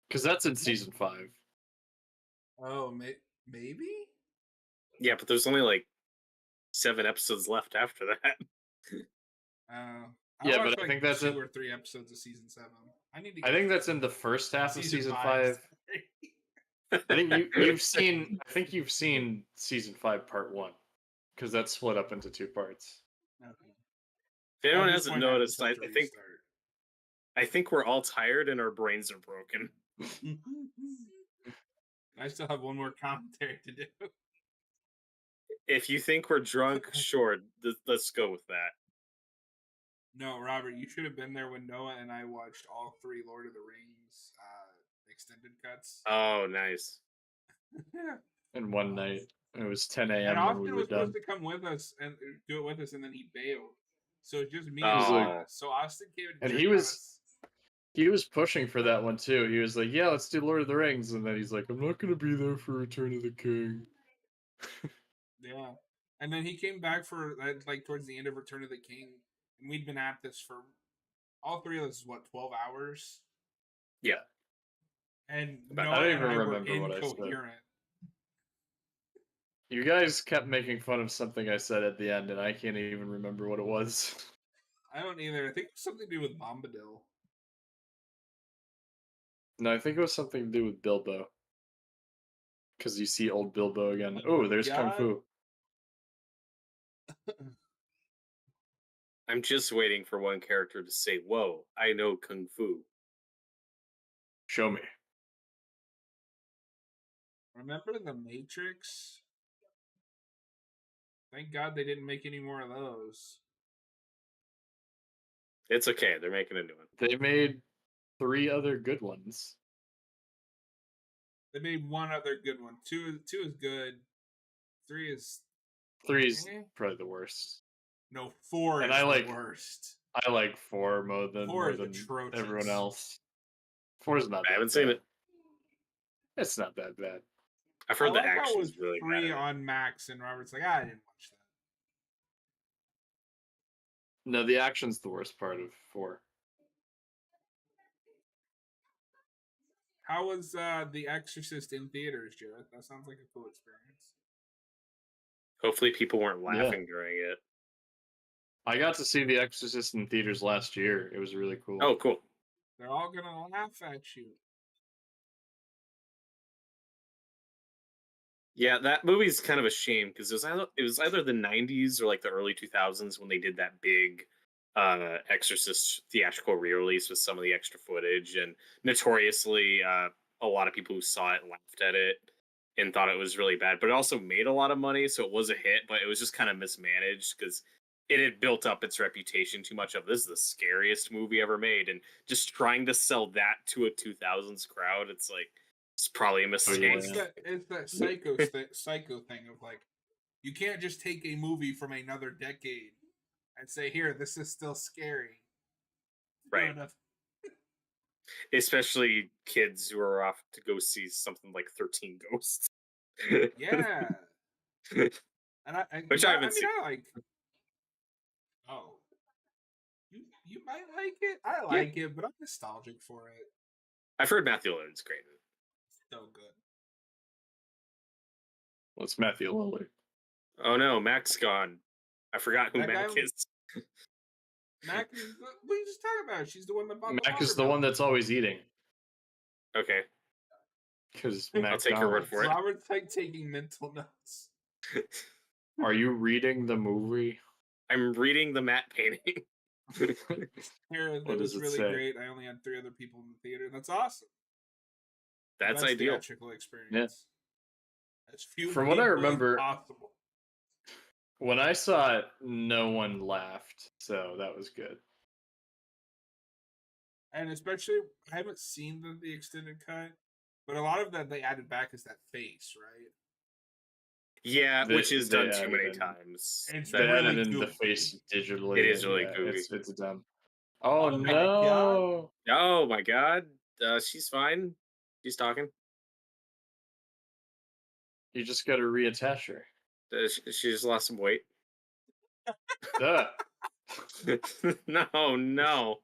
Because that's in season 5. Oh, maybe. Yeah, but there's only like 7 episodes left after that. Yeah, watched, but I think that's 2 or 3 episodes of season 7. I think that's in the first half of season 5. Sorry. I think you've seen season 5 part 1, because that's split up into 2 parts. Okay. If anyone At this hasn't point, I have noticed, to I start to think restart. we're all tired and our brains are broken. I still have one more commentary to do. If you think we're drunk, sure, let's go with that. No, Robert, you should have been there when Noah and I watched all 3 Lord of the Rings extended cuts. Oh, nice. In one night. It was 10 And a.m. when Austin we were was done. supposed to come with us and do it with us, and then he bailed. So it's just me Oh. and Noah. So Austin came And check he on was- us. He was pushing for that one too. He was like, "Yeah, let's do Lord of the Rings," and then he's like, "I'm not gonna be there for Return of the King." Yeah. And then he came back for like towards the end of Return of the King, and we'd been at this for all 3 of us, 12 hours? Yeah. And I Noah don't and even I were remember what I said. incoherent. You guys kept making fun of something I said at the end, and I can't even remember what it was. I don't either. I think it was something to do with Bombadil. No, I think it was something to do with Bilbo. Because you see old Bilbo again. Oh, there's Kung God. Fu. I'm just waiting for one character to say, "Whoa, I know Kung Fu." Show me. Remember The Matrix? Thank God they didn't make any more of those. It's okay. They're making a new one. They made 3 other good ones. They made one other good one. Two is good. 3 is 3 is eh? probably the worst. No, 4 And is I the like- worst. I like 4 more than 4 more is than atrocious. everyone else. 4 is not. I that haven't seen bad. it. It's not that bad. I've I heard the like how it action was is really free bad. in it. on Max, and Robert's like, I didn't watch that. No, the action's the worst part of 4. How was The Exorcist in theaters, Jared? That sounds like a cool experience. Hopefully, people weren't Yeah. laughing during it. I got to see The Exorcist in theaters last year. It was really cool. Oh, cool. They're all gonna laugh at you. Yeah, that movie's kind of a shame because it was either the '90s or like the early 2000s when they did that big Exorcist theatrical re-release with some of the extra footage, and notoriously, a lot of people who saw it laughed at it and thought it was really bad. But it also made a lot of money, so it was a hit. But it was just kind of mismanaged because it had built up its reputation too much of this is the scariest movie ever made, and just trying to sell that to a 2000s crowd, it's like it's probably a mistake. It's that psycho thing of like, you can't just take a movie from another decade and say, here, this is still scary. Right. Enough. Especially kids who are off to go see something like 13 Ghosts. Yeah. And Which I haven't seen. I like. Oh. You might like it. I like it, but I'm nostalgic for it. I've heard Matthew Lillard's great. So good. Well, it's Matthew Lillard. Oh no, Mac's gone. I forgot who That Mac guy- is. Mac is what are you just talking about? She's the one that bought Mac is the watermelon. one that's always eating. Okay, Because I'll take your word for it. Robert's like taking mental notes. Are you reading the movie? I'm reading the matte painting. Here, What it was does it really say? great. I only had 3 other people in the theater. That's awesome. That's Best ideal. Theatrical experience. As few From what I people as remember- possible. When I saw it, no one laughed, so that was good. And especially, I haven't seen the extended cut, but a lot of that they added back is that face, right? Yeah, They- which is they done too many added in- times. It's They That- really added in the goofy. face digitally. It is and really yeah, goofy. It's dumb. Oh, Oh my no! Oh my god, she's fine. She's talking. You just got to reattach her. She just lost some weight. Duh. No, no.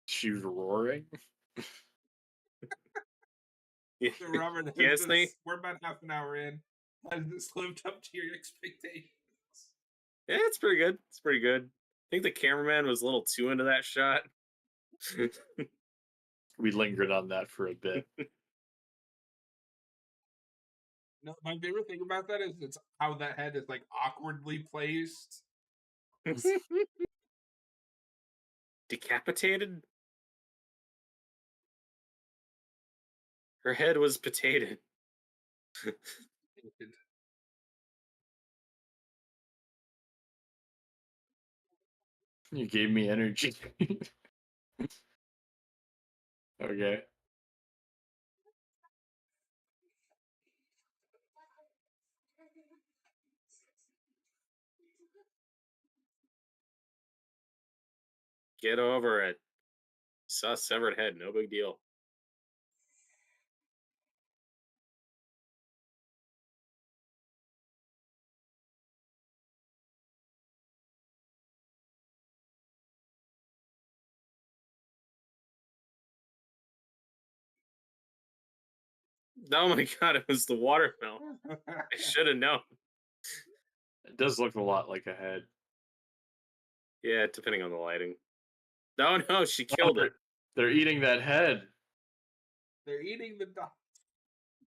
She's roaring. So Robert, has Yes, Nate? we're about half an hour in. Has this lived up to your expectations? Yeah, it's pretty good. It's pretty good. I think the cameraman was a little too into that shot. We lingered on that for a bit. No, my favorite thing about that is it's how that head is like awkwardly placed. Decapitated? Her head was potated. You gave me energy. Okay. Get over it. Saw a severed head, no big deal. Oh my god, it was the watermelon. I should have known. It does look a lot like a head. Yeah, depending on the lighting. No, no, she killed it. They're eating that head. They're eating the dog.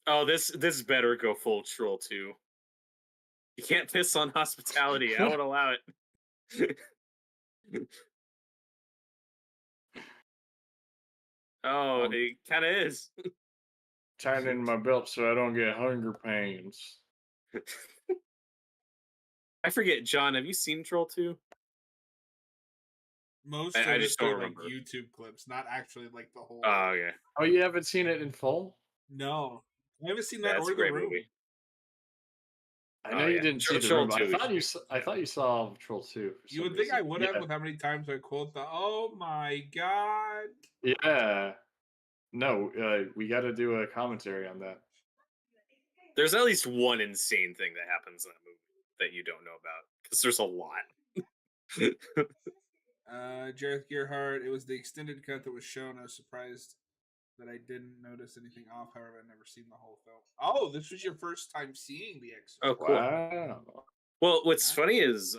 Oh, this better go full troll too. You can't piss on hospitality. I won't allow it. Oh, it kind of is. Tighten in my belt so I don't get hunger pains. I forget, John. Have you seen Troll 2? Most I of it just through don't like remember. YouTube clips, not actually like the whole. Oh yeah, Oh, you haven't seen it in full? No, I haven't seen that that's or a The great Room. movie. I Oh, know you yeah. didn't see the Troll room. 2 I thought you saw Troll 2 for You some would think I reason. would have with how many times I quote the "Oh my god." Yeah. No, we got to do a commentary on that. There's at least one insane thing that happens in that movie that you don't know about because there's a lot. Jareth Gearhart. It was the extended cut that was shown. I was surprised that I didn't notice anything off. However, I've never seen the whole film. Oh, this was your first time seeing The Exorcist. Oh, cool. Wow. Well, what's Nice. funny is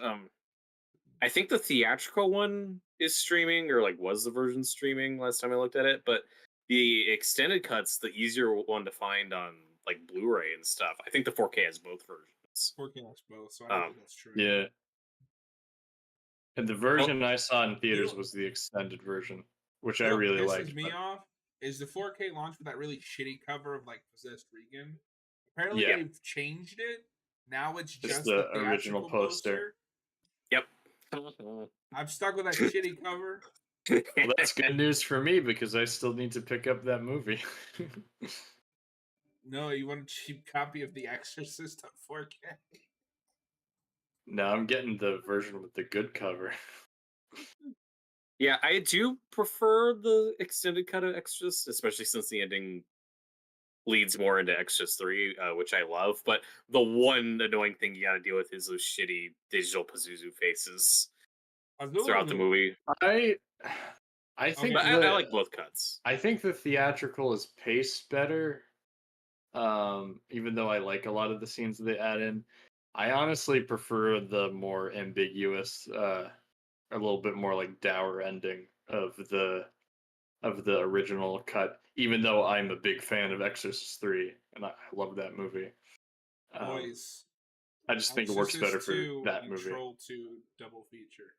I think the theatrical one is streaming, or like was the version streaming last time I looked at it, but the extended cut's the easier one to find on like Blu-ray and stuff. I think the 4K has both versions. 4K has both, so I don't think that's true. Yeah. And the Oh, version I saw in theaters was the extended version, which I What really pisses liked. me but- off is the 4K launched with that really shitty cover of like Possessed Regan. Apparently, Yeah. they've changed it. Now it's Just just the the original theatrical poster. Yep. I'm stuck with that shitty cover. Well, that's good news for me because I still need to pick up that movie. No, you want a cheap copy of The Exorcist on 4K? No, I'm getting the version with the good cover. Yeah, I do prefer the extended cut of Exorcist, especially since the ending leads more into Exorcist 3, which I love. But the one annoying thing you got to deal with is those shitty digital Pazuzu faces throughout the movie. I think But the, I like both cuts. I think the theatrical is paced better. Even though I like a lot of the scenes they add in, I honestly prefer the more ambiguous, a little bit more like dour ending of the original cut. Even though I'm a big fan of Exorcist 3 and I love that movie, Boys, I just think it works Exorcist better for 2 that and movie. Troll 2 double feature.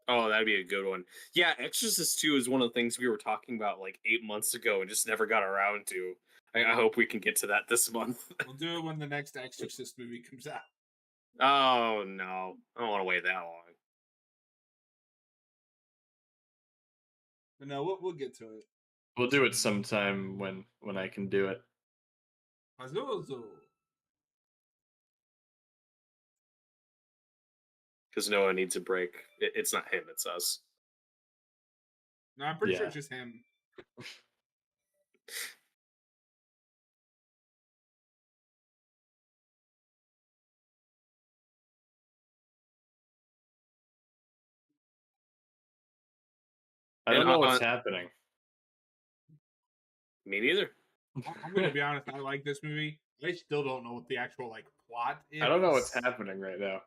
Oh, that'd be a good one. Yeah, Exorcist 2 is one of the things we were talking about like 8 months ago and just never got around to. I hope we can get to that this month. We'll do it when the next Exorcist movie comes out. Oh no, I don't want to wait that long. But no, we'll get to it. We'll do it sometime when I can do it. Pazuzu. Because Noah needs a break. It's not him, it's us. No, I'm pretty sure Yeah. it's just him. I don't And know what's happening. Me neither. I'm gonna be honest. I like this movie. I still don't know what the actual like plot is. I don't know what's happening right now.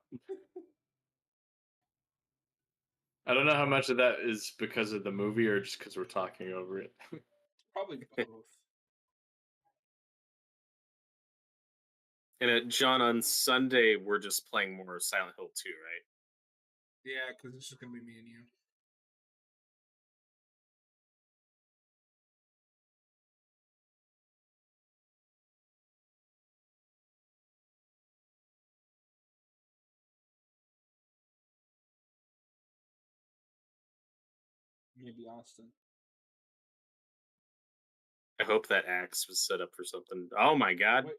I don't know how much of that is because of the movie or just because we're talking over it. Probably both. And John, on Sunday, we're just playing more Silent Hill 2, right? Yeah, because it's just gonna be me and you. Maybe Austin. I hope that axe was set up for something. Oh my god. Wait.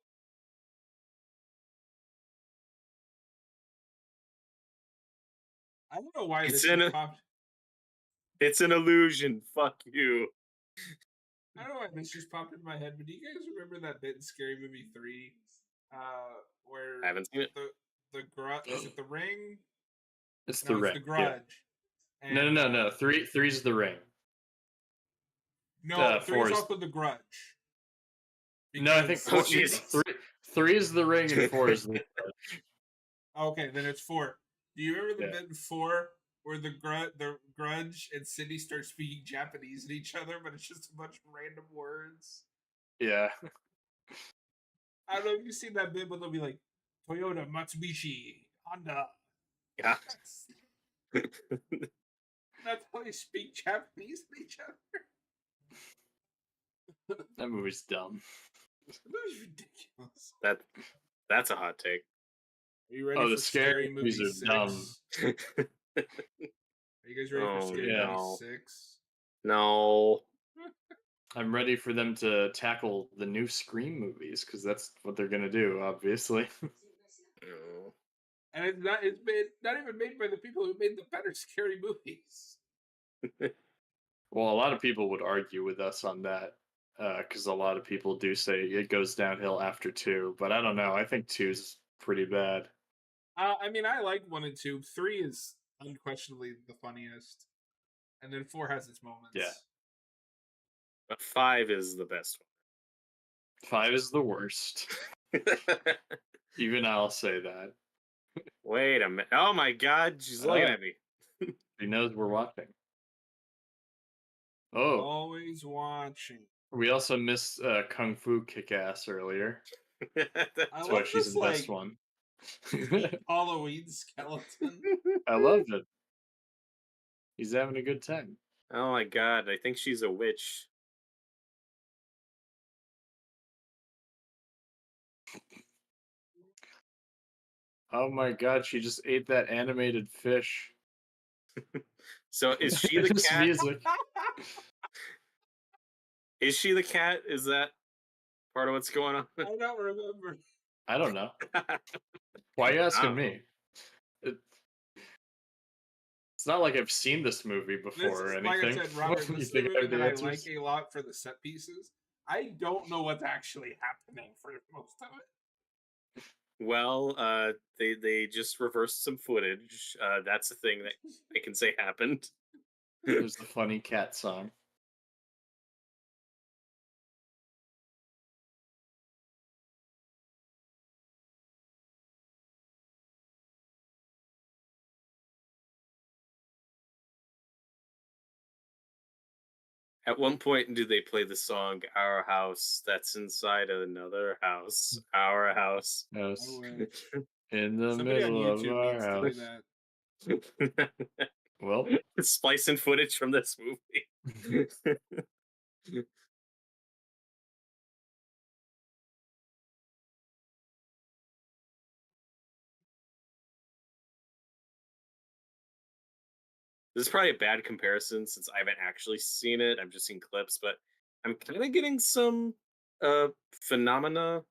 I don't know why It's this in just a- popped. It's an illusion. Fuck you. I don't know why this just popped into my head, but do you guys remember that bit in Scary Movie 3? Where I haven't seen it. the grudge is it the ring? It's No, the it's ring. the grudge. Yeah. No. Three's the ring. No, four three's is- also the grudge. No, I think Because- Oh, Jesus. three is the ring and 4 is the. Okay, then it's 4. Do you remember the Yeah. bit in 4 where the grudge and Cindy start speaking Japanese at each other, but it's just a bunch of random words? Yeah. I don't know if you've seen that bit, but they'll be like Toyota, Mitsubishi, Honda. Yeah. That's how they speak Japanese at each other. That movie's dumb. That was ridiculous. That's a hot take. Are you ready Oh, for the scary Movie movies 6? are dumb. Are you guys ready for Oh, Scary yeah. Movie no. 6? No. I'm ready for them to tackle the new Scream movies because that's what they're gonna do, obviously. No. And it's not even made by the people who made the better scary movies. Well, a lot of people would argue with us on that because a lot of people do say it goes downhill after 2, but I don't know. I think 2's pretty bad. I mean, I like 1 and 2. 3 is unquestionably the funniest, and then 4 has its moments. Yeah. But 5 is the best 5 is the worst. one. Even I'll say that. Wait a minute. Oh my god, she's looking Oh. at me. He knows we're watching. Oh, Always watching. we also missed Kung Fu Kick-Ass earlier. I That's why love she's this the best like one. Halloween skeleton. I love it. He's having a good time. Oh my god, I think she's a witch. Oh my god, she just ate that animated fish. So is she the This cat? music. Is she the cat? Is that part of what's going on? I don't remember. I don't know. Why are you asking Oh. me? It's not like I've seen this movie This before or is, like I anything. said, Robert, You this is a think I movie have the that I answers? like a lot for the set pieces. I don't know what's actually happening for most of it. Well, they just reversed some footage. That's a thing that I can say happened. There's the funny cat song. At one point, do they play the song "Our House That's Inside Another House"? Our house. Yes. I wish. In the Somebody on middle of YouTube our needs to do house. that. Well, Splicing footage from this movie. This is probably a bad comparison since I haven't actually seen it. I've just seen clips, but I'm kind of getting some phenomena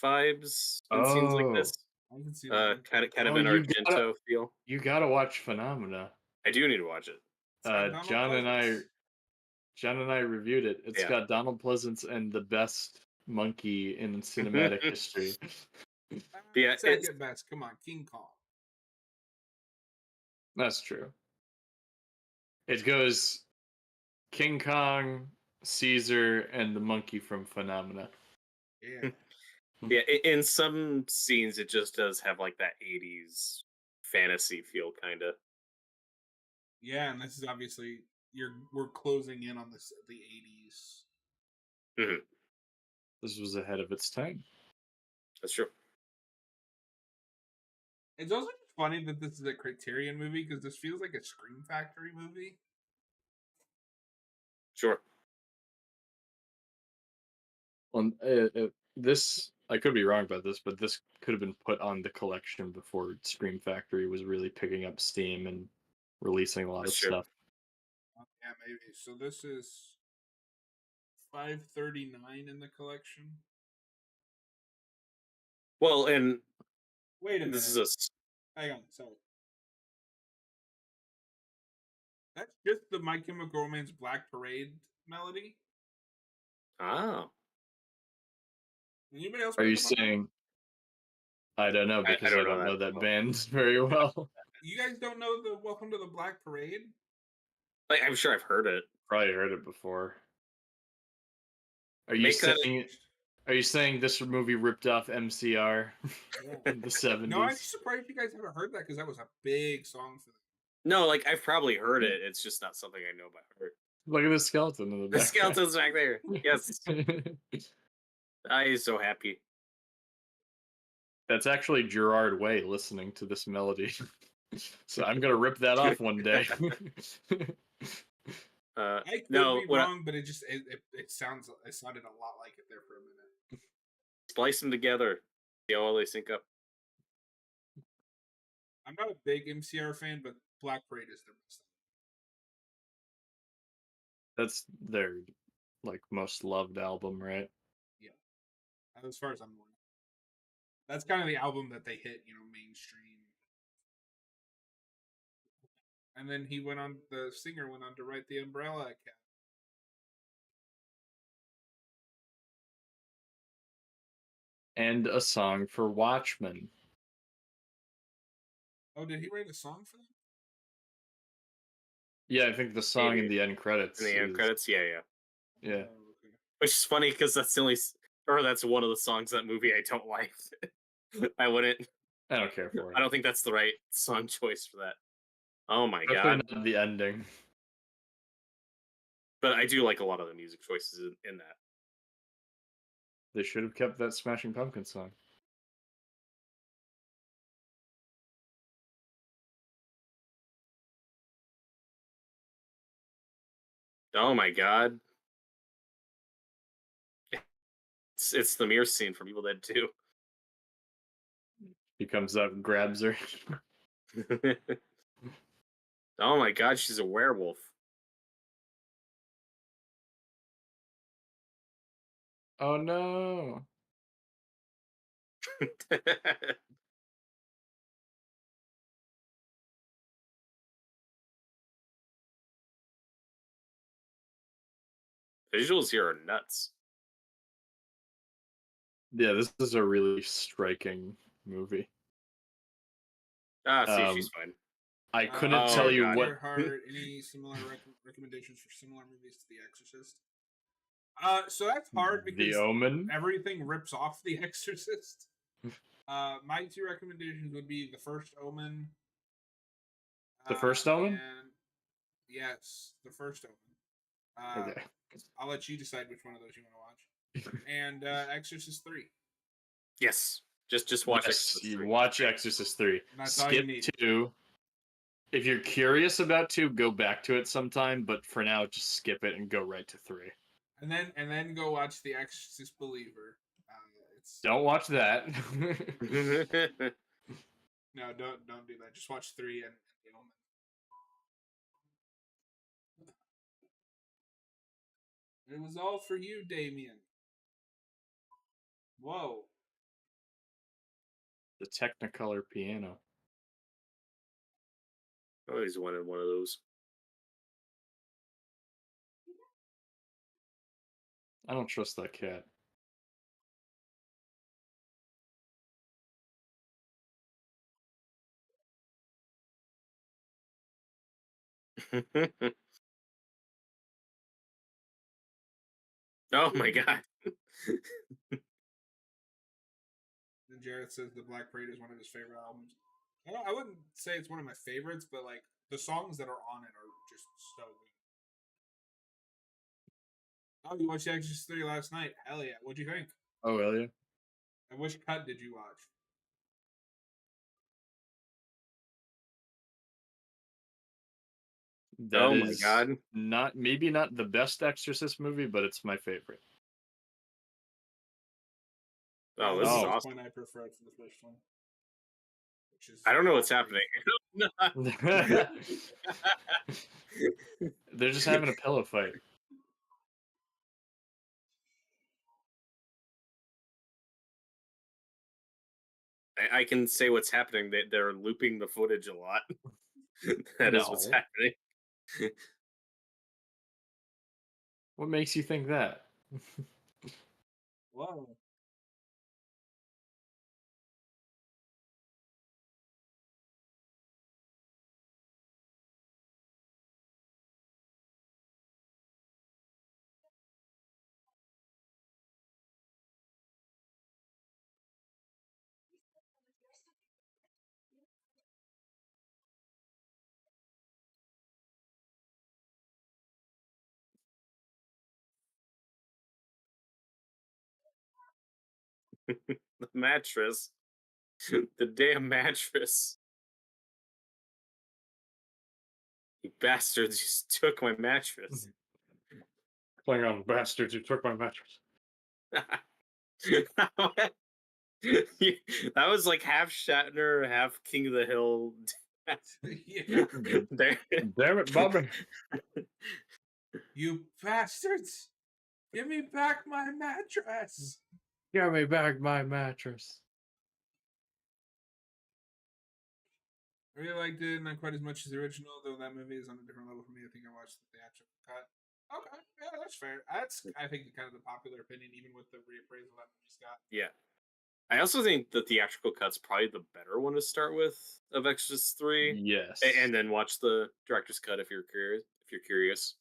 vibes in scenes like this. I can see that. Kind of Oh, an you Argento gotta- feel. you gotta watch Phenomena. I do need to watch it. It's got Donald John and I reviewed it. It's Yeah. got Donald Pleasance and the best monkey in cinematic history. Yeah, Second it's- best. Come on, King Kong. That's true. It goes King Kong, Caesar, and the monkey from Phenomena. Yeah. Yeah, in some scenes it just does have like that 80s fantasy feel kind of. Yeah, and this is obviously we're closing in on this the 80s. This was ahead of its time. That's true. It's also just funny that this is a Criterion movie because this feels like a Scream Factory movie. Sure. Well, this I could be wrong about this, but this could have been put on the collection before Scream Factory was really picking up steam and releasing a lot That's of true. stuff. Yeah, maybe. So this is 539 in the collection. Well, and Wait a minute. this is Hang on, sorry. That's just the My Chemical Romance Black Parade melody. oh, Anybody else? Are pick you up on that? saying? I don't know I because I don't don't know know that that well. band very well. You guys don't know the Welcome to the Black Parade? like I'm sure I've heard it. Probably heard it before. Are you Make that- saying? Are you saying this movie ripped off MCR in the 70s? No, I'm surprised you guys haven't heard that because that was a big song for them. No, like I've probably heard it. It's just not something I know by heart. Look at the skeleton in the The back. skeleton's back there. Yes, I'm so happy. That's actually Gerard Way listening to this melody. So I'm gonna rip that off one day. I could No, be what I- wrong, but it sounded a lot like it there for a minute. Splice them together. See how they sync up. I'm not a big MCR fan, but Black Parade is their best. That's their like most loved album, right? As far as I'm aware. That's kind of the album that they hit, mainstream. And then the singer went on to write the Umbrella Academy. And a song for Watchmen. Oh, did he write a song for them? Yeah, I think the song in Maybe. the end credits. In the end credits, yeah. Yeah. Oh, okay. Which is funny because that's the only, or that's one of the songs of that movie I don't like. I wouldn't. I don't care for it. I don't think that's the right song choice for that. Oh my Especially god! not the ending. But I do like a lot of the music choices in that. They should have kept that Smashing Pumpkins song. Oh my god! It's the mirror scene from Evil Dead 2. He comes up and grabs her. Oh my god, she's a werewolf. Oh no. Visuals here are nuts. Yeah, this is a really striking movie. Ah, see, she's fine. I couldn't Oh, tell you God. what. Heart, any similar recommendations for similar movies to The Exorcist? So that's hard because The Omen. everything rips off The Exorcist. My two recommendations would be The First Omen. The First Omen? And yes, The First Omen. Okay. I'll let you decide which one of those you want to watch. And Exorcist 3. Yes, just watch Yes, Exorcist you 3. watch Exorcist 3. That's all you Skip need. 2. If you're curious about 2, go back to it sometime. But for now, just skip it and go right to 3. And then go watch The Exorcist Believer. Don't watch that. No, don't do that. Just watch 3 and The Omen. It was all for you, Damien. Whoa. The Technicolor piano. I always wanted one of those. I don't trust that cat. Oh my god. And Jarrett says the Black Parade is one of his favorite albums. I wouldn't say it's one of my favorites, but like the songs that are on it are just so good. Oh, you watched Exorcist 3 last night? Hell yeah! What'd you think? Oh, will you? And which cut did you watch? That Oh my is god. maybe not the best Exorcist movie, but it's my favorite. Oh, this is Oh. awesome. One I preferred for the first one. Which is I don't know what's happening. They're just having a pillow fight. I can say what's happening. They're looping the footage a lot. That is what's No. happening. What makes you think that? Whoa. The mattress. The damn mattress. You bastards just took my mattress. Playing on bastards who took my mattress. That was like half Shatner, half King of the Hill. Yeah. There. Damn it, Bobby. You bastards! Give me back my mattress! Give me back my mattress. I really liked it, not quite as much as the original, though that movie is on a different level for me. I think I watched the theatrical cut. Okay, yeah, that's fair. That's, I think, kind of the popular opinion, even with the reappraisal that movie's got. Yeah. I also think the theatrical cut's probably the better one to start with of Exorcist 3. Yes. And then watch the director's cut if you're curious.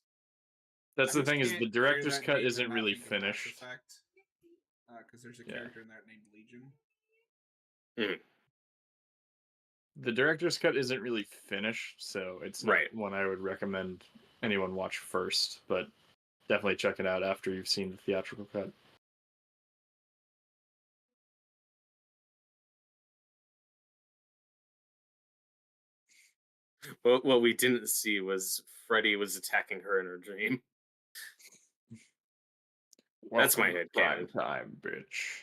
That's I the just thing is can't the hear director's that cut name isn't and not really think of Mass finished. Effect, because there's a Yeah. character in there named Legion. The director's cut isn't really finished, so it's not Right. one I would recommend anyone watch first, but definitely check it out after you've seen the theatrical cut. What we didn't see was Freddy was attacking her in her dream. That's my Welcome to headcanon. prime time, bitch.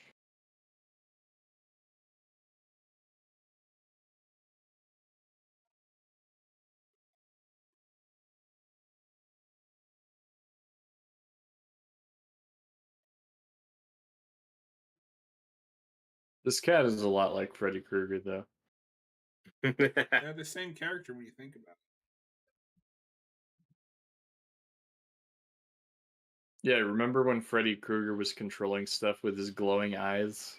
This cat is a lot like Freddy Krueger, though. They're the same character when you think about it. Yeah, remember when Freddy Krueger was controlling stuff with his glowing eyes?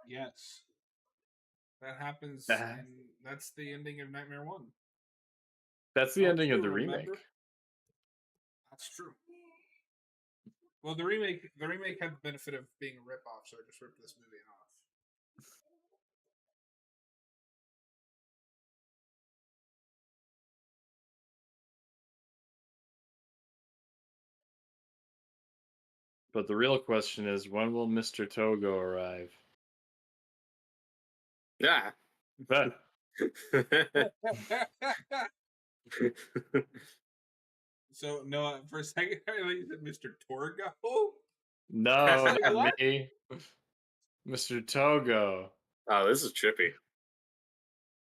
Yes. That happens, Ah. and that's the ending of Nightmare 1. That's the Don't ending of you the remember? remake. That's true. Well, the remake had the benefit of being a ripoff, so I just ripped this movie off. But the real question is, when will Mr. Togo arrive? Yeah. But So no, for a second I thought you said Mr. Torgo. no, Like, not what? me. Mr. Togo. Oh, this is trippy.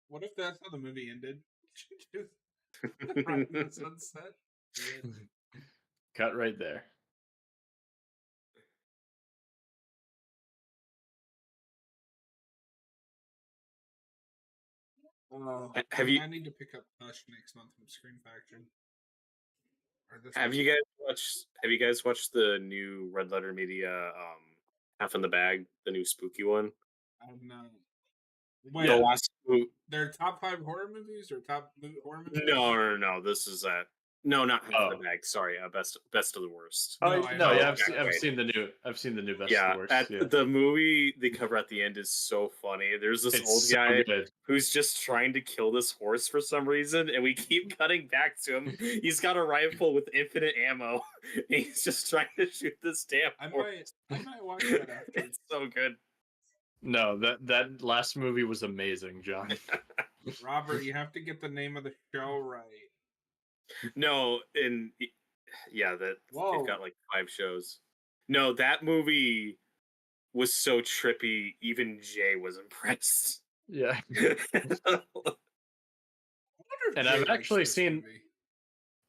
What if that's how the movie ended? Just right in the sunset. Yeah. Cut right there. Have you I need to pick up Hush next month from Screen Factory. Or this have month. you guys watched the new Red Letter Media Half in the Bag, the new spooky one? I have not. The Wait, last their top 5 horror movies or top horror movies? No. This is no, not Half in Oh. the Bag. Sorry, best of the worst. Oh No, I no, know. yeah, Okay, I've wait. seen the new Best Yeah, of the Worst. at Yeah. the movie, the cover at the end is so funny. There's this It's old so guy good. who's just trying to kill this horse for some reason, and we keep cutting back to him. He's got a rifle with infinite ammo, and he's just trying to shoot this damn horse. I might watch that after. It's so good. No, that last movie was amazing, John. Robert, you have to get the name of the show right. No, and yeah, that Whoa. they've got like 5 shows. No, that movie was so trippy. Even Jay was impressed. Yeah. I wonder if And Jay I've likes actually this seen- movie.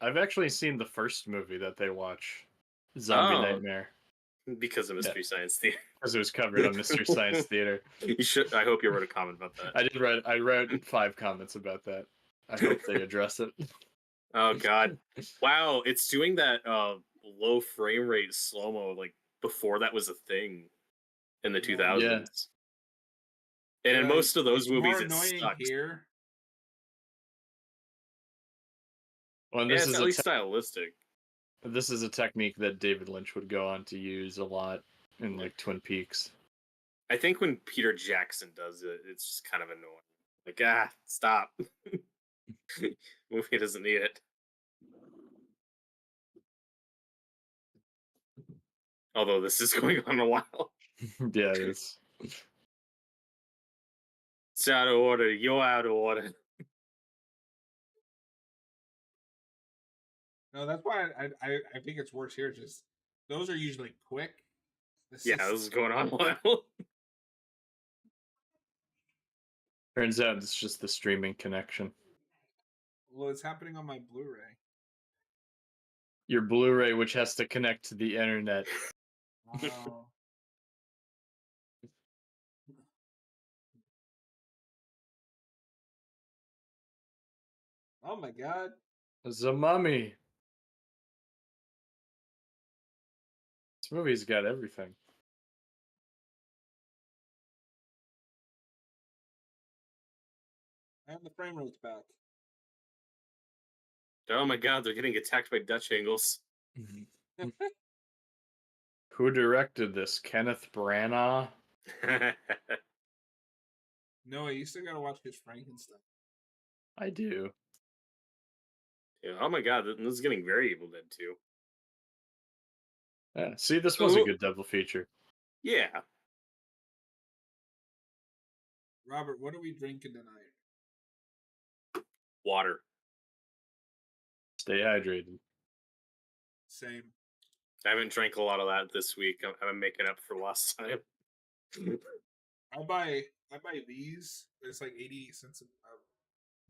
I've actually seen the first movie that they watch, Zombie Oh. Nightmare, Because of Mystery Science Theater. because it was covered on Mystery Science Theater. You should. I hope you wrote a comment about that. I wrote 5 comments about that. I hope they address it. Oh God! Wow, it's doing that low frame rate slow mo like before that was a thing in the Yeah. 2000s. Yeah. And in Like, most of those it's movies, more it annoying sucks. here. Well, and Yeah, this it's is at a least stylistic. this is a technique that David Lynch would go on to use a lot in like Twin Peaks. I think when Peter Jackson does it, it's just kind of annoying. Like, stop. Movie doesn't need it. Although this is going on a while. Yeah, it is. It's out of order. You're out of order. No, that's why I think it's worse here. Just those are usually quick. Yeah, this is going on a while. Turns out it's just the streaming connection. Well, it's happening on my Blu-ray. Your Blu-ray, which has to connect to the internet. Wow. Oh my god. The Mummy. This movie's got everything. And the frame rate's back. Oh my god, they're getting attacked by Dutch angles. Who directed this? Kenneth Branagh? No, you still gotta watch his Frankenstein. I do. Yeah, oh my god, this is getting very Evil Dead too. Yeah, see, this was a Ooh. good double feature. Yeah. Robert, what are we drinking tonight? Water. Stay hydrated. Same. I haven't drank a lot of that this week. I'm making up for lost time. I buy these. It's like 80 cents a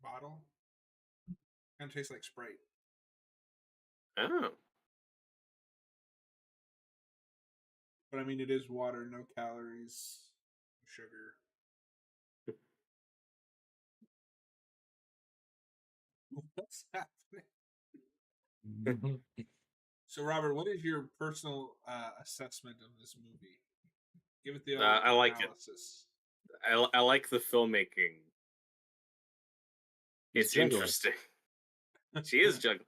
bottle. Kind of tastes like Sprite. Oh. But I mean, it is water, no calories, no sugar. What's happening? So, Robert, what is your personal assessment of this movie? Give it the old I like it. analysis. I like the filmmaking. He's It's juggling. interesting. She is juggling.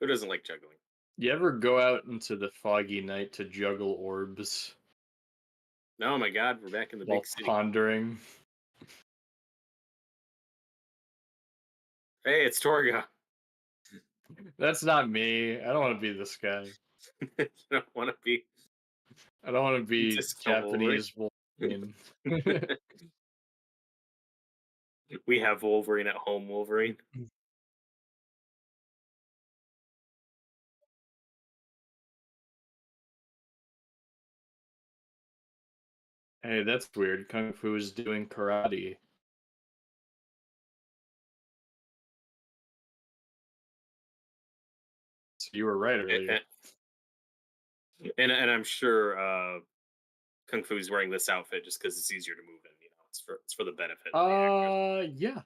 Who doesn't like juggling? You ever go out into the foggy night to juggle orbs Oh my god, we're back in the while big city. pondering? Hey, it's Torga. That's not me. I don't want to be this guy. You don't want to be. I don't want to be Just a Wolverine. Japanese Wolverine. We have Wolverine at home, Wolverine. Hey, that's weird. Kung Fu is doing karate. So you were right earlier. And I'm sure Kung Fu's wearing this outfit just because it's easier to move in. You know, it's for the benefit. Of the actors. Yeah.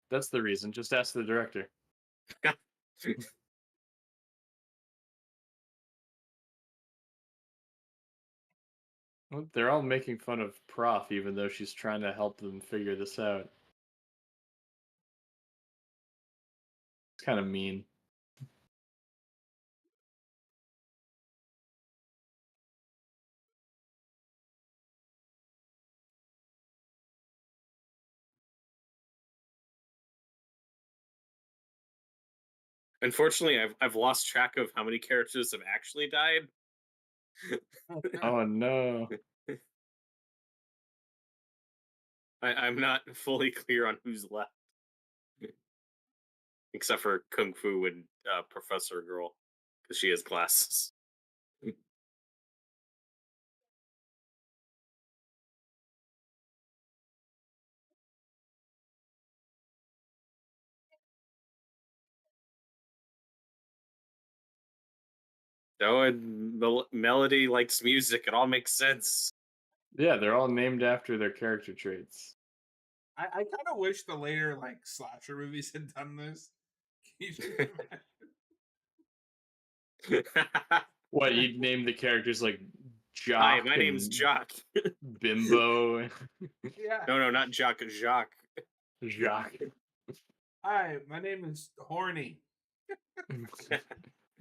That's the reason. Just ask the director. Well, they're all making fun of Prof, even though she's trying to help them figure this out. It's kind of mean. Unfortunately, I've lost track of how many characters have actually died. Oh no. I'm not fully clear on who's left, except for Kung Fu and Professor Girl, because she has glasses. Oh, and Melody likes music. It all makes sense. Yeah, they're all named after their character traits. I kind of wish the later like slasher movies had done this. Can you just imagine? What, you'd name the characters like Jock? Hi, my name's and Jock. Bimbo. Yeah. No, not Jock. Jacques. Jock. Hi, my name is Horny.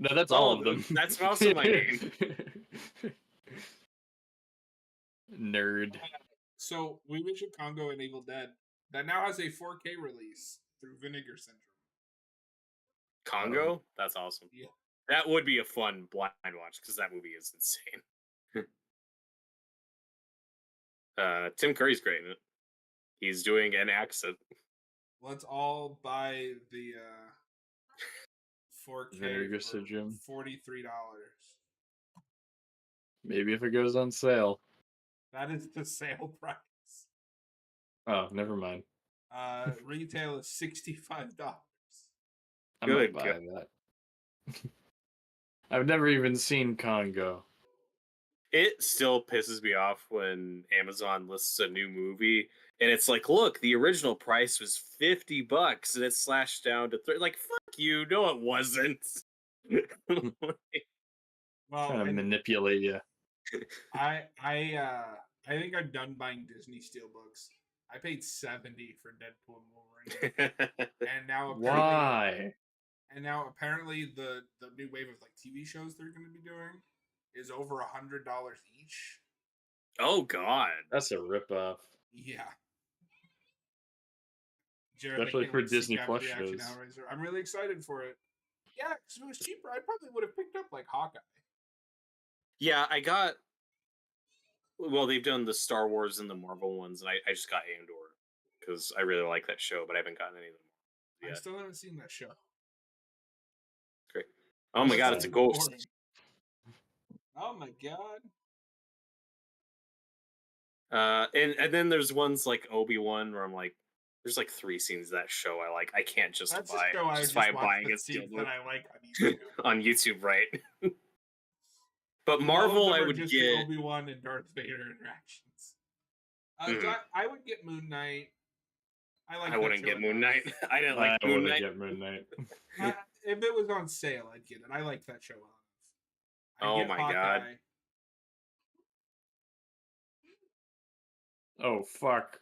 No, that's all of them. That's also my name. Nerd. So we mentioned Congo and Evil Dead. That now has a 4K release through Vinegar Syndrome. Congo? That's awesome. Yeah. That would be a fun blind watch because that movie is insane. Tim Curry's great in it. He's doing an accent. Let's all buy the 4K Vinegar for Syndrome. $43. Maybe if it goes on sale. That is the sale price. Oh, never mind. Retail is $65. I Good might buy that. I've never even seen Congo. It still pisses me off when Amazon lists a new movie and it's like, look, the original price was $50 and it's slashed down to 30. Like, fuck you. No, it wasn't. Well, Trying to and manipulate you. I think I'm done buying Disney Steelbooks. I paid $70 for Deadpool and Wolverine, and now apparently, Why? and now apparently the new wave of like TV shows they're going to be doing is over $100 each. Oh God. That's a ripoff. Yeah. Jared, I Especially can't for wait to see Disney Captain Plus Reaction shows. Hellraiser. I'm really excited for it. Yeah, because if it was cheaper, I probably would have picked up like Hawkeye. Yeah, I got. Well, they've done the Star Wars and the Marvel ones, and I just got Andor because I really like that show, but I haven't gotten any of them I yet. still haven't seen that show. Great. Oh my That God, it's a sounds ghost. boring. Oh my God. And then there's ones like Obi-Wan where I'm like, there's like 3 scenes of that show I like. I can't That's justify a show I just justify watch buying the it scenes that I like on YouTube. on YouTube, right? But All of Marvel, them I are would just get. the Obi-Wan and Darth Vader interactions. Mhm. I would get Moon Knight. I wouldn't get Moon Knight. I didn't I like Moon wouldn't Knight. get Moon Knight. If it was on sale, I'd get it. I like that show a lot. Oh my God. Oh fuck!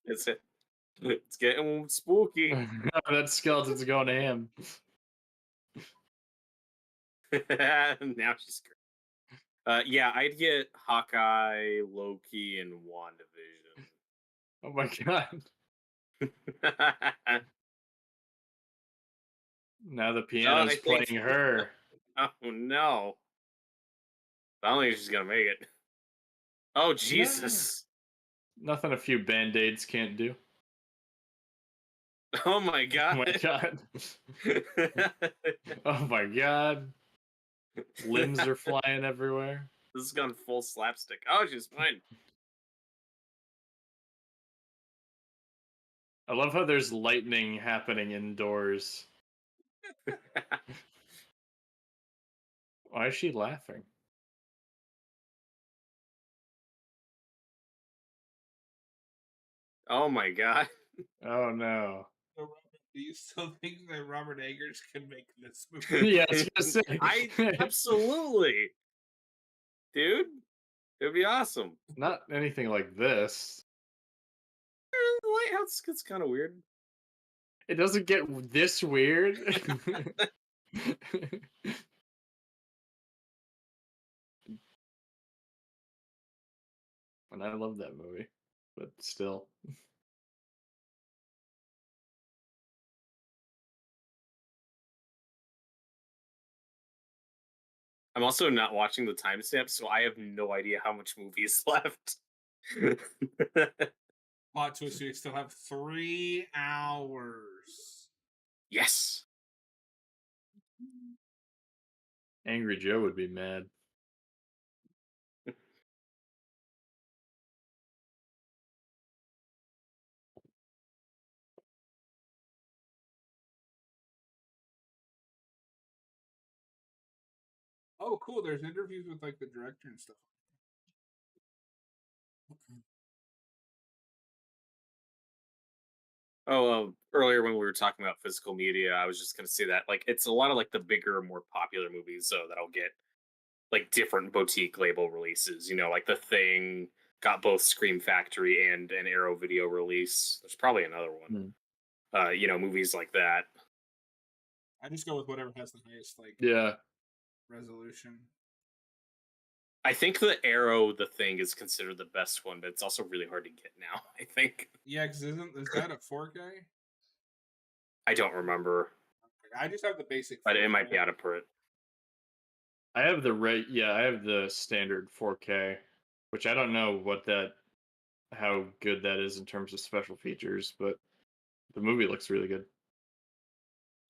It's getting spooky. That skeleton's going to him. Now she's great. Yeah, I'd get Hawkeye, Loki, and WandaVision. Oh my god! Now the piano's I think- playing her. Oh no! I don't think she's gonna make it. Oh Jesus! Nothing a few band-aids can't do. Oh my Oh God! my god! Oh my god! Limbs are flying everywhere. This has gone full slapstick. Oh, she's fine. I love how there's lightning happening indoors. Why is she laughing? Oh my God! Oh no. So, Robert, do you still think that Robert Eggers can make this movie? Yeah, I was gonna say. I absolutely, dude. It'd be awesome. Not anything like this. The lighthouse gets kind of weird. It doesn't get this weird. And I love that movie, but still. I'm also not watching the timestamp, so I have no idea how much movie is left. Plot twist: we still have 3 hours. Yes. Angry Joe would be mad. Oh, cool! There's interviews with like the director and stuff. Oh, earlier when we were talking about physical media, I was just gonna say that like it's a lot of like the bigger, more popular movies, so that'll get like different boutique label releases. You know, like The Thing got both Scream Factory and an Arrow Video release. There's probably another one. You know, movies like that. I just go with whatever has the highest like Yeah. resolution. I think the Arrow, The Thing, is considered the best one, but it's also really hard to get now. I think. Yeah, because is that a 4K? I don't remember, I just have the basic. but it 4K. might be out of print. I have I have the standard 4K, which I don't know how good that is in terms of special features, but the movie looks really good.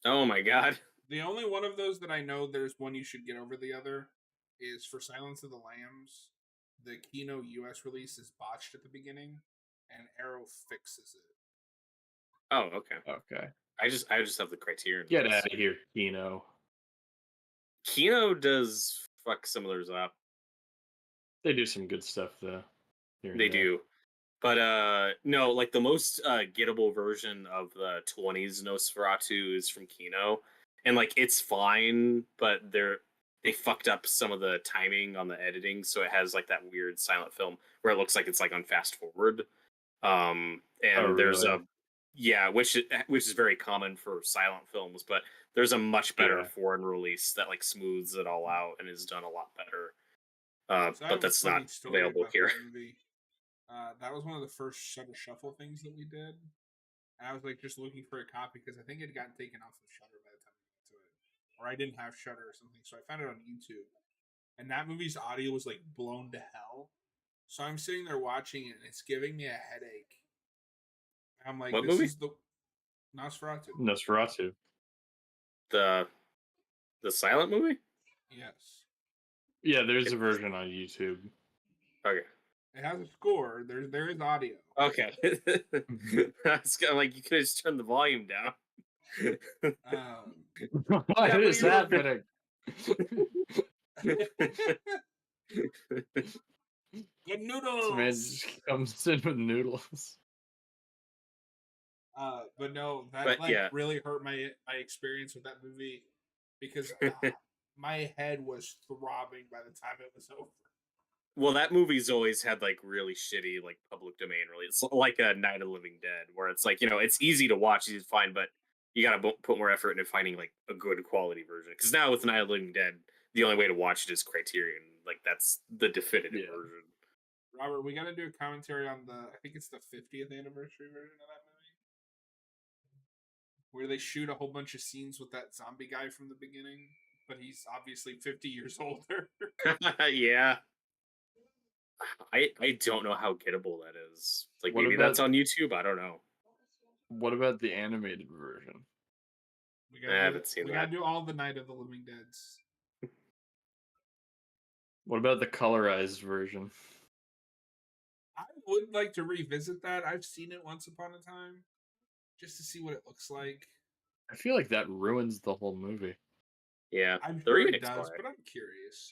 Oh my God. The only one of those that I know there's one you should get over the other is for Silence of the Lambs. the Kino US release is botched at the beginning, and Arrow fixes it. Oh, okay. Okay. I just have the Criterion. Get ones. out of here, Kino. Kino does fuck some of theirs up. They do some good stuff though. here and They there. do. But no, like the most gettable version of the 20s Nosferatu is from Kino. And like it's fine, but they fucked up some of the timing on the editing, so it has like that weird silent film where it looks like it's like on fast forward. And Oh, there's really? a yeah, which is very common for silent films, but there's a much better Yeah. foreign release that like smooths it all out and is done a lot better. So I But have a that's funny not story available about here. that movie. That was one of the first Shutter Shuffle things that we did, and I was like just looking for a copy because I think it had gotten taken off of Shutter by the time we got to it, or I didn't have Shutter or something. So I found it on YouTube, and that movie's audio was like blown to hell. So I'm sitting there watching it, and it's giving me a headache. I'm like, What this movie? is the Nosferatu. Nosferatu. The silent movie? Yes, Yeah, there's a version on YouTube. Okay. it has a score. There is audio. Okay. It's kind of like you could have just turned the volume down. What but is you- happening? Good This noodles. man just comes in with noodles. But no, that But, like yeah. really hurt my experience with that movie because my head was throbbing by the time it was over. Well, that movie's always had like really shitty like public domain release, like a Night of the Living Dead, where it's like it's easy to watch, easy to find, but you got to put more effort into finding like a good quality version. Because now with Night of the Living Dead, the only way to watch it is Criterion. Like that's the definitive Yeah. version. Robert, we got to do a commentary on I think it's the 50th anniversary version of that movie, where they shoot a whole bunch of scenes with that zombie guy from the beginning, but he's obviously 50 years older. Yeah. I don't know how gettable that is. Like What maybe about- that's on YouTube. I don't know. What about the animated version? We I haven't seen we that. gotta do all the Night of the Living Deads. What about the colorized version? I would like to revisit that. I've seen it once upon a time, just to see what it looks like. I feel like that ruins the whole movie. Yeah. I'm The sure it remake's does, fine. but I'm curious.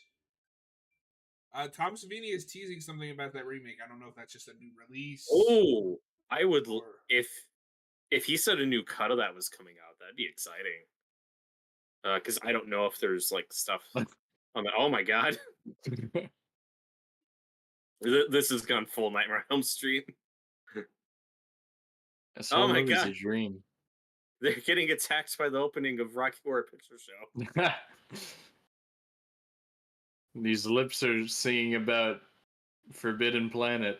Tom Savini is teasing something about that remake. I don't know if that's just a new release. Oh, I would or- if he said a new cut of that was coming out, that'd be exciting. Because I don't know if there's like stuff on that. Oh my god, this has gone full Nightmare on Elm Street. This whole my movie's God. a dream. They're getting attacked by the opening of Rocky Horror Picture Show. These lips are singing about Forbidden Planet.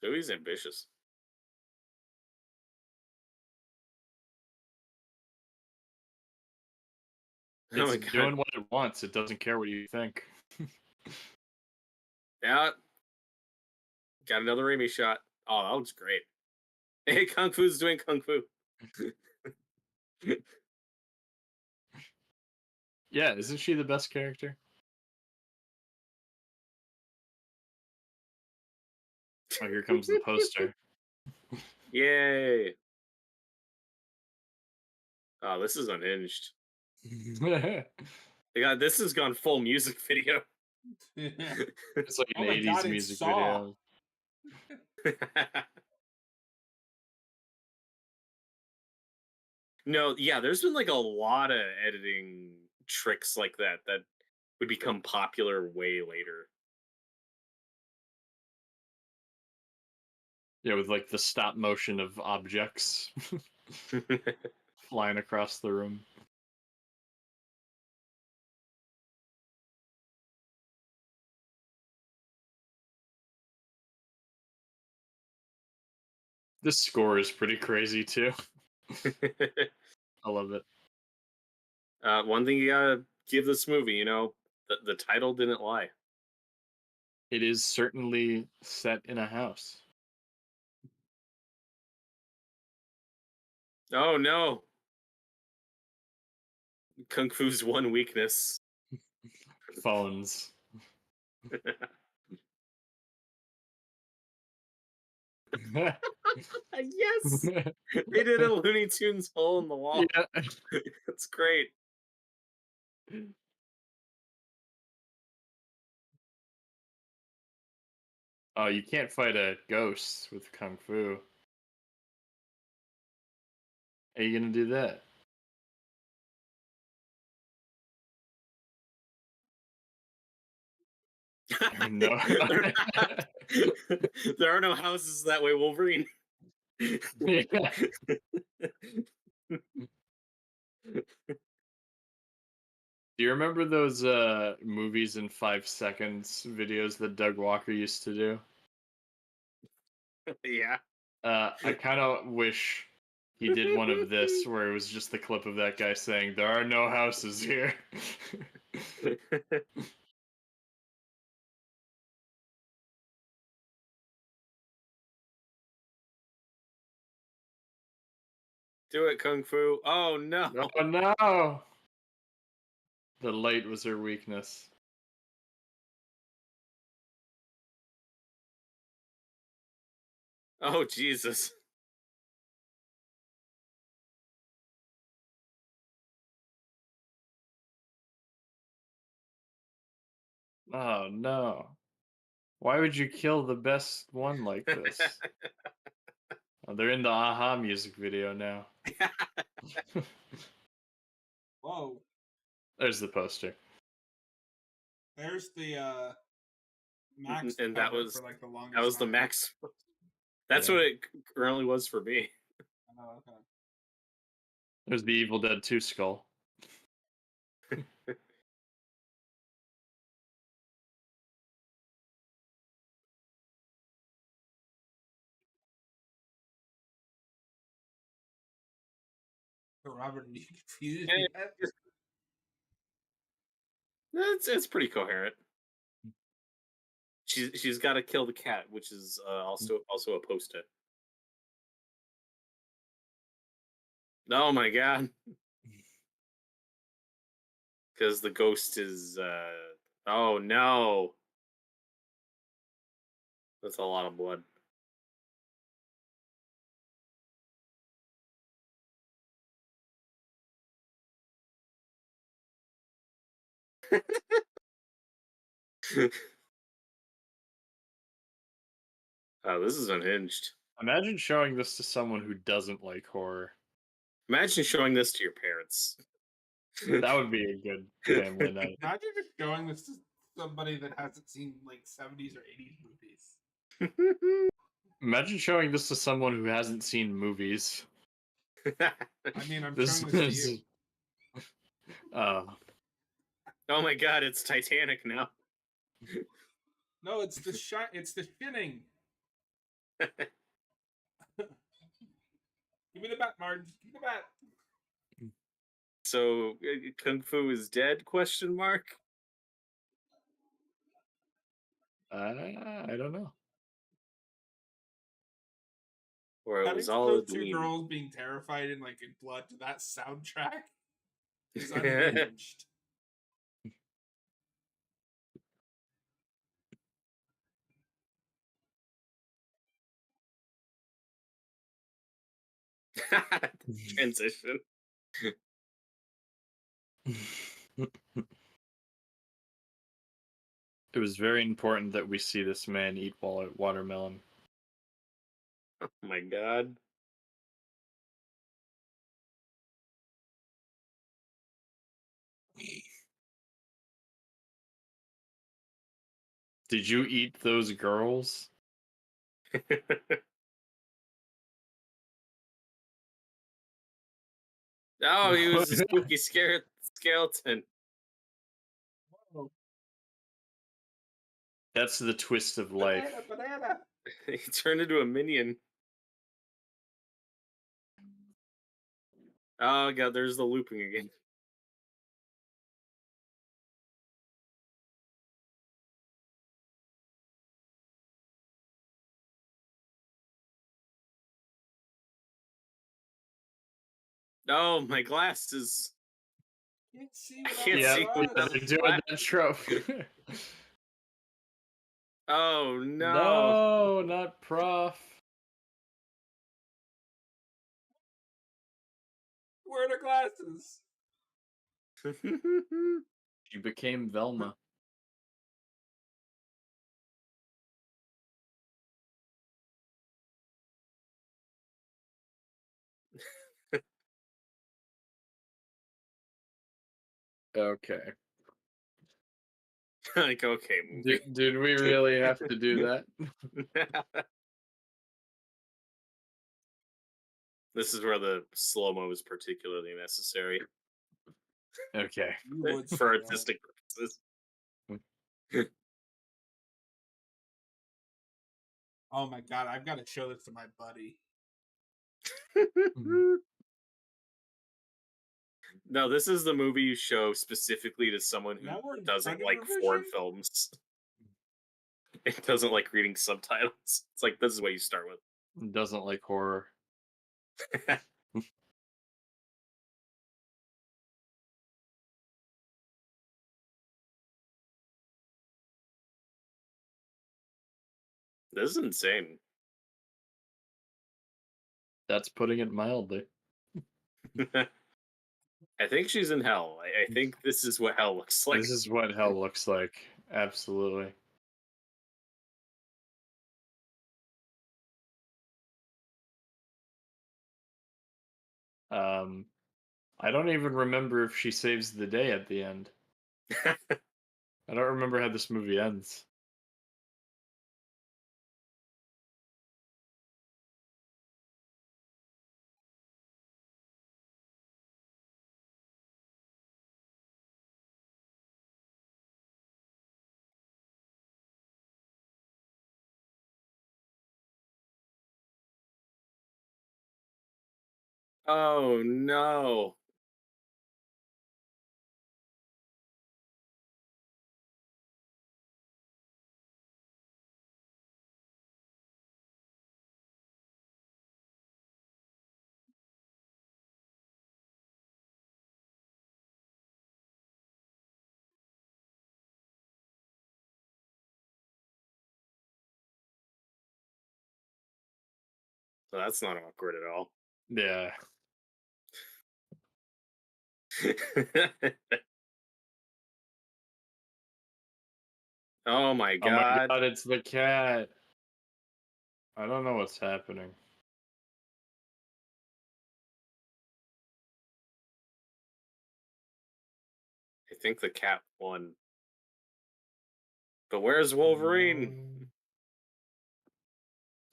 So he's ambitious. Oh my It's god. doing what it wants. It doesn't care what you think. Yeah. Got another Raimi shot. Oh, that looks great. Hey, Kung Fu's doing Kung Fu. Yeah, isn't she the best character? Oh, here comes the poster. Yay. Oh, this is unhinged. God, this has gone full music video. It's like an Oh my 80s God, it's music Saw. video. No, yeah, there's been like a lot of editing tricks like that that would become popular way later. Yeah, with like the stop motion of objects flying across the room. This score is pretty crazy too. I love it. One thing you gotta give this movie, the title didn't lie. It is certainly set in a house. Oh no. Kung Fu's one weakness. Phones. Yes, they did a Looney Tunes hole in the wall. Yeah. That's great. Oh, you can't fight a ghost with Kung Fu. How are you gonna do that? No. There are no houses that way, Wolverine. Yeah. Do you remember those movies in 5 seconds videos that Doug Walker used to do? Yeah. I kind of wish he did one of this where it was just the clip of that guy saying, "There are no houses here." Do it, Kung Fu. Oh no. Oh no! The light was her weakness. Oh Jesus. Oh no. Why would you kill the best one like this? Oh, they're in the Aha music video now. Whoa. There's the poster. There's the Max And that cover was for like the longest that was the time. Max. That's Yeah. what it currently was for me. Oh, okay. There's the Evil Dead 2 skull. So Robert, are you confused? Eh, yet? it's pretty coherent. She's got to kill the cat, which is also a post-it. Oh my god! Because the ghost is. Oh no! That's a lot of blood. Oh, this is unhinged. Imagine showing this to someone who doesn't like horror. Imagine showing this to your parents. That would be a good family night. Imagine just showing this to somebody that hasn't seen like 70s or 80s movies. Imagine showing this to someone who hasn't seen movies. I mean, I'm This showing this is. to you. Oh. Oh my god, it's Titanic now. No, it's the It's the Shinning. Give me the bat, Marge. Give me the bat. So Kung Fu is dead? Question mark. I don't know. Or it Cutting was to all a those two dream. girls being terrified and like in blood to that soundtrack is unhinged. Transition. It was very important that we see this man eat watermelon. Oh my god. Did you eat those girls? Oh, he was a spooky skeleton. That's the twist of life. Banana. He turned into a minion. Oh god, there's the looping again. Oh, my glasses. Can't see I without can't the Yeah, see without glasses. they're doing that trope. Oh no. No, not Prof. Where are the glasses? She became Velma. Okay. Like, okay, movie. Did we really have to do that? This is where the slow-mo is particularly necessary Okay. You would say for that. artistic purposes. Oh my god, I've got to show this to my buddy. No, this is the movie you show specifically to someone who Now we're in doesn't Predator like foreign vision? films. It doesn't like reading subtitles. It's like, this is what you start with. Doesn't like horror. This is insane. That's putting it mildly. I think she's in hell. I think this is what hell looks like. This is what hell looks like. Absolutely. I don't even remember if she saves the day at the end. I don't remember how this movie ends. Oh no. So that's not awkward at all. Yeah. Oh my Oh my god. god, it's the cat. I don't know what's happening. I think the cat won. But where's Wolverine?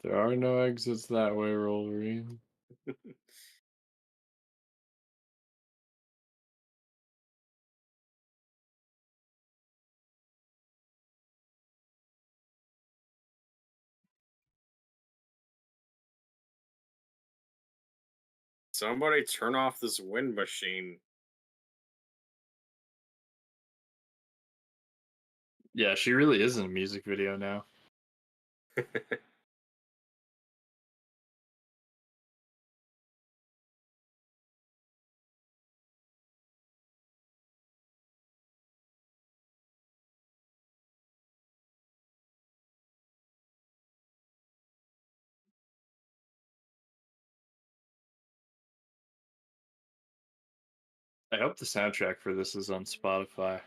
There are no exits that way, Wolverine. Somebody turn off this wind machine. Yeah, she really is in a music video now. I hope the soundtrack for this is on Spotify.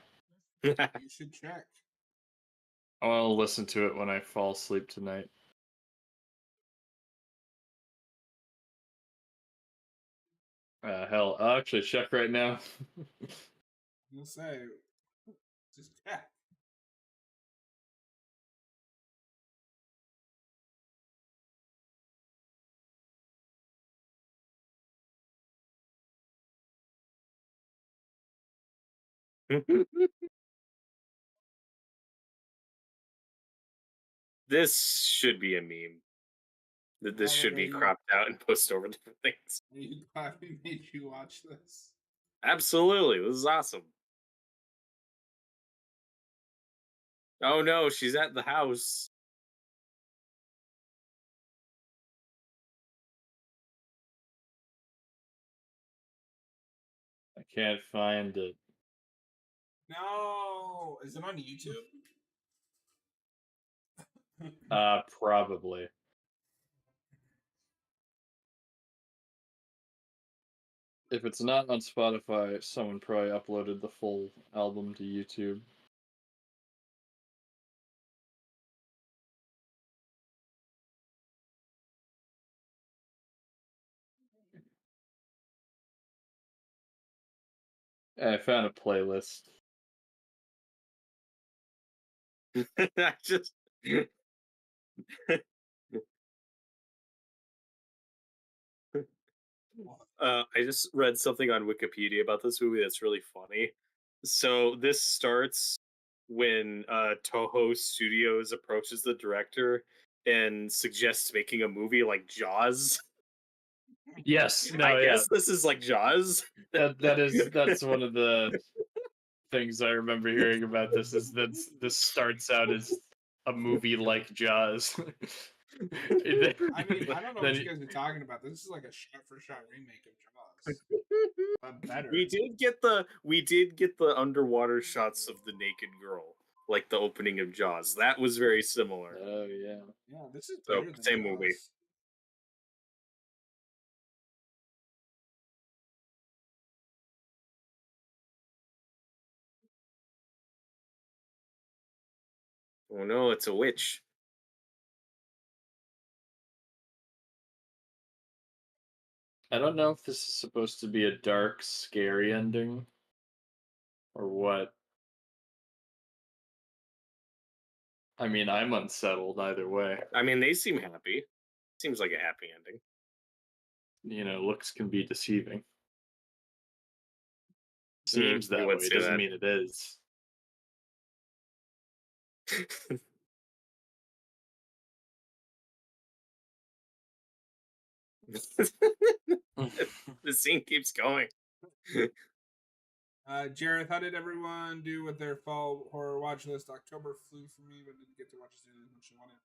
You should check. I want to listen to it when I fall asleep tonight. Hell, I'll actually check right now. You'll say, just check. This should be a meme. This should be Probably- cropped out and posted over different things. You probably made you watch this. Absolutely. This is awesome. Oh no, she's at the house. can't find it. No, is it on YouTube? Probably. If it's not on Spotify, someone probably uploaded the full album to YouTube. I found a playlist. I just I just read something on Wikipedia about this movie that's really funny. So this starts when Toho Studios approaches the director and suggests making a movie like Jaws. Yes, no, I yeah. guess this is like Jaws. That's one of the things I remember hearing about this is that this starts out as a movie like Jaws. I mean, I don't know what you guys are talking about. This is like a shot-for-shot remake of Jaws, but better. We did get the underwater shots of the naked girl, like the opening of Jaws. That was very similar. Oh yeah. Yeah, this is So, better than same Jaws. movie. Oh no, it's a witch. I don't know if this is supposed to be a dark, scary ending or what. I mean, I'm unsettled either way. I mean, they seem happy. Seems like a happy ending. You know, looks can be deceiving. Seems you that would way. say Doesn't that. mean it is. The scene keeps going. Jareth, how did everyone do with their fall horror watch list? October flew for me, but didn't get to watch as much as I wanted.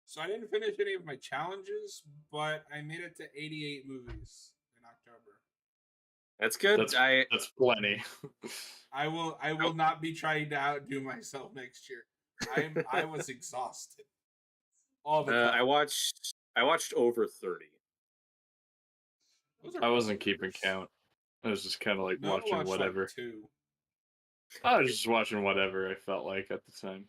So I didn't finish any of my challenges, but I made it to 88 movies in October. That's good. That's plenty. I will not be trying to outdo myself next year. I was exhausted. All the time. I watched over 30. I wasn't keeping count. I was just kind of like No, watching whatever. Like 2. I was just watching whatever I felt like at the time.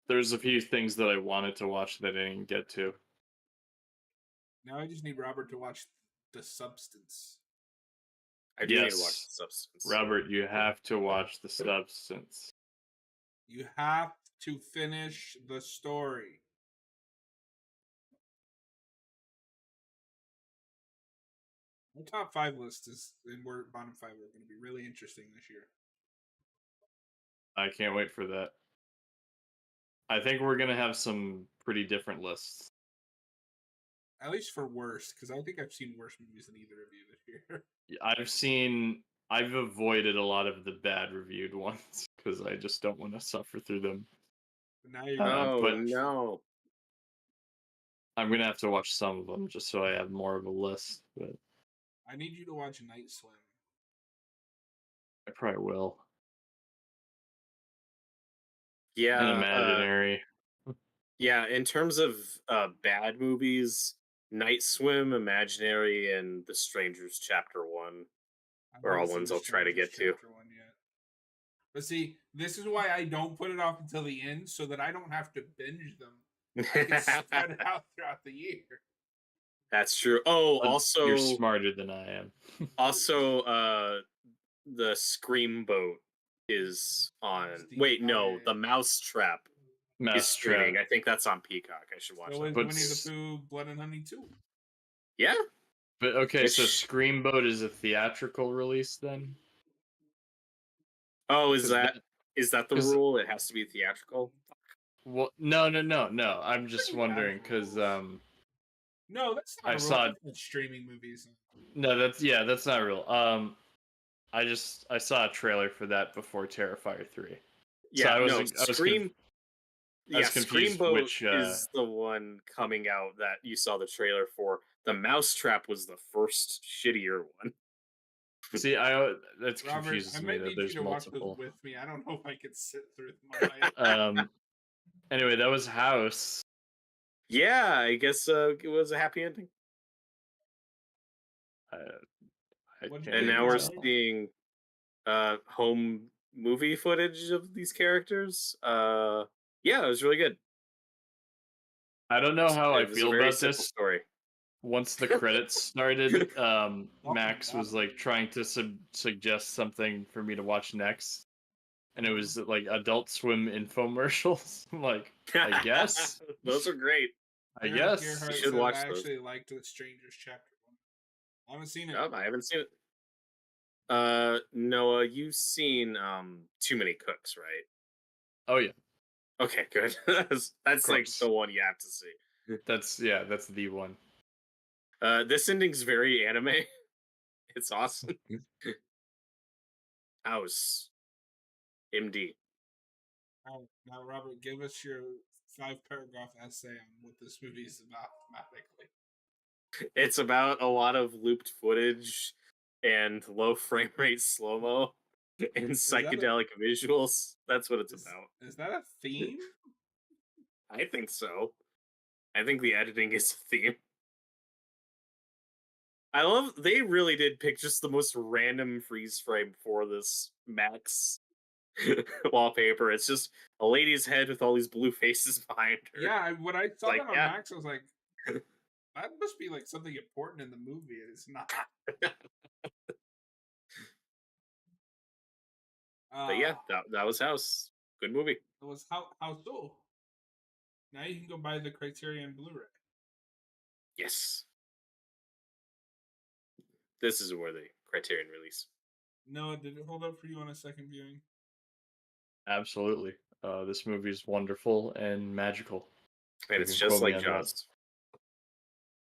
There's a few things that I wanted to watch that I didn't get to. Now I just need Robert to watch The Substance. I do need to watch The Substance. Robert, you have to watch The Substance. You have to finish the story. My top 5 list is, and we're bottom 5 are going to be really interesting this year. I can't wait for that. I think we're going to have some pretty different lists. At least for worst, because I think I've seen worse movies than either of you this year. I've avoided a lot of the bad reviewed ones because I just don't want to suffer through them. But now you're no. I'm going to have to watch some of them just so I have more of a list. But I need you to watch Night Swim. I probably will. Yeah. An Imaginary. Yeah, in terms of bad movies, Night Swim, Imaginary, and The Strangers Chapter 1 are all ones I'll try to get to. But see, this is why I don't put it off until the end, so that I don't have to binge them. I can spread it out throughout the year. That's true. Oh, also, you're smarter than I am. Also, the Scream Boat is on. Wait, no, the Mousetrap is streaming. I think that's on Peacock. I should watch that. Winnie the Pooh, Blood and Honey 2. Yeah. But okay, so Scream Boat is a theatrical release then? Oh, is that the rule? It has to be theatrical? Well, no. I'm just wondering because no, that's not saw streaming movies. No, that's not real. I saw a trailer for that before Terrifier 3. Yeah, so Scream. Scream Boat is the one coming out that you saw the trailer for. The Mousetrap was the first shittier one. See, that Robert, confuses I me might that need you there's to watch those multiple. with me. I don't know if I could sit through them on my. Anyway, that was House. Yeah, I guess it was a happy ending. I What'd you can't And think, now even we're Robert? tell. seeing home movie footage of these characters. Yeah, it was really good. I don't know how I It was a feel very about simple this. story. Once the credits started, Max was Welcome, like trying to suggest something for me to watch next, and it was like Adult Swim infomercials. I'm like, I guess, Those are great. I Eric guess. You Gerhardt should said watch I those. actually liked the Strangers chapter 1. I haven't seen it. Oh, I haven't seen it. Noah, you've seen Too Many Cooks, right? Oh yeah, Okay, good. That's like course. the one you have to see. That's the one. This ending's very anime. It's awesome. House. MD. All right, now, Robert, give us your 5-paragraph essay on what this movie is about thematically. It's about a lot of looped footage and low frame rate slow mo and psychedelic visuals. That's what it's about. Is that a theme? I think so. I think the editing is a theme. I love they really did pick just the most random freeze frame for this Max wallpaper. It's just a lady's head with all these blue faces behind her. Yeah, when I saw Like, that on yeah. Max, I was like, that must be like something important in the movie. It is not. But yeah, that was House. Good movie. It was how so? Now you can go buy the Criterion Blu-ray. Yes. This is a worthy Criterion release. Noah, did it hold up for you on a second viewing? Absolutely. This movie is wonderful and magical. And You it's can just quote me like on that. Jaws.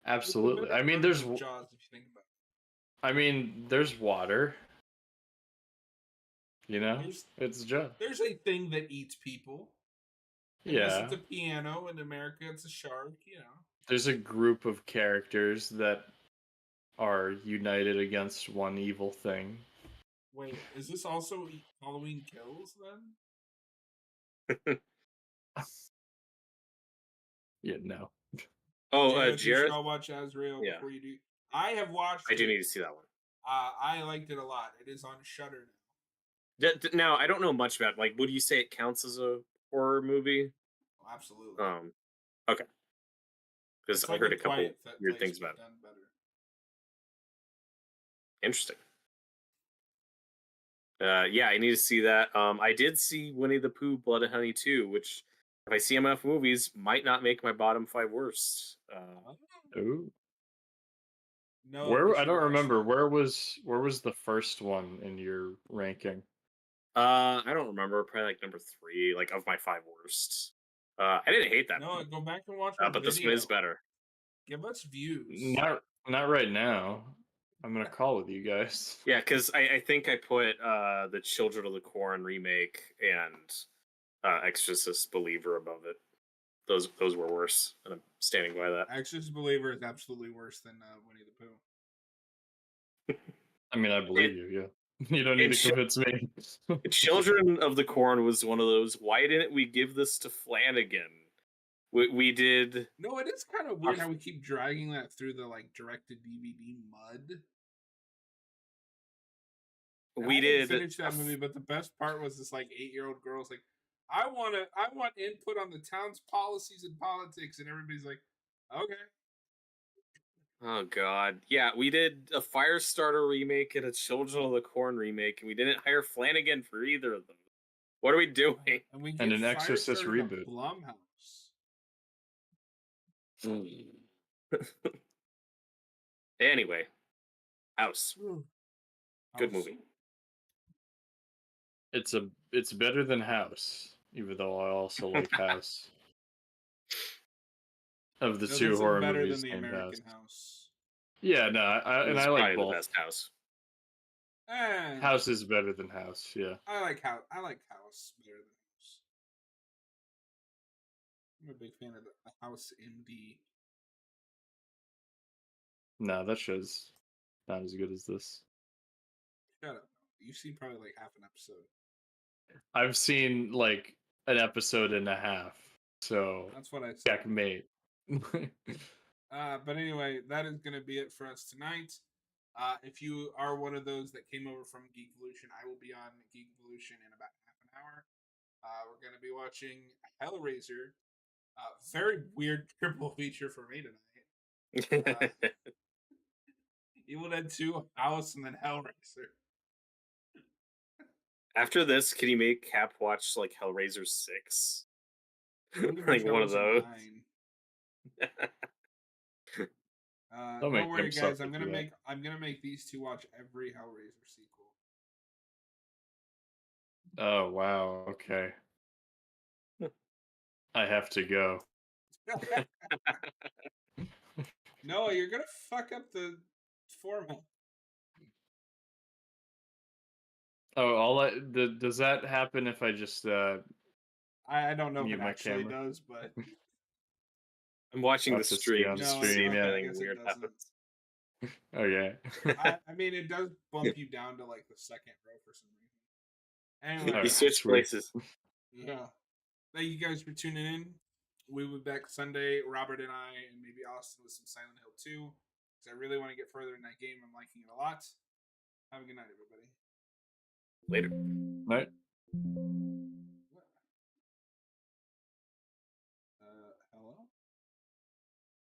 Absolutely. It's a I mean, better there's version of Jaws if you think about there's water. You know, it. it's Jaws. There's a thing that eats people. Unless Yeah. it's a piano in America, it's a shark. You know. There's a group of characters that are united against one evil thing. Wait, is this also Halloween Kills then? Yeah, no. Oh, Jared, you should Jareth. all watch Azrael Yeah. before you do. I have watched. I do it. need to see that one. I liked it a lot. It is on Shudder now. Now I don't know much about. Like, would you say it counts as a horror movie? Oh, absolutely. Okay. Because It's I like heard a a couple Quiet weird Place, things about but it. done better. Interesting. Yeah, I need to see that. I did see Winnie the Pooh, Blood and Honey 2, which, if I see enough movies, might not make my bottom 5 worst. Ooh. No, Where you I should don't watch remember. that. Where was the first one in your ranking? I don't remember. Probably like number 3, like of my 5 worst. I didn't hate that No, one, go back and watch our but this one video. is better. Give us views. Not right now. I'm gonna call with you guys. Yeah, because I think I put the Children of the Corn remake and Exorcist Believer above it. Those were worse, and I'm standing by that. Exorcist Believer is absolutely worse than Winnie the Pooh. I mean, I believe you. Yeah. You don't need to convince me. Children of the Corn was one of those. Why didn't we give this to Flanagan? We did. No, it is kind of weird how we keep dragging that through the like directed DVD mud. We I did finish that movie, but the best part was this like 8-year-old girl's like, I want input on the town's policies and politics, and everybody's like, okay. Oh God, yeah, we did a Firestarter remake and a Children of the Corn remake, and we didn't hire Flanagan for either of them. What are we doing? And we And get an Exorcist Firestarter to reboot. Blumhouse. Anyway, House, good movie. It's better than House, even though I also like House. Of the two horror better movies than the named American House. House. Yeah, no, I like probably both. the best House. House is better than House. Yeah, I like House better than House. I'm a big fan of the House MD. No, that show's not as good as this. Shut up. You've seen probably like half an episode. I've seen like an episode and a half, so That's what I said. checkmate. But anyway, that is going to be it for us tonight. If you are one of those that came over from Geek Evolution, I will be on Geek Evolution in about half an hour. We're going to be watching Hellraiser. Very weird triple feature for me tonight. Evil Dead 2, House, and then Hellraiser. After this, can you make Cap watch like Hellraiser 6? I'm gonna Like watch one of Hellraiser those. 9. Don't make Don't worry, him guys. suffer I'm gonna through that. make these two watch every Hellraiser sequel. Oh wow, okay. I have to go. No, you're gonna fuck up the format. Oh, does that happen if I just I don't know if mute it my actually camera? does, but I'm watching I'll the have to see stream on just the to see stream, if yeah. anything I guess it weird doesn't. happens. Okay. I mean, it does bump you down to like the second row for some reason. Anyway, You Alright, switch sweet. places. yeah. Thank you guys for tuning in. We'll be back Sunday, Robert and I, and maybe Austin with some Silent Hill 2. Because I really want to get further in that game. I'm liking it a lot. Have a good night, everybody. Later. Night.